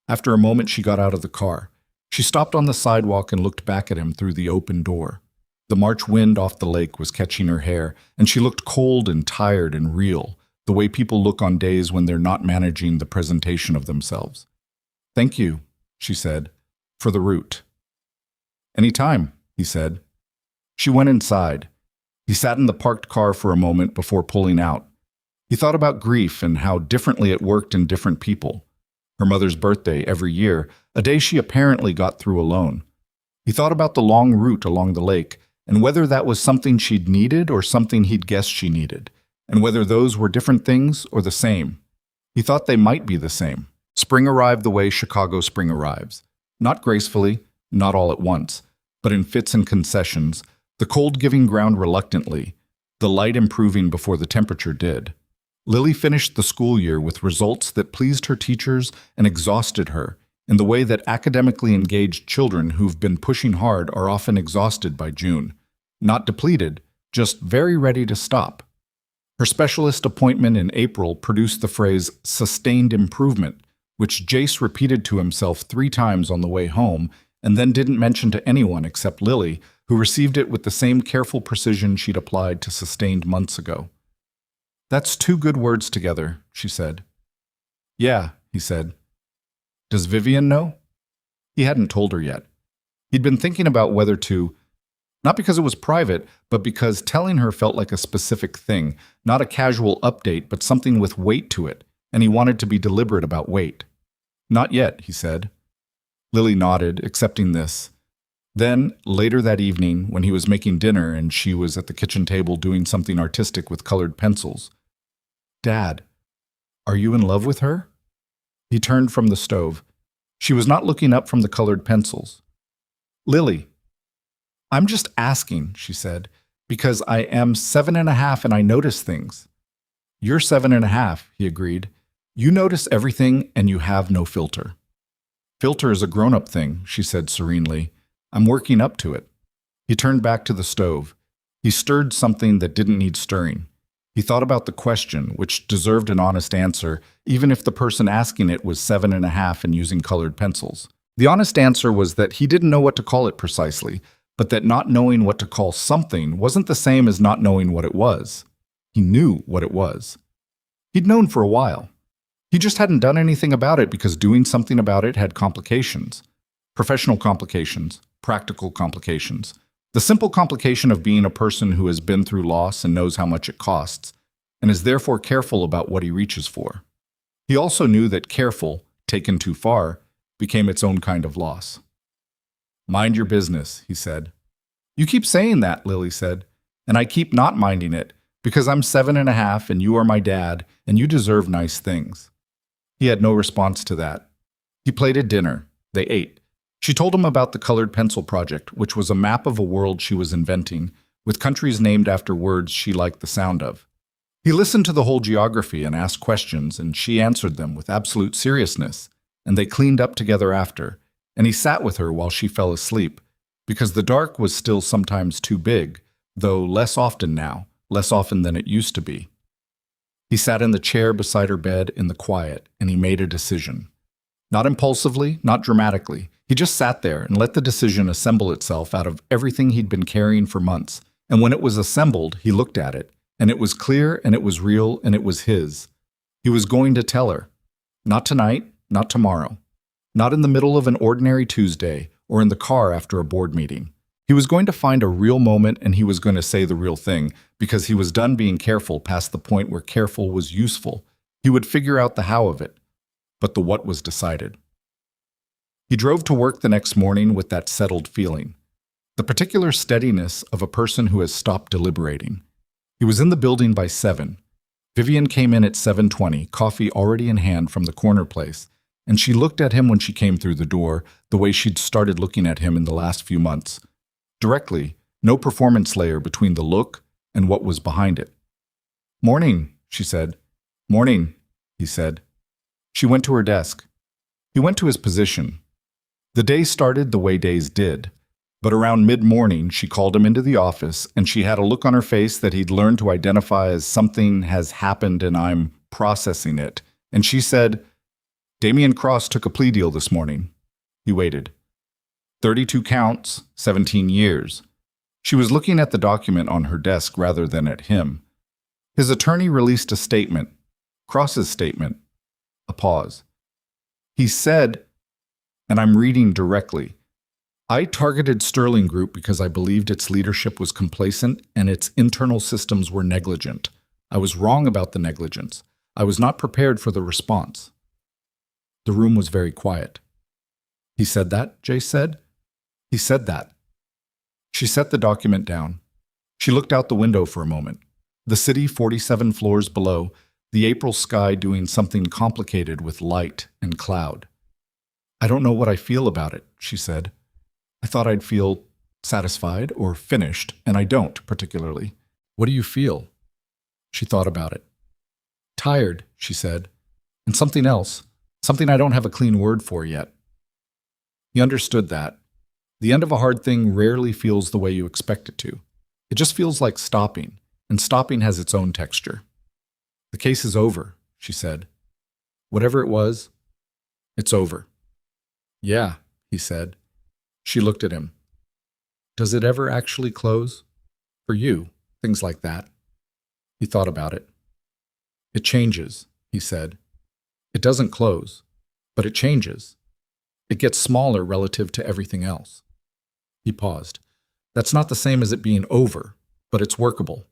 After a moment, she got out of the car. She stopped on the sidewalk and looked back at him through the open door. The March wind off the lake was catching her hair, and she looked cold and tired and real, the way people look on days when they're not managing the presentation of themselves. "Thank you," she said, "for the route." "Any time," he said. She went inside. He sat in the parked car for a moment before pulling out. He thought about grief and how differently it worked in different people. Her mother's birthday every year, a day she apparently got through alone. He thought about the long route along the lake, and whether that was something she'd needed or something he'd guessed she needed, and whether those were different things or the same. He thought they might be the same. Spring arrived the way Chicago spring arrives. Not gracefully, not all at once, but in fits and concessions, the cold giving ground reluctantly, the light improving before the temperature did. Lily finished the school year with results that pleased her teachers and exhausted her, in the way that academically engaged children who've been pushing hard are often exhausted by June. Not depleted, just very ready to stop. Her specialist appointment in April produced the phrase "sustained improvement," which Jace repeated to himself 3 times on the way home, and then didn't mention to anyone except Lily, who received it with the same careful precision she'd applied to sustained months ago. "That's 2 good words together," she said. "Yeah," he said. "Does Vivian know?" He hadn't told her yet. He'd been thinking about whether to, not because it was private, but because telling her felt like a specific thing, not a casual update, but something with weight to it, and he wanted to be deliberate about weight. "Not yet," he said. Lily nodded, accepting this. Then, later that evening, when he was making dinner and she was at the kitchen table doing something artistic with colored pencils, "Dad, are you in love with her?" He turned from the stove. She was not looking up from the colored pencils. "Lily, I'm just asking," she said, "because I am 7.5 and I notice things." "You're 7.5, he agreed. "You notice everything and you have no filter." "Filter is a grown-up thing," she said serenely. "I'm working up to it." He turned back to the stove. He stirred something that didn't need stirring. He thought about the question, which deserved an honest answer, even if the person asking it was 7.5 and using colored pencils. The honest answer was that he didn't know what to call it precisely, but that not knowing what to call something wasn't the same as not knowing what it was. He knew what it was. He'd known for a while. He just hadn't done anything about it because doing something about it had complications. Professional complications, practical complications. The simple complication of being a person who has been through loss and knows how much it costs, and is therefore careful about what he reaches for. He also knew that careful, taken too far, became its own kind of loss. "Mind your business," he said. "You keep saying that," Lily said, "and I keep not minding it, because I'm 7.5 and you are my dad, and you deserve nice things." He had no response to that. He plated dinner. They ate. She told him about the colored pencil project, which was a map of a world she was inventing, with countries named after words she liked the sound of. He listened to the whole geography and asked questions, and she answered them with absolute seriousness, and they cleaned up together after, and he sat with her while she fell asleep, because the dark was still sometimes too big, though less often now, less often than it used to be. He sat in the chair beside her bed in the quiet, and he made a decision. Not impulsively, not dramatically. He just sat there and let the decision assemble itself out of everything he'd been carrying for months, and when it was assembled, he looked at it, and it was clear, and it was real, and it was his. He was going to tell her. Not tonight, not tomorrow. Not in the middle of an ordinary Tuesday, or in the car after a board meeting. He was going to find a real moment, and he was going to say the real thing, because he was done being careful past the point where careful was useful. He would figure out the how of it, but the what was decided. He drove to work the next morning with that settled feeling, the particular steadiness of a person who has stopped deliberating. He was in the building by 7. Vivian came in at 7:20, coffee already in hand from the corner place, and she looked at him when she came through the door, the way she'd started looking at him in the last few months. Directly, no performance layer between the look and what was behind it. "Morning," she said. "Morning," he said. She went to her desk. He went to his position. The day started the way days did, but around mid-morning she called him into the office, and she had a look on her face that he'd learned to identify as something has happened and I'm processing it. And she said, "Damian Cross took a plea deal this morning." He waited. 32 counts, 17 years. She was looking at the document on her desk rather than at him. His attorney released a statement. Cross's statement. A pause. He said, and I'm reading directly, "I targeted Sterling Group because I believed its leadership was complacent and its internal systems were negligent. I was wrong about the negligence. I was not prepared for the response." The room was very quiet. "He said that?" Jace said. "He said that." She set the document down. She looked out the window for a moment. The city 47 floors below, the April sky doing something complicated with light and cloud. "I don't know what I feel about it," she said. "I thought I'd feel satisfied or finished, and I don't particularly. What do you feel?" She thought about it. "Tired," she said, "and something else, something I don't have a clean word for yet." He understood that. The end of a hard thing rarely feels the way you expect it to. It just feels like stopping, and stopping has its own texture. "The case is over," she said. "Whatever it was, it's over." "Yeah," he said. She looked at him. "Does it ever actually close? For you, things like that." He thought about it. "It changes," he said. "It doesn't close, but it changes. It gets smaller relative to everything else." He paused. "That's not the same as it being over, but it's workable."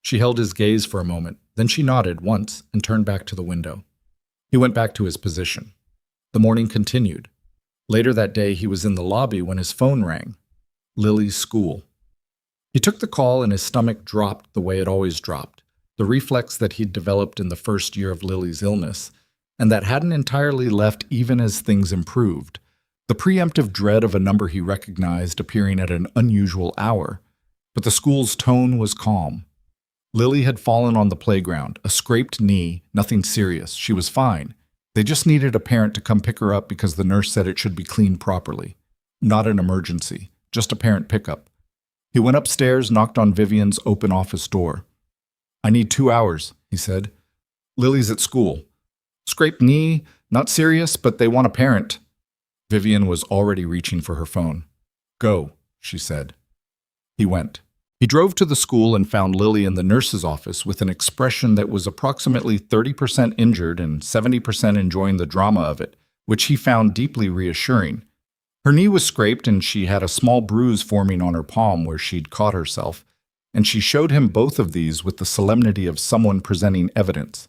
She held his gaze for a moment, then she nodded once and turned back to the window. He went back to his position. The morning continued. Later that day, he was in the lobby when his phone rang. Lily's school. He took the call and his stomach dropped the way it always dropped, the reflex that he'd developed in the first year of Lily's illness, and that hadn't entirely left even as things improved. The preemptive dread of a number he recognized appearing at an unusual hour. But the school's tone was calm. Lily had fallen on the playground, a scraped knee, nothing serious. She was fine. They just needed a parent to come pick her up because the nurse said it should be cleaned properly. Not an emergency, just a parent pickup. He went upstairs, knocked on Vivian's open office door. "I need 2 hours," he said. "Lily's at school. Scraped knee, not serious, but they want a parent." Vivian was already reaching for her phone. "Go," she said. He went. He drove to the school and found Lily in the nurse's office with an expression that was approximately 30% injured and 70% enjoying the drama of it, which he found deeply reassuring. Her knee was scraped and she had a small bruise forming on her palm where she'd caught herself, and she showed him both of these with the solemnity of someone presenting evidence.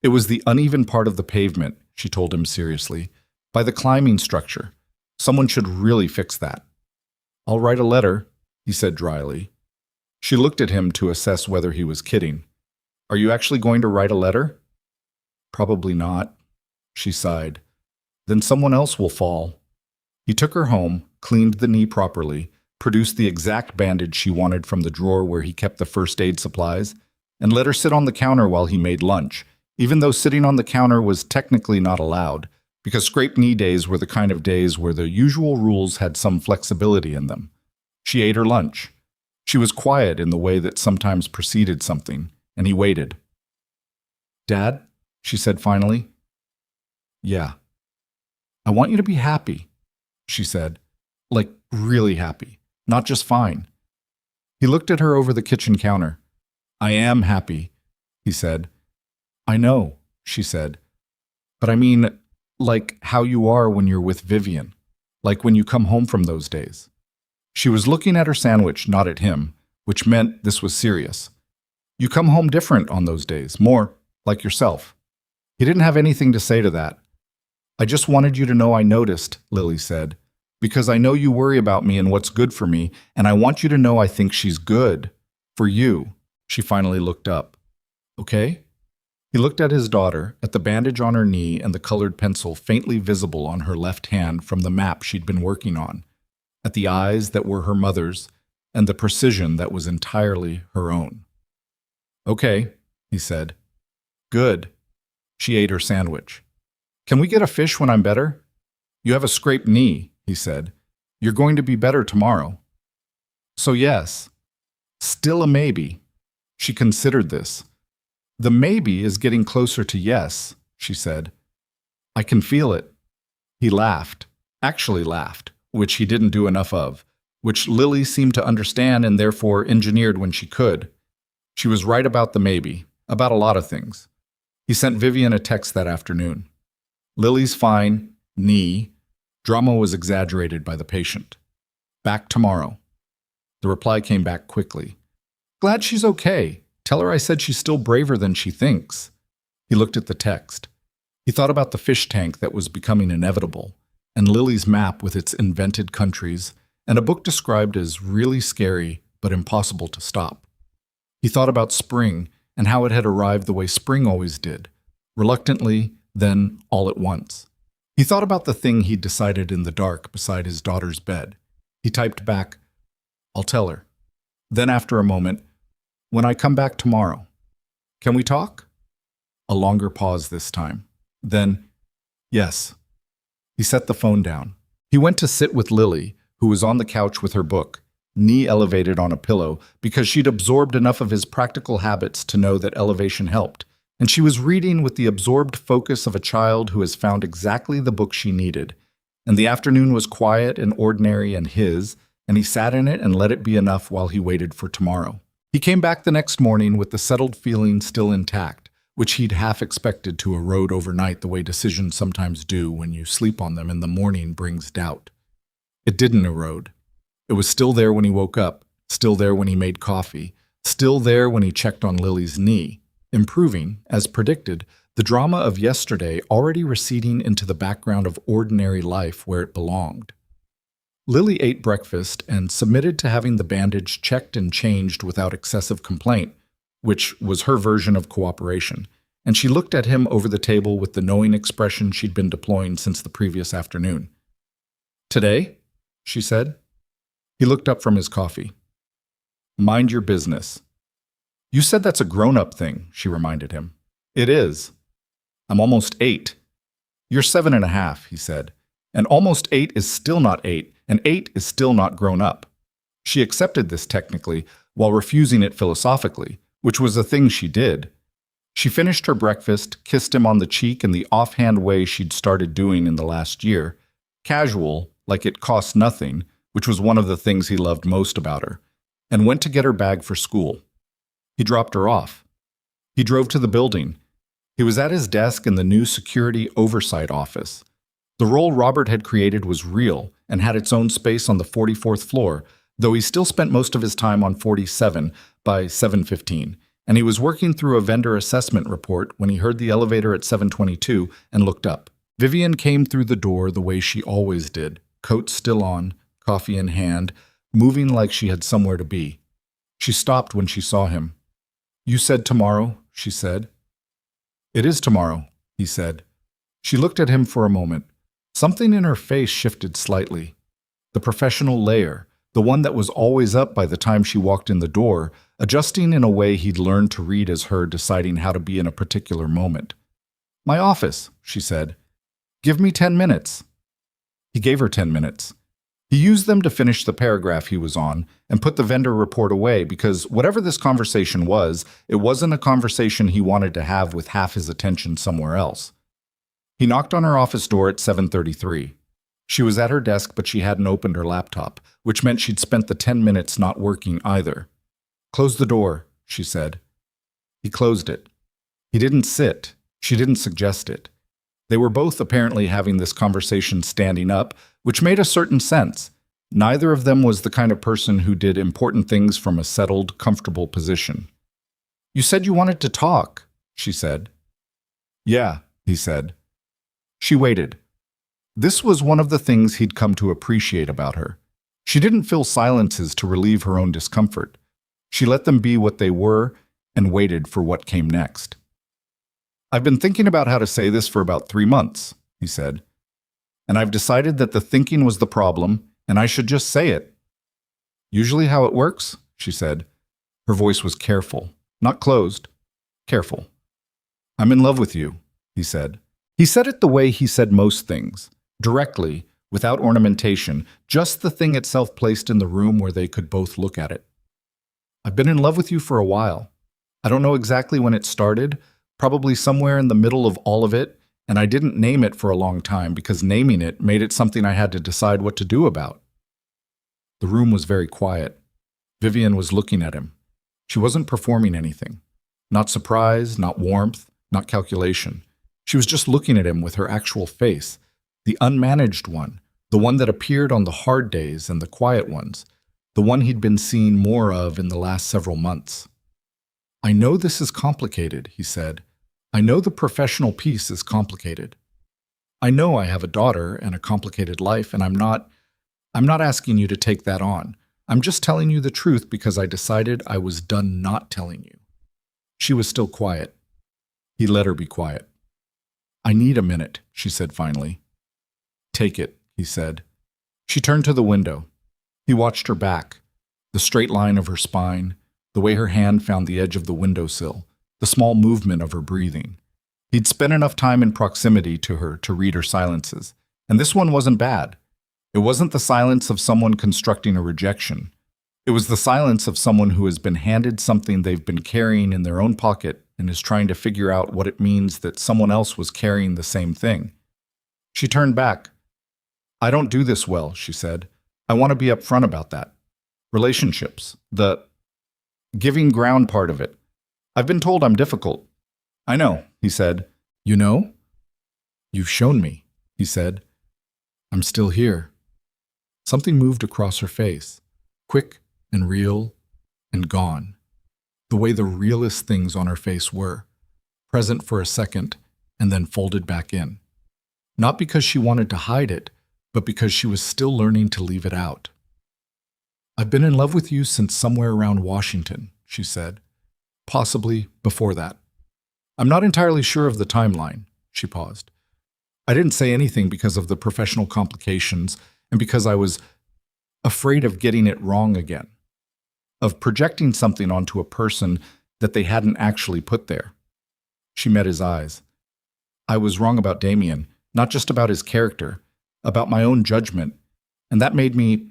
It was the uneven part of the pavement, she told him seriously, by the climbing structure. Someone should really fix that. "I'll write a letter," he said dryly. She looked at him to assess whether he was kidding. "Are you actually going to write a letter?" "Probably not," she sighed. "Then someone else will fall." He took her home, cleaned the knee properly, produced the exact bandage she wanted from the drawer where he kept the first aid supplies, and let her sit on the counter while he made lunch, even though sitting on the counter was technically not allowed, because scraped knee days were the kind of days where the usual rules had some flexibility in them. She ate her lunch. She was quiet in the way that sometimes preceded something, and he waited. "Dad?" she said finally. "Yeah." "I want you to be happy," she said. "Like, really happy, not just fine." He looked at her over the kitchen counter. "I am happy," he said. "I know," she said. "But I mean, like how you are when you're with Vivian, like when you come home from those days." She was looking at her sandwich, not at him, which meant this was serious. "You come home different on those days, more like yourself." He didn't have anything to say to that. "I just wanted you to know I noticed," Lily said, "because I know you worry about me and what's good for me, and I want you to know I think she's good. For you." She finally looked up. "Okay?" He looked at his daughter, at the bandage on her knee and the colored pencil faintly visible on her left hand from the map she'd been working on, at the eyes that were her mother's, and the precision that was entirely her own. "Okay," he said. "Good." She ate her sandwich. "Can we get a fish when I'm better?" "You have a scraped knee," he said. "You're going to be better tomorrow." So yes. Still a maybe. She considered this. "The maybe is getting closer to yes," she said. "I can feel it." He laughed, actually laughed, which he didn't do enough of, which Lily seemed to understand and therefore engineered when she could. She was right about the maybe, about a lot of things. He sent Vivian a text that afternoon. "Lily's fine, knee. Drama was exaggerated by the patient. Back tomorrow." The reply came back quickly. "Glad she's okay. Tell her I said she's still braver than she thinks." He looked at the text. He thought about the fish tank that was becoming inevitable, and Lily's map with its invented countries, and a book described as really scary but impossible to stop. He thought about spring and how it had arrived the way spring always did, reluctantly, then all at once. He thought about the thing he'd decided in the dark beside his daughter's bed. He typed back, "I'll tell her." Then after a moment, "When I come back tomorrow. Can we talk?" A longer pause this time. Then, "Yes." He set the phone down. He went to sit with Lily, who was on the couch with her book, knee elevated on a pillow, because she'd absorbed enough of his practical habits to know that elevation helped, and she was reading with the absorbed focus of a child who has found exactly the book she needed. And the afternoon was quiet and ordinary and his, and he sat in it and let it be enough while he waited for tomorrow. He came back the next morning with the settled feeling still intact, which he'd half expected to erode overnight the way decisions sometimes do when you sleep on them and the morning brings doubt. It didn't erode. It was still there when he woke up, still there when he made coffee, still there when he checked on Lily's knee, improving, as predicted, the drama of yesterday already receding into the background of ordinary life where it belonged. Lily ate breakfast and submitted to having the bandage checked and changed without excessive complaint, which was her version of cooperation, and she looked at him over the table with the knowing expression she'd been deploying since the previous afternoon. "Today?" she said. He looked up from his coffee. "Mind your business." "You said that's a grown-up thing," she reminded him. "It is." "I'm almost 8. "You're 7.5, he said. "And almost 8 is still not 8, and 8 is still not grown up." She accepted this technically, while refusing it philosophically, which was a thing she did. She finished her breakfast, kissed him on the cheek in the offhand way she'd started doing in the last year, casual, like it cost nothing, which was one of the things he loved most about her, and went to get her bag for school. He dropped her off. He drove to the building. He was at his desk in the new security oversight office. The role Robert had created was real and had its own space on the 44th floor, though he still spent most of his time on 47 by 7:15, and he was working through a vendor assessment report when he heard the elevator at 7:22 and looked up. Vivian came through the door the way she always did, coat still on, coffee in hand, moving like she had somewhere to be. She stopped when she saw him. "You said tomorrow," she said. "It is tomorrow," he said. She looked at him for a moment. Something in her face shifted slightly. The professional layer, the one that was always up by the time she walked in the door, adjusting in a way he'd learned to read as her deciding how to be in a particular moment. "My office," she said. "Give me 10 minutes." He gave her 10 minutes. He used them to finish the paragraph he was on and put the vendor report away because whatever this conversation was, it wasn't a conversation he wanted to have with half his attention somewhere else. He knocked on her office door at 7:33. She was at her desk, but she hadn't opened her laptop, which meant she'd spent the 10 minutes not working either. "Close the door," she said. He closed it. He didn't sit. She didn't suggest it. They were both apparently having this conversation standing up, which made a certain sense. Neither of them was the kind of person who did important things from a settled, comfortable position. "You said you wanted to talk," she said. "Yeah," he said. She waited. This was one of the things he'd come to appreciate about her. She didn't fill silences to relieve her own discomfort. She let them be what they were and waited for what came next. I've been thinking about how to say this for about 3 months, he said. And I've decided that the thinking was the problem, and I should just say it. Usually how it works, she said. Her voice was careful, not closed, careful. I'm in love with you, he said. He said it the way he said most things, directly, without ornamentation, just the thing itself placed in the room where they could both look at it. I've been in love with you for a while. I don't know exactly when it started, probably somewhere in the middle of all of it, and I didn't name it for a long time because naming it made it something I had to decide what to do about. The room was very quiet. Vivian was looking at him. She wasn't performing anything. Not surprise, not warmth, not calculation. She was just looking at him with her actual face, the unmanaged one, the one that appeared on the hard days and the quiet ones, the one he'd been seeing more of in the last several months. I know this is complicated, he said. I know the professional piece is complicated. I know I have a daughter and a complicated life, and I'm not asking you to take that on. I'm just telling you the truth because I decided I was done not telling you. She was still quiet. He let her be quiet. I need a minute, she said finally. Take it, he said. She turned to the window. He watched her back, the straight line of her spine, the way her hand found the edge of the windowsill, the small movement of her breathing. He'd spent enough time in proximity to her to read her silences, and this one wasn't bad. It wasn't the silence of someone constructing a rejection. It was the silence of someone who has been handed something they've been carrying in their own pocket and is trying to figure out what it means that someone else was carrying the same thing. She turned back. I don't do this well, she said. I want to be upfront about that. Relationships, the giving ground part of it. I've been told I'm difficult. I know, he said. You know? You've shown me, he said. I'm still here. Something moved across her face, quick and real and gone, the way the realest things on her face were, present for a second and then folded back in. Not because she wanted to hide it, but because she was still learning to leave it out. I've been in love with you since somewhere around Washington, she said, possibly before that. I'm not entirely sure of the timeline, she paused. I didn't say anything because of the professional complications and because I was afraid of getting it wrong again, of projecting something onto a person that they hadn't actually put there. She met his eyes. I was wrong about Damien, not just about his character, about my own judgment, and that made me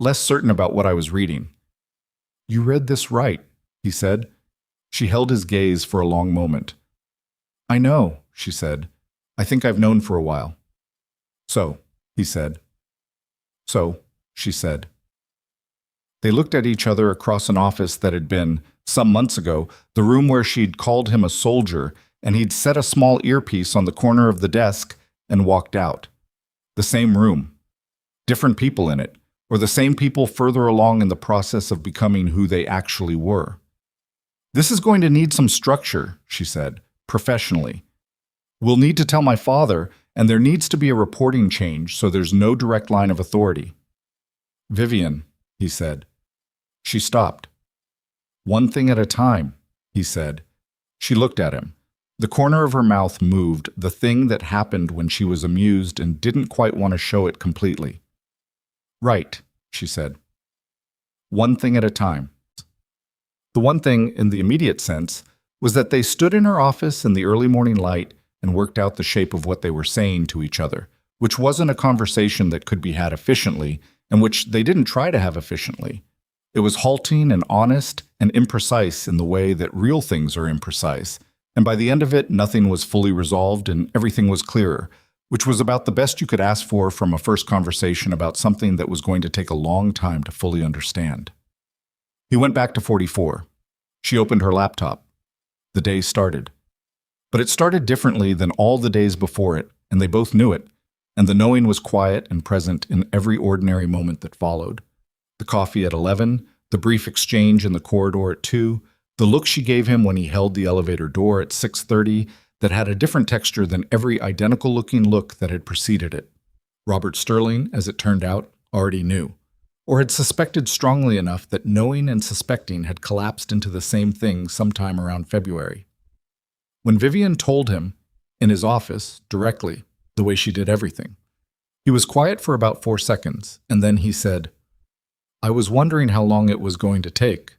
less certain about what I was reading. You read this right, he said. She held his gaze for a long moment. I know, she said. I think I've known for a while. So, he said. So, she said. They looked at each other across an office that had been, some months ago, the room where she'd called him a soldier, and he'd set a small earpiece on the corner of the desk and walked out. The same room. Different people in it, or the same people further along in the process of becoming who they actually were. This is going to need some structure, she said, professionally. We'll need to tell my father, and there needs to be a reporting change so there's no direct line of authority. Vivian, he said. She stopped. One thing at a time, he said. She looked at him. The corner of her mouth moved, the thing that happened when she was amused and didn't quite want to show it completely. Right, she said. One thing at a time. The one thing, in the immediate sense, was that they stood in her office in the early morning light and worked out the shape of what they were saying to each other, which wasn't a conversation that could be had efficiently, and which they didn't try to have efficiently. It was halting and honest and imprecise in the way that real things are imprecise, and by the end of it, nothing was fully resolved and everything was clearer, which was about the best you could ask for from a first conversation about something that was going to take a long time to fully understand. He went back to 44. She opened her laptop. The day started. But it started differently than all the days before it, and they both knew it, and the knowing was quiet and present in every ordinary moment that followed. The coffee at 11, the brief exchange in the corridor at 2, the look she gave him when he held the elevator door at 6:30 that had a different texture than every identical-looking look that had preceded it. Robert Sterling, as it turned out, already knew, or had suspected strongly enough that knowing and suspecting had collapsed into the same thing sometime around February. When Vivian told him, in his office, directly, the way she did everything, he was quiet for about 4 seconds, and then he said, "I was wondering how long it was going to take."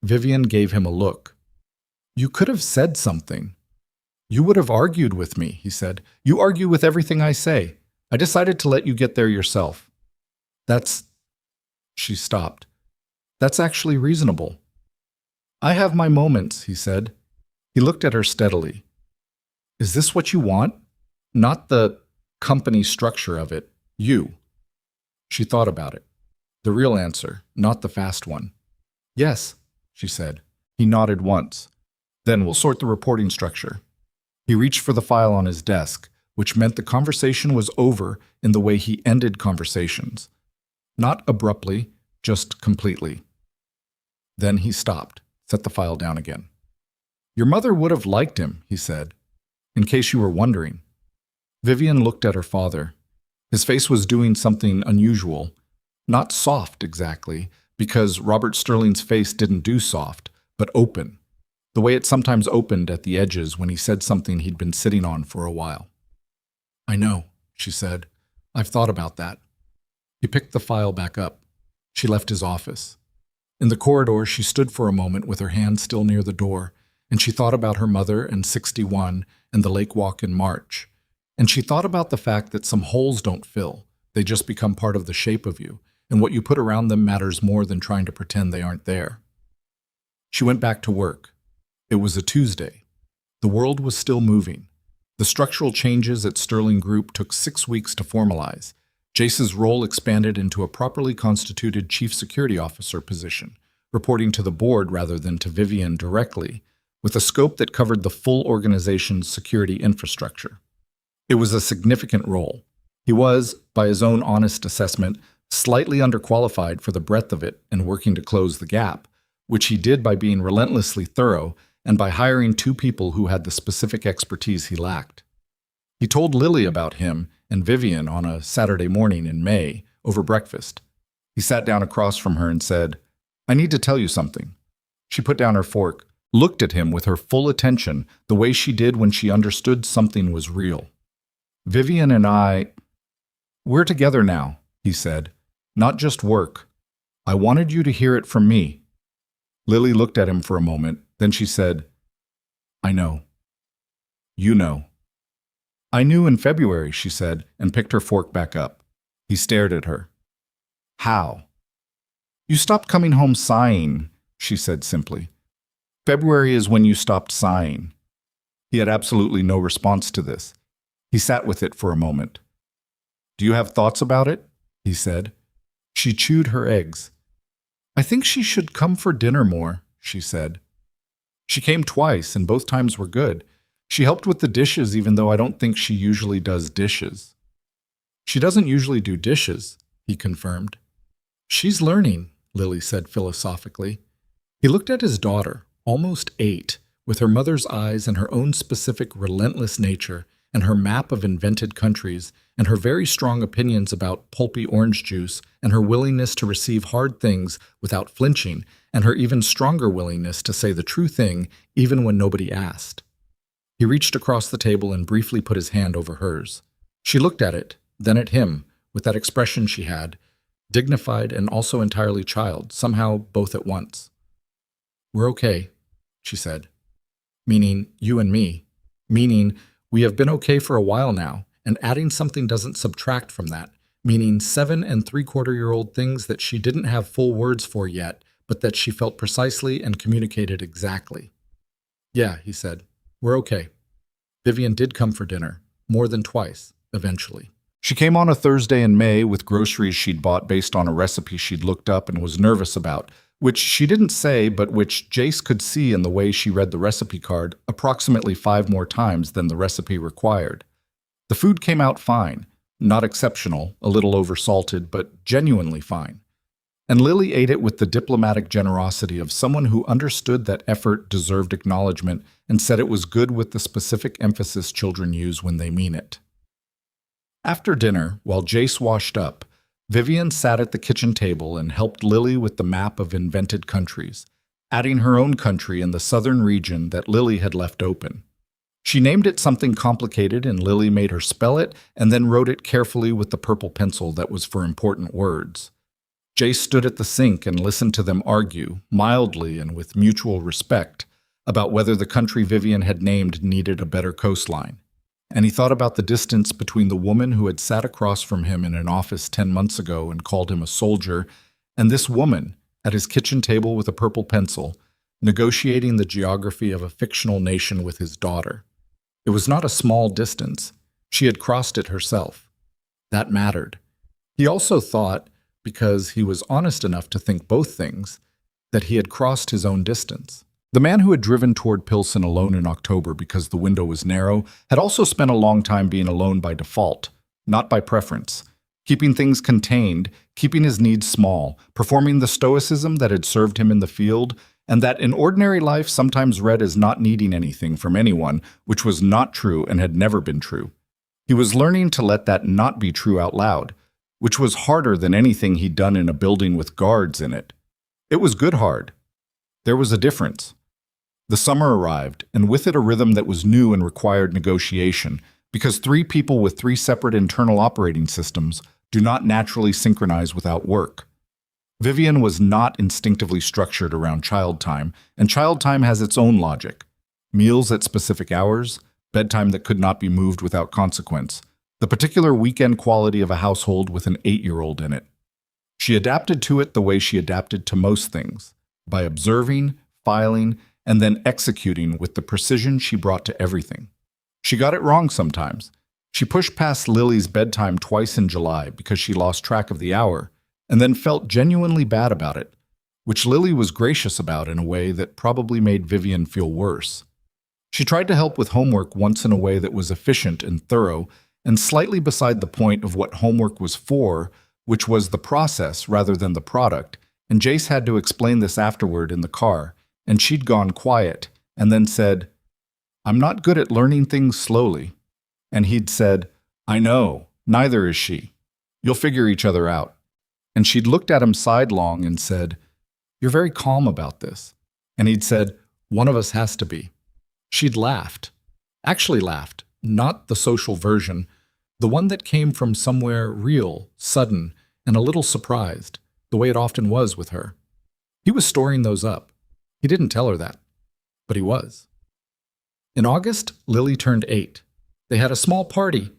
Vivian gave him a look. "You could have said something." "You would have argued with me," he said. "You argue with everything I say. I decided to let you get there yourself." That's... She stopped. "That's actually reasonable." "I have my moments," he said. He looked at her steadily. "Is this what you want? Not the company structure of it. You." She thought about it. The real answer, not the fast one. "Yes," she said. He nodded once. "Then we'll sort the reporting structure." He reached for the file on his desk, which meant the conversation was over in the way he ended conversations. Not abruptly, just completely. Then he stopped, set the file down again. "Your mother would have liked him," he said, "in case you were wondering." Vivian looked at her father. His face was doing something unusual. Not soft, exactly, because Robert Sterling's face didn't do soft, but open, the way it sometimes opened at the edges when he said something he'd been sitting on for a while. "I know," she said. "I've thought about that." He picked the file back up. She left his office. In the corridor, she stood for a moment with her hand still near the door, and she thought about her mother and 61 and the lake walk in March. And she thought about the fact that some holes don't fill, they just become part of the shape of you, and what you put around them matters more than trying to pretend they aren't there. She went back to work. It was a Tuesday. The world was still moving. The structural changes at Sterling Group took 6 weeks to formalize. Jace's role expanded into a properly constituted chief security officer position, reporting to the board rather than to Vivian directly, with a scope that covered the full organization's security infrastructure. It was a significant role. He was, by his own honest assessment, slightly underqualified for the breadth of it and working to close the gap, which he did by being relentlessly thorough and by hiring 2 people who had the specific expertise he lacked. He told Lily about him and Vivian on a Saturday morning in May, over breakfast. He sat down across from her and said, "I need to tell you something." She put down her fork, looked at him with her full attention, the way she did when she understood something was real. "Vivian and we're together now," he said. "Not just work. I wanted you to hear it from me." Lily looked at him for a moment, then she said, "I know. You know." "I knew in February," she said, and picked her fork back up. He stared at her. "How?" "You stopped coming home sighing," she said simply. "February is when you stopped sighing." He had absolutely no response to this. He sat with it for a moment. "Do you have thoughts about it?" he said. She chewed her eggs. "I think she should come for dinner more," she said. She came twice, and both times were good. She helped with the dishes, even though I don't think she usually does dishes. "She doesn't usually do dishes," he confirmed. "She's learning," Lily said philosophically. He looked at his daughter, almost 8, with her mother's eyes and her own specific relentless nature, and her map of invented countries, and her very strong opinions about pulpy orange juice, and her willingness to receive hard things without flinching, and her even stronger willingness to say the true thing even when nobody asked. He reached across the table and briefly put his hand over hers. She looked at it, then at him, with that expression she had, dignified and also entirely child, somehow both at once. "We're okay," she said. "Meaning you and me. Meaning we have been okay for a while now, and adding something doesn't subtract from that. Meaning 7 3/4-year-old things that she didn't have full words for yet, but that she felt precisely and communicated exactly." "Yeah," he said. "We're okay." Vivian did come for dinner, more than twice, eventually. She came on a Thursday in May with groceries she'd bought based on a recipe she'd looked up and was nervous about, which she didn't say, but which Jace could see in the way she read the recipe card approximately 5 more times than the recipe required. The food came out fine, not exceptional, a little oversalted, but genuinely fine. And Lily ate it with the diplomatic generosity of someone who understood that effort deserved acknowledgement and said it was good with the specific emphasis children use when they mean it. After dinner, while Jace washed up, Vivian sat at the kitchen table and helped Lily with the map of invented countries, adding her own country in the southern region that Lily had left open. She named it something complicated, and Lily made her spell it and then wrote it carefully with the purple pencil that was for important words. Jace stood at the sink and listened to them argue, mildly and with mutual respect, about whether the country Vivian had named needed a better coastline. And he thought about the distance between the woman who had sat across from him in an office 10 months ago and called him a soldier, and this woman at his kitchen table with a purple pencil, negotiating the geography of a fictional nation with his daughter. It was not a small distance. She had crossed it herself. That mattered. He also thought, because he was honest enough to think both things, that he had crossed his own distance. The man who had driven toward Pilsen alone in October because the window was narrow had also spent a long time being alone by default, not by preference, keeping things contained, keeping his needs small, performing the stoicism that had served him in the field, and that in ordinary life sometimes read as not needing anything from anyone, which was not true and had never been true. He was learning to let that not be true out loud, which was harder than anything he'd done in a building with guards in it. It was good hard. There was a difference. The summer arrived, and with it a rhythm that was new and required negotiation, because 3 people with 3 separate internal operating systems do not naturally synchronize without work. Vivian was not instinctively structured around child time, and child time has its own logic. Meals at specific hours, bedtime that could not be moved without consequence, the particular weekend quality of a household with an 8-year-old in it. She adapted to it the way she adapted to most things, by observing, filing, and then executing with the precision she brought to everything. She got it wrong sometimes. She pushed past Lily's bedtime twice in July because she lost track of the hour, and then felt genuinely bad about it, which Lily was gracious about in a way that probably made Vivian feel worse. She tried to help with homework once in a way that was efficient and thorough, and slightly beside the point of what homework was for, which was the process rather than the product, and Jace had to explain this afterward in the car, and she'd gone quiet, and then said, "I'm not good at learning things slowly." And he'd said, "I know, neither is she. You'll figure each other out." And she'd looked at him sidelong and said, "You're very calm about this." And he'd said, "One of us has to be." She'd laughed. Actually laughed, not the social version, the one that came from somewhere real, sudden, and a little surprised, the way it often was with her. He was storing those up. He didn't tell her that, but he was. In August, Lily turned 8. They had a small party.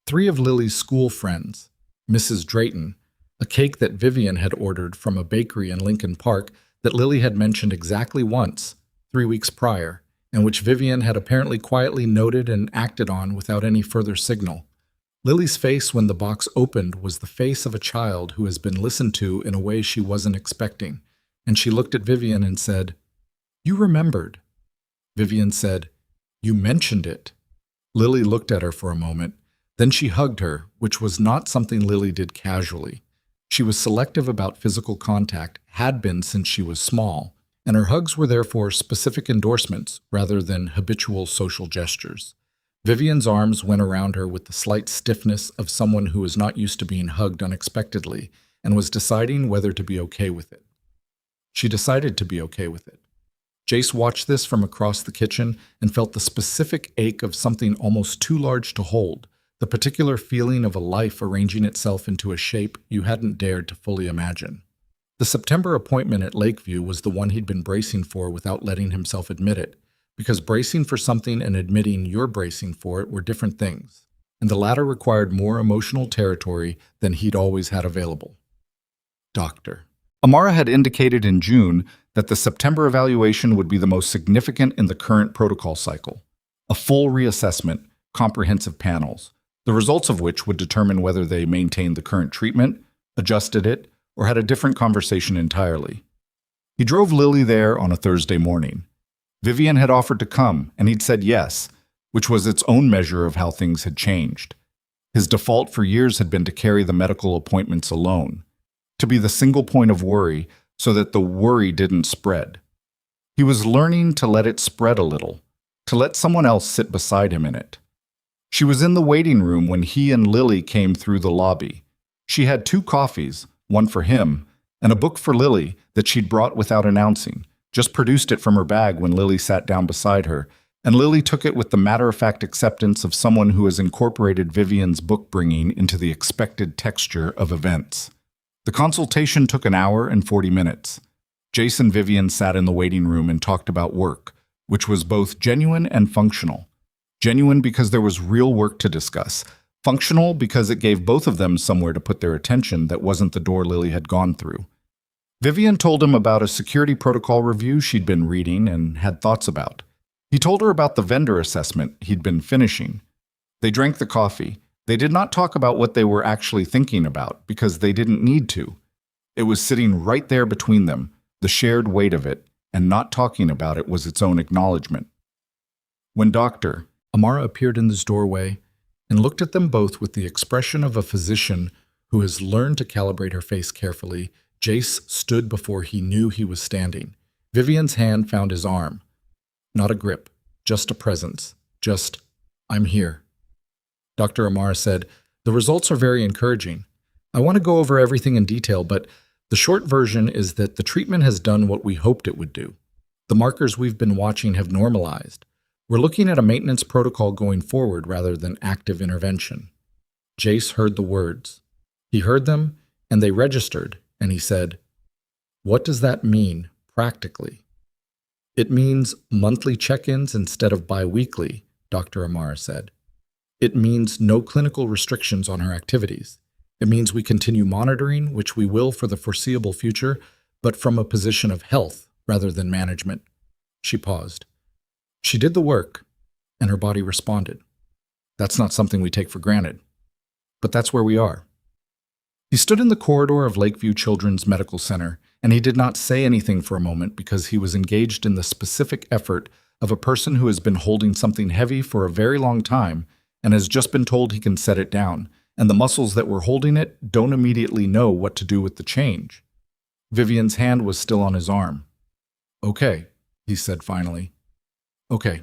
3 of Lily's school friends, Mrs. Drayton, a cake that Vivian had ordered from a bakery in Lincoln Park that Lily had mentioned exactly once, 3 weeks prior, and which Vivian had apparently quietly noted and acted on without any further signal. Lily's face when the box opened was the face of a child who has been listened to in a way she wasn't expecting, and she looked at Vivian and said, "You remembered." Vivian said, "You mentioned it." Lily looked at her for a moment. Then she hugged her, which was not something Lily did casually. She was selective about physical contact, had been since she was small, and her hugs were therefore specific endorsements rather than habitual social gestures. Vivian's arms went around her with the slight stiffness of someone who was not used to being hugged unexpectedly and was deciding whether to be okay with it. She decided to be okay with it. Jace watched this from across the kitchen and felt the specific ache of something almost too large to hold, the particular feeling of a life arranging itself into a shape you hadn't dared to fully imagine. The September appointment at Lakeview was the one he'd been bracing for without letting himself admit it, because bracing for something and admitting you're bracing for it were different things, and the latter required more emotional territory than he'd always had available. Doctor. Amara had indicated in June that the September evaluation would be the most significant in the current protocol cycle. A full reassessment, comprehensive panels, the results of which would determine whether they maintained the current treatment, adjusted it, or had a different conversation entirely. He drove Lily there on a Thursday morning. Vivian had offered to come, and he'd said yes, which was its own measure of how things had changed. His default for years had been to carry the medical appointments alone, to be the single point of worry so that the worry didn't spread. He was learning to let it spread a little, to let someone else sit beside him in it. She was in the waiting room when he and Lily came through the lobby. She had 2 coffees, one for him, and a book for Lily that she'd brought without announcing, just produced it from her bag when Lily sat down beside her, and Lily took it with the matter-of-fact acceptance of someone who has incorporated Vivian's book-bringing into the expected texture of events. The consultation took an hour and 40 minutes. Jace and Vivian sat in the waiting room and talked about work, which was both genuine and functional. Genuine because there was real work to discuss. Functional because it gave both of them somewhere to put their attention that wasn't the door Lily had gone through. Vivian told him about a security protocol review she'd been reading and had thoughts about. He told her about the vendor assessment he'd been finishing. They drank the coffee. They did not talk about what they were actually thinking about because they didn't need to. It was sitting right there between them, the shared weight of it, and not talking about it was its own acknowledgement. When Dr. Amara appeared in his doorway and looked at them both with the expression of a physician who has learned to calibrate her face carefully, Jace stood before he knew he was standing. Vivian's hand found his arm. Not a grip, just a presence. Just, I'm here. Dr. Amara said, "The results are very encouraging. I want to go over everything in detail, but the short version is that the treatment has done what we hoped it would do. The markers we've been watching have normalized. We're looking at a maintenance protocol going forward rather than active intervention." Jace heard the words. He heard them, and they registered, and he said, "What does that mean, practically?" "It means monthly check-ins instead of bi-weekly," Dr. Amara said. "It means no clinical restrictions on her activities. It means we continue monitoring, which we will for the foreseeable future, but from a position of health rather than management." She paused. She did the work, and her body responded. That's not something we take for granted. But that's where we are. He stood in the corridor of Lakeview Children's Medical Center, and he did not say anything for a moment because he was engaged in the specific effort of a person who has been holding something heavy for a very long time and has just been told he can set it down, and the muscles that were holding it don't immediately know what to do with the change. Vivian's hand was still on his arm. "Okay," he said finally. "Okay."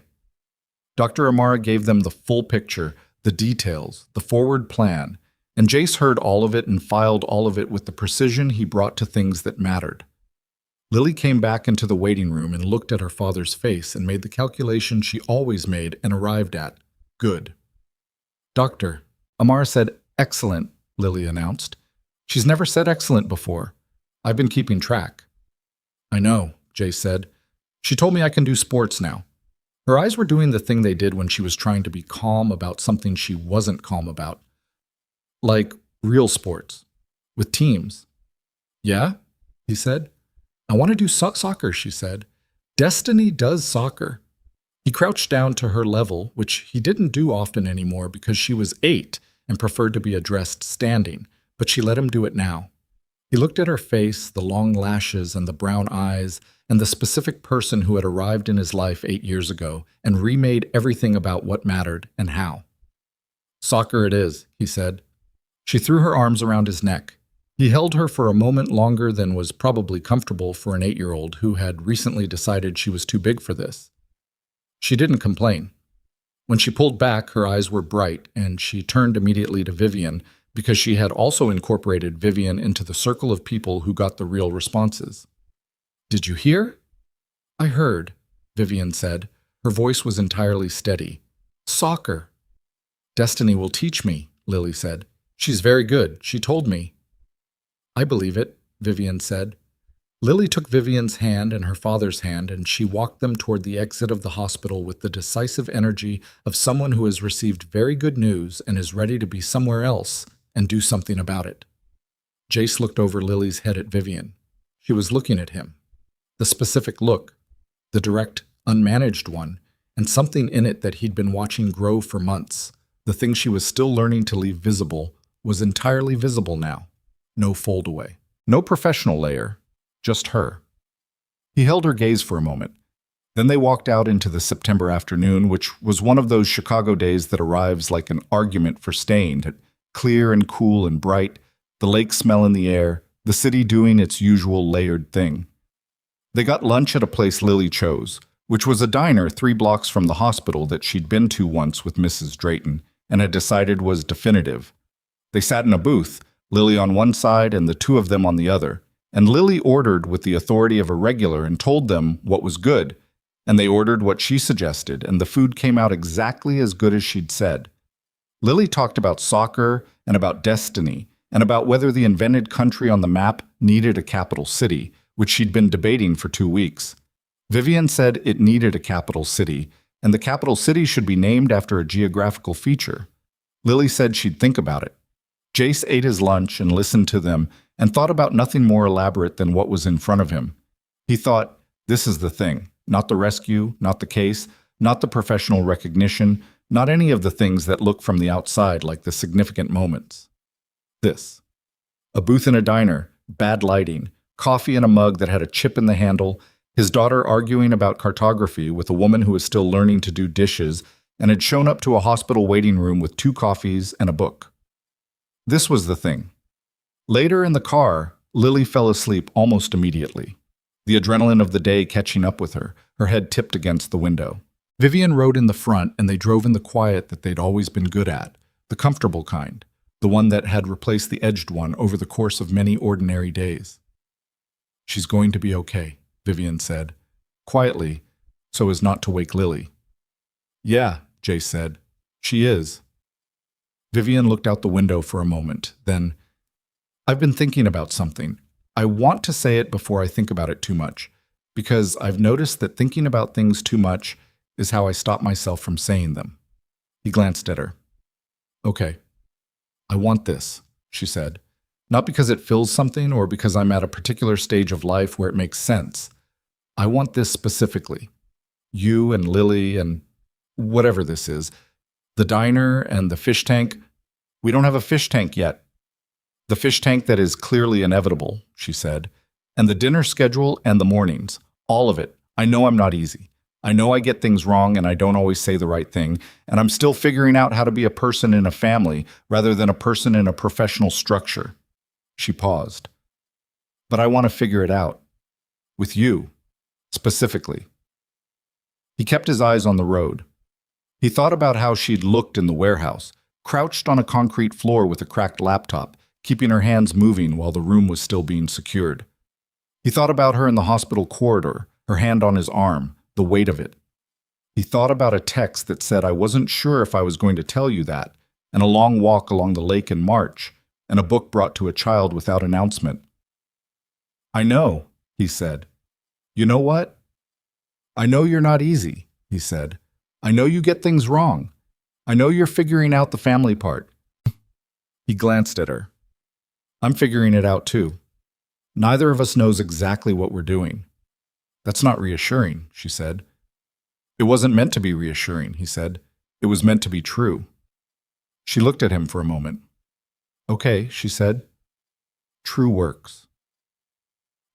Dr. Amara gave them the full picture, the details, the forward plan, and Jace heard all of it and filed all of it with the precision he brought to things that mattered. Lily came back into the waiting room and looked at her father's face and made the calculation she always made and arrived at. Good. "Doctor," Amara said. "Excellent," Lily announced. "She's never said excellent before. I've been keeping track." "I know," Jace said. "She told me I can do sports now." Her eyes were doing the thing they did when she was trying to be calm about something she wasn't calm about. Like real sports. With teams. "Yeah?" he said. "I want to do soccer," she said. "Destiny does soccer." He crouched down to her level, which he didn't do often anymore because she was 8 and preferred to be addressed standing, but she let him do it now. He looked at her face, the long lashes and the brown eyes, and the specific person who had arrived in his life 8 years ago and remade everything about what mattered and how. "Soccer it is," he said. She threw her arms around his neck. He held her for a moment longer than was probably comfortable for an 8-year-old who had recently decided she was too big for this. She didn't complain. When she pulled back, her eyes were bright, and she turned immediately to Vivian because she had also incorporated Vivian into the circle of people who got the real responses. "Did you hear?" "I heard," Vivian said. Her voice was entirely steady. "Soccer." "Destiny will teach me," Lily said. "She's very good. She told me." "I believe it," Vivian said. Lily took Vivian's hand and her father's hand, and she walked them toward the exit of the hospital with the decisive energy of someone who has received very good news and is ready to be somewhere else and do something about it. Jace looked over Lily's head at Vivian. She was looking at him. The specific look, the direct, unmanaged one, and something in it that he'd been watching grow for months, the thing she was still learning to leave visible, was entirely visible now. No fold away. No professional layer. Just her. He held her gaze for a moment. Then they walked out into the September afternoon, which was one of those Chicago days that arrives like an argument for staying, clear and cool and bright, the lake smell in the air, the city doing its usual layered thing. They got lunch at a place Lily chose, which was a diner 3 blocks from the hospital that she'd been to once with Mrs. Drayton and had decided was definitive. They sat in a booth, Lily on one side and the two of them on the other, and Lily ordered with the authority of a regular and told them what was good, and they ordered what she suggested, and the food came out exactly as good as she'd said. Lily talked about soccer and about destiny, and about whether the invented country on the map needed a capital city, which she'd been debating for 2 weeks. Vivian said it needed a capital city, and the capital city should be named after a geographical feature. Lily said she'd think about it. Jace ate his lunch and listened to them and thought about nothing more elaborate than what was in front of him. He thought, this is the thing, not the rescue, not the case, not the professional recognition, not any of the things that look from the outside like the significant moments. This. A booth in a diner, bad lighting, coffee in a mug that had a chip in the handle, his daughter arguing about cartography with a woman who was still learning to do dishes and had shown up to a hospital waiting room with 2 coffees and a book. This was the thing. Later in the car, Lily fell asleep almost immediately, the adrenaline of the day catching up with her, her head tipped against the window. Vivian rode in the front, and they drove in the quiet that they'd always been good at, the comfortable kind, the one that had replaced the edged one over the course of many ordinary days. "She's going to be okay," Vivian said, quietly, so as not to wake Lily. "Yeah," Jace said. "She is." Vivian looked out the window for a moment, then, "I've been thinking about something. I want to say it before I think about it too much, because I've noticed that thinking about things too much is how I stop myself from saying them." He glanced at her. "Okay. I want this," she said. "Not because it fills something or because I'm at a particular stage of life where it makes sense. I want this specifically. You and Lily and whatever this is. The diner and the fish tank. We don't have a fish tank yet. The fish tank that is clearly inevitable," she said. "And the dinner schedule and the mornings. All of it. I know I'm not easy. I know I get things wrong and I don't always say the right thing, and I'm still figuring out how to be a person in a family rather than a person in a professional structure." She paused. "But I want to figure it out. With you. Specifically." He kept his eyes on the road. He thought about how she'd looked in the warehouse, crouched on a concrete floor with a cracked laptop, keeping her hands moving while the room was still being secured. He thought about her in the hospital corridor, her hand on his arm, the weight of it. He thought about a text that said, "I wasn't sure if I was going to tell you that," and a long walk along the lake in March, and a book brought to a child without announcement. "I know," he said. "You know what? I know you're not easy," he said. "I know you get things wrong. I know you're figuring out the family part." He glanced at her. "I'm figuring it out too. Neither of us knows exactly what we're doing." "That's not reassuring," she said. "It wasn't meant to be reassuring," he said. "It was meant to be true." She looked at him for a moment. "Okay," she said. "True works."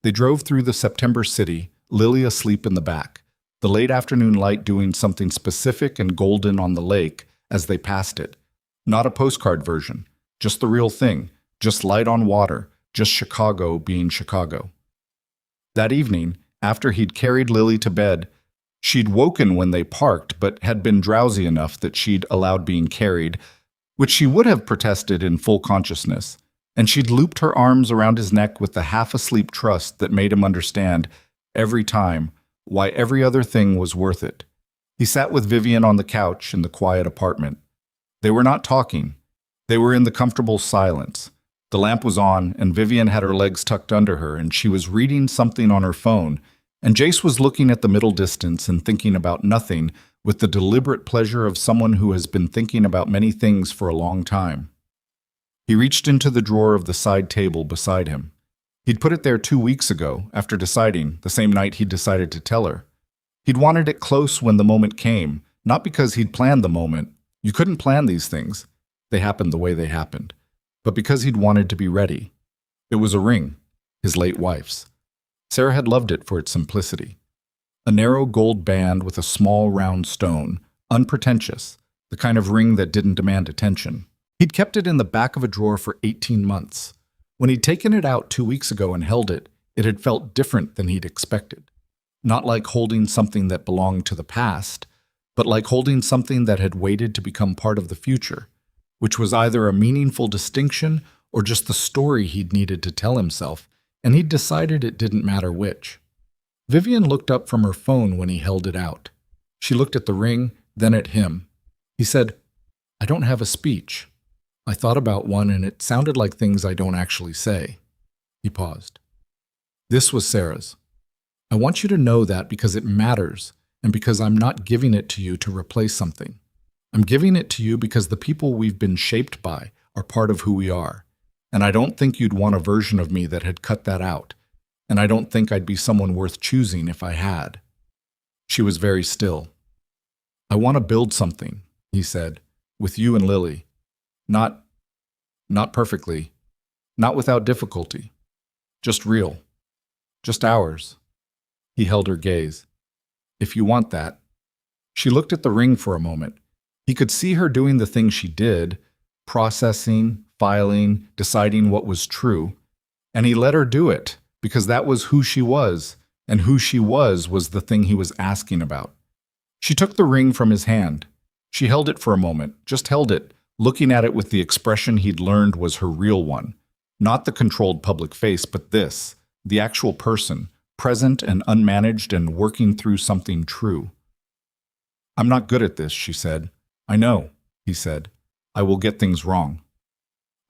They drove through the September city, Lily asleep in the back, the late afternoon light doing something specific and golden on the lake as they passed it. Not a postcard version, just the real thing, just light on water, just Chicago being Chicago. That evening, after he'd carried Lily to bed, she'd woken when they parked, but had been drowsy enough that she'd allowed being carried, which she would have protested in full consciousness, and she'd looped her arms around his neck with the half-asleep trust that made him understand, every time, why every other thing was worth it. He sat with Vivian on the couch in the quiet apartment. They were not talking. They were in the comfortable silence. The lamp was on, and Vivian had her legs tucked under her, and she was reading something on her phone, and Jace was looking at the middle distance and thinking about nothing with the deliberate pleasure of someone who has been thinking about many things for a long time. He reached into the drawer of the side table beside him. He'd put it there 2 weeks ago, after deciding, the same night he'd decided to tell her. He'd wanted it close when the moment came, not because he'd planned the moment. You couldn't plan these things. They happened the way they happened. But because he'd wanted to be ready. It was a ring, his late wife's. Sarah had loved it for its simplicity. A narrow gold band with a small round stone, unpretentious, the kind of ring that didn't demand attention. He'd kept it in the back of a drawer for 18 months. When he'd taken it out 2 weeks ago and held it, it had felt different than he'd expected. Not like holding something that belonged to the past, but like holding something that had waited to become part of the future, which was either a meaningful distinction or just the story he'd needed to tell himself, and he'd decided it didn't matter which. Vivian looked up from her phone when he held it out. She looked at the ring, then at him. He said, "I don't have a speech. I thought about one and it sounded like things I don't actually say." He paused. This was Sarah's. "I want you to know that because it matters and because I'm not giving it to you to replace something. I'm giving it to you because the people we've been shaped by are part of who we are. And I don't think you'd want a version of me that had cut that out. And I don't think I'd be someone worth choosing if I had." She was very still. "I want to build something," he said, "with you and Lily. Not perfectly, not without difficulty. Just real. Just ours." He held her gaze. "If you want that." She looked at the ring for a moment. He could see her doing the thing she did, processing, filing, deciding what was true. And he let her do it, because that was who she was, and who she was the thing he was asking about. She took the ring from his hand. She held it for a moment, just held it, looking at it with the expression he'd learned was her real one. Not the controlled public face, but this, the actual person, present and unmanaged and working through something true. "I'm not good at this," she said. "I know," he said. "I will get things wrong.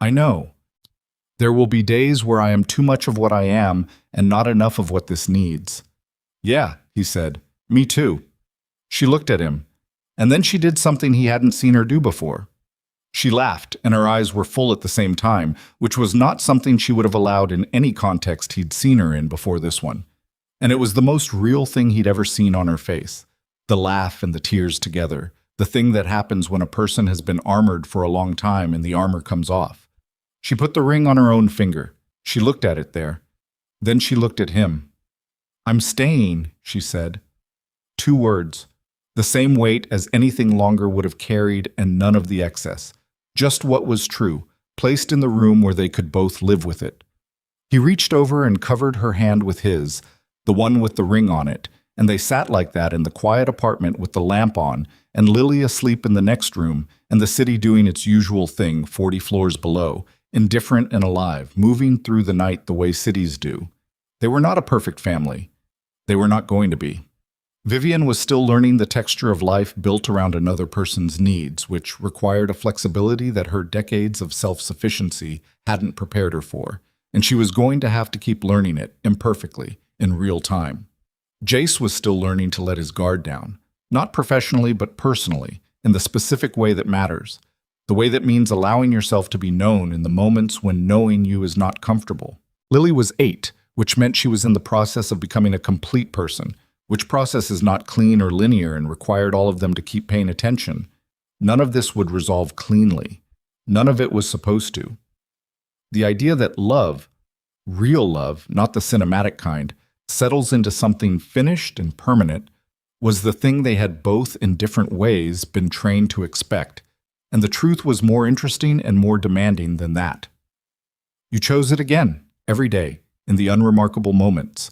I know. There will be days where I am too much of what I am and not enough of what this needs." "Yeah," he said. "Me too." She looked at him, and then she did something he hadn't seen her do before. She laughed, and her eyes were full at the same time, which was not something she would have allowed in any context he'd seen her in before this one. And it was the most real thing he'd ever seen on her face. The laugh and the tears together, the thing that happens when a person has been armored for a long time and the armor comes off. She put the ring on her own finger. She looked at it there. Then she looked at him. "I'm staying," she said. 2 words. The same weight as anything longer would have carried and none of the excess. Just what was true, placed in the room where they could both live with it. He reached over and covered her hand with his, the one with the ring on it, and they sat like that in the quiet apartment with the lamp on, and Lily asleep in the next room, and the city doing its usual thing 40 floors below, indifferent and alive, moving through the night the way cities do. They were not a perfect family. They were not going to be. Vivian was still learning the texture of life built around another person's needs, which required a flexibility that her decades of self-sufficiency hadn't prepared her for, and she was going to have to keep learning it, imperfectly, in real time. Jace was still learning to let his guard down, not professionally but personally, in the specific way that matters, the way that means allowing yourself to be known in the moments when knowing you is not comfortable. Lily was 8, which meant she was in the process of becoming a complete person, which process is not clean or linear and required all of them to keep paying attention. None of this would resolve cleanly. None of it was supposed to. The idea that love, real love, not the cinematic kind, settles into something finished and permanent was the thing they had both in different ways been trained to expect, and the truth was more interesting and more demanding than that. You chose it again, every day, in the unremarkable moments.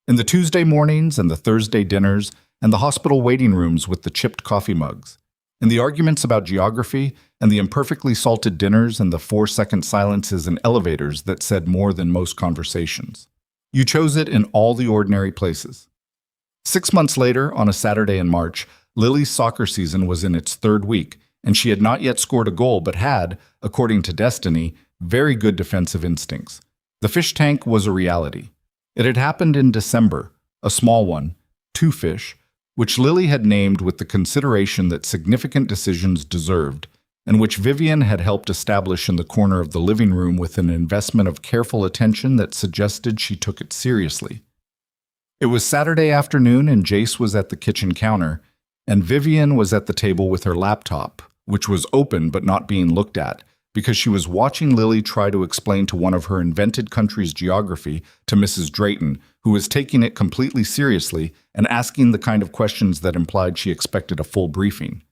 In the Tuesday mornings and the Thursday dinners and the hospital waiting rooms with the chipped coffee mugs. In the arguments about geography and the imperfectly salted dinners and the 4-second silences in elevators that said more than most conversations. You chose it in all the ordinary places. 6 months later, on a Saturday in March, Lily's soccer season was in its 3rd week, and she had not yet scored a goal but had, according to destiny, very good defensive instincts. The fish tank was a reality. It had happened in December, a small one, 2 fish, which Lily had named with the consideration that significant decisions deserved, and which Vivian had helped establish in the corner of the living room with an investment of careful attention that suggested she took it seriously. It was Saturday afternoon and Jace was at the kitchen counter, and Vivian was at the table with her laptop, which was open but not being looked at, because she was watching Lily try to explain to one of her invented country's geography to Mrs. Drayton, who was taking it completely seriously and asking the kind of questions that implied she expected a full briefing.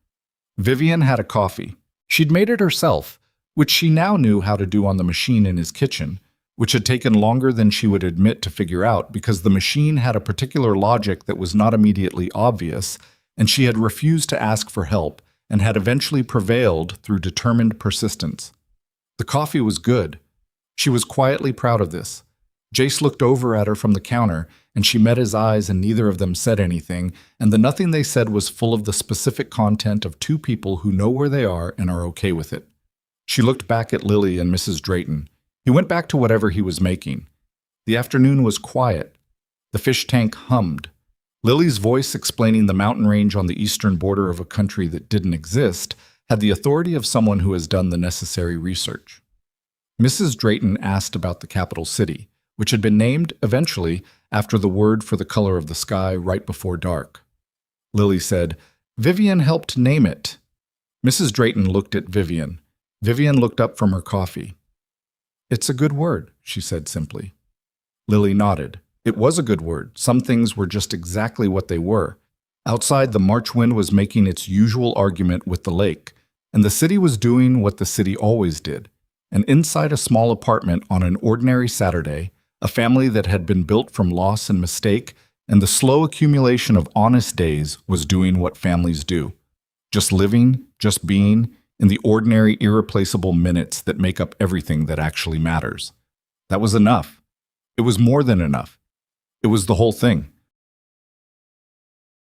Vivian had a coffee. She'd made it herself, which she now knew how to do on the machine in his kitchen, which had taken longer than she would admit to figure out because the machine had a particular logic that was not immediately obvious, and she had refused to ask for help and had eventually prevailed through determined persistence. The coffee was good. She was quietly proud of this. Jace looked over at her from the counter, and she met his eyes, and neither of them said anything, and the nothing they said was full of the specific content of two people who know where they are and are okay with it. She looked back at Lily and Mrs. Drayton. He went back to whatever he was making. The afternoon was quiet. The fish tank hummed. Lily's voice explaining the mountain range on the eastern border of a country that didn't exist had the authority of someone who has done the necessary research. Mrs. Drayton asked about the capital city, which had been named, eventually, after the word for the color of the sky right before dark. Lily said, "Vivian helped name it." Mrs. Drayton looked at Vivian. Vivian looked up from her coffee. "It's a good word," she said simply. Lily nodded. It was a good word. Some things were just exactly what they were. Outside, the March wind was making its usual argument with the lake, and the city was doing what the city always did. And inside a small apartment on an ordinary Saturday, a family that had been built from loss and mistake and the slow accumulation of honest days was doing what families do. Just living, just being, in the ordinary, irreplaceable minutes that make up everything that actually matters. That was enough. It was more than enough. It was the whole thing.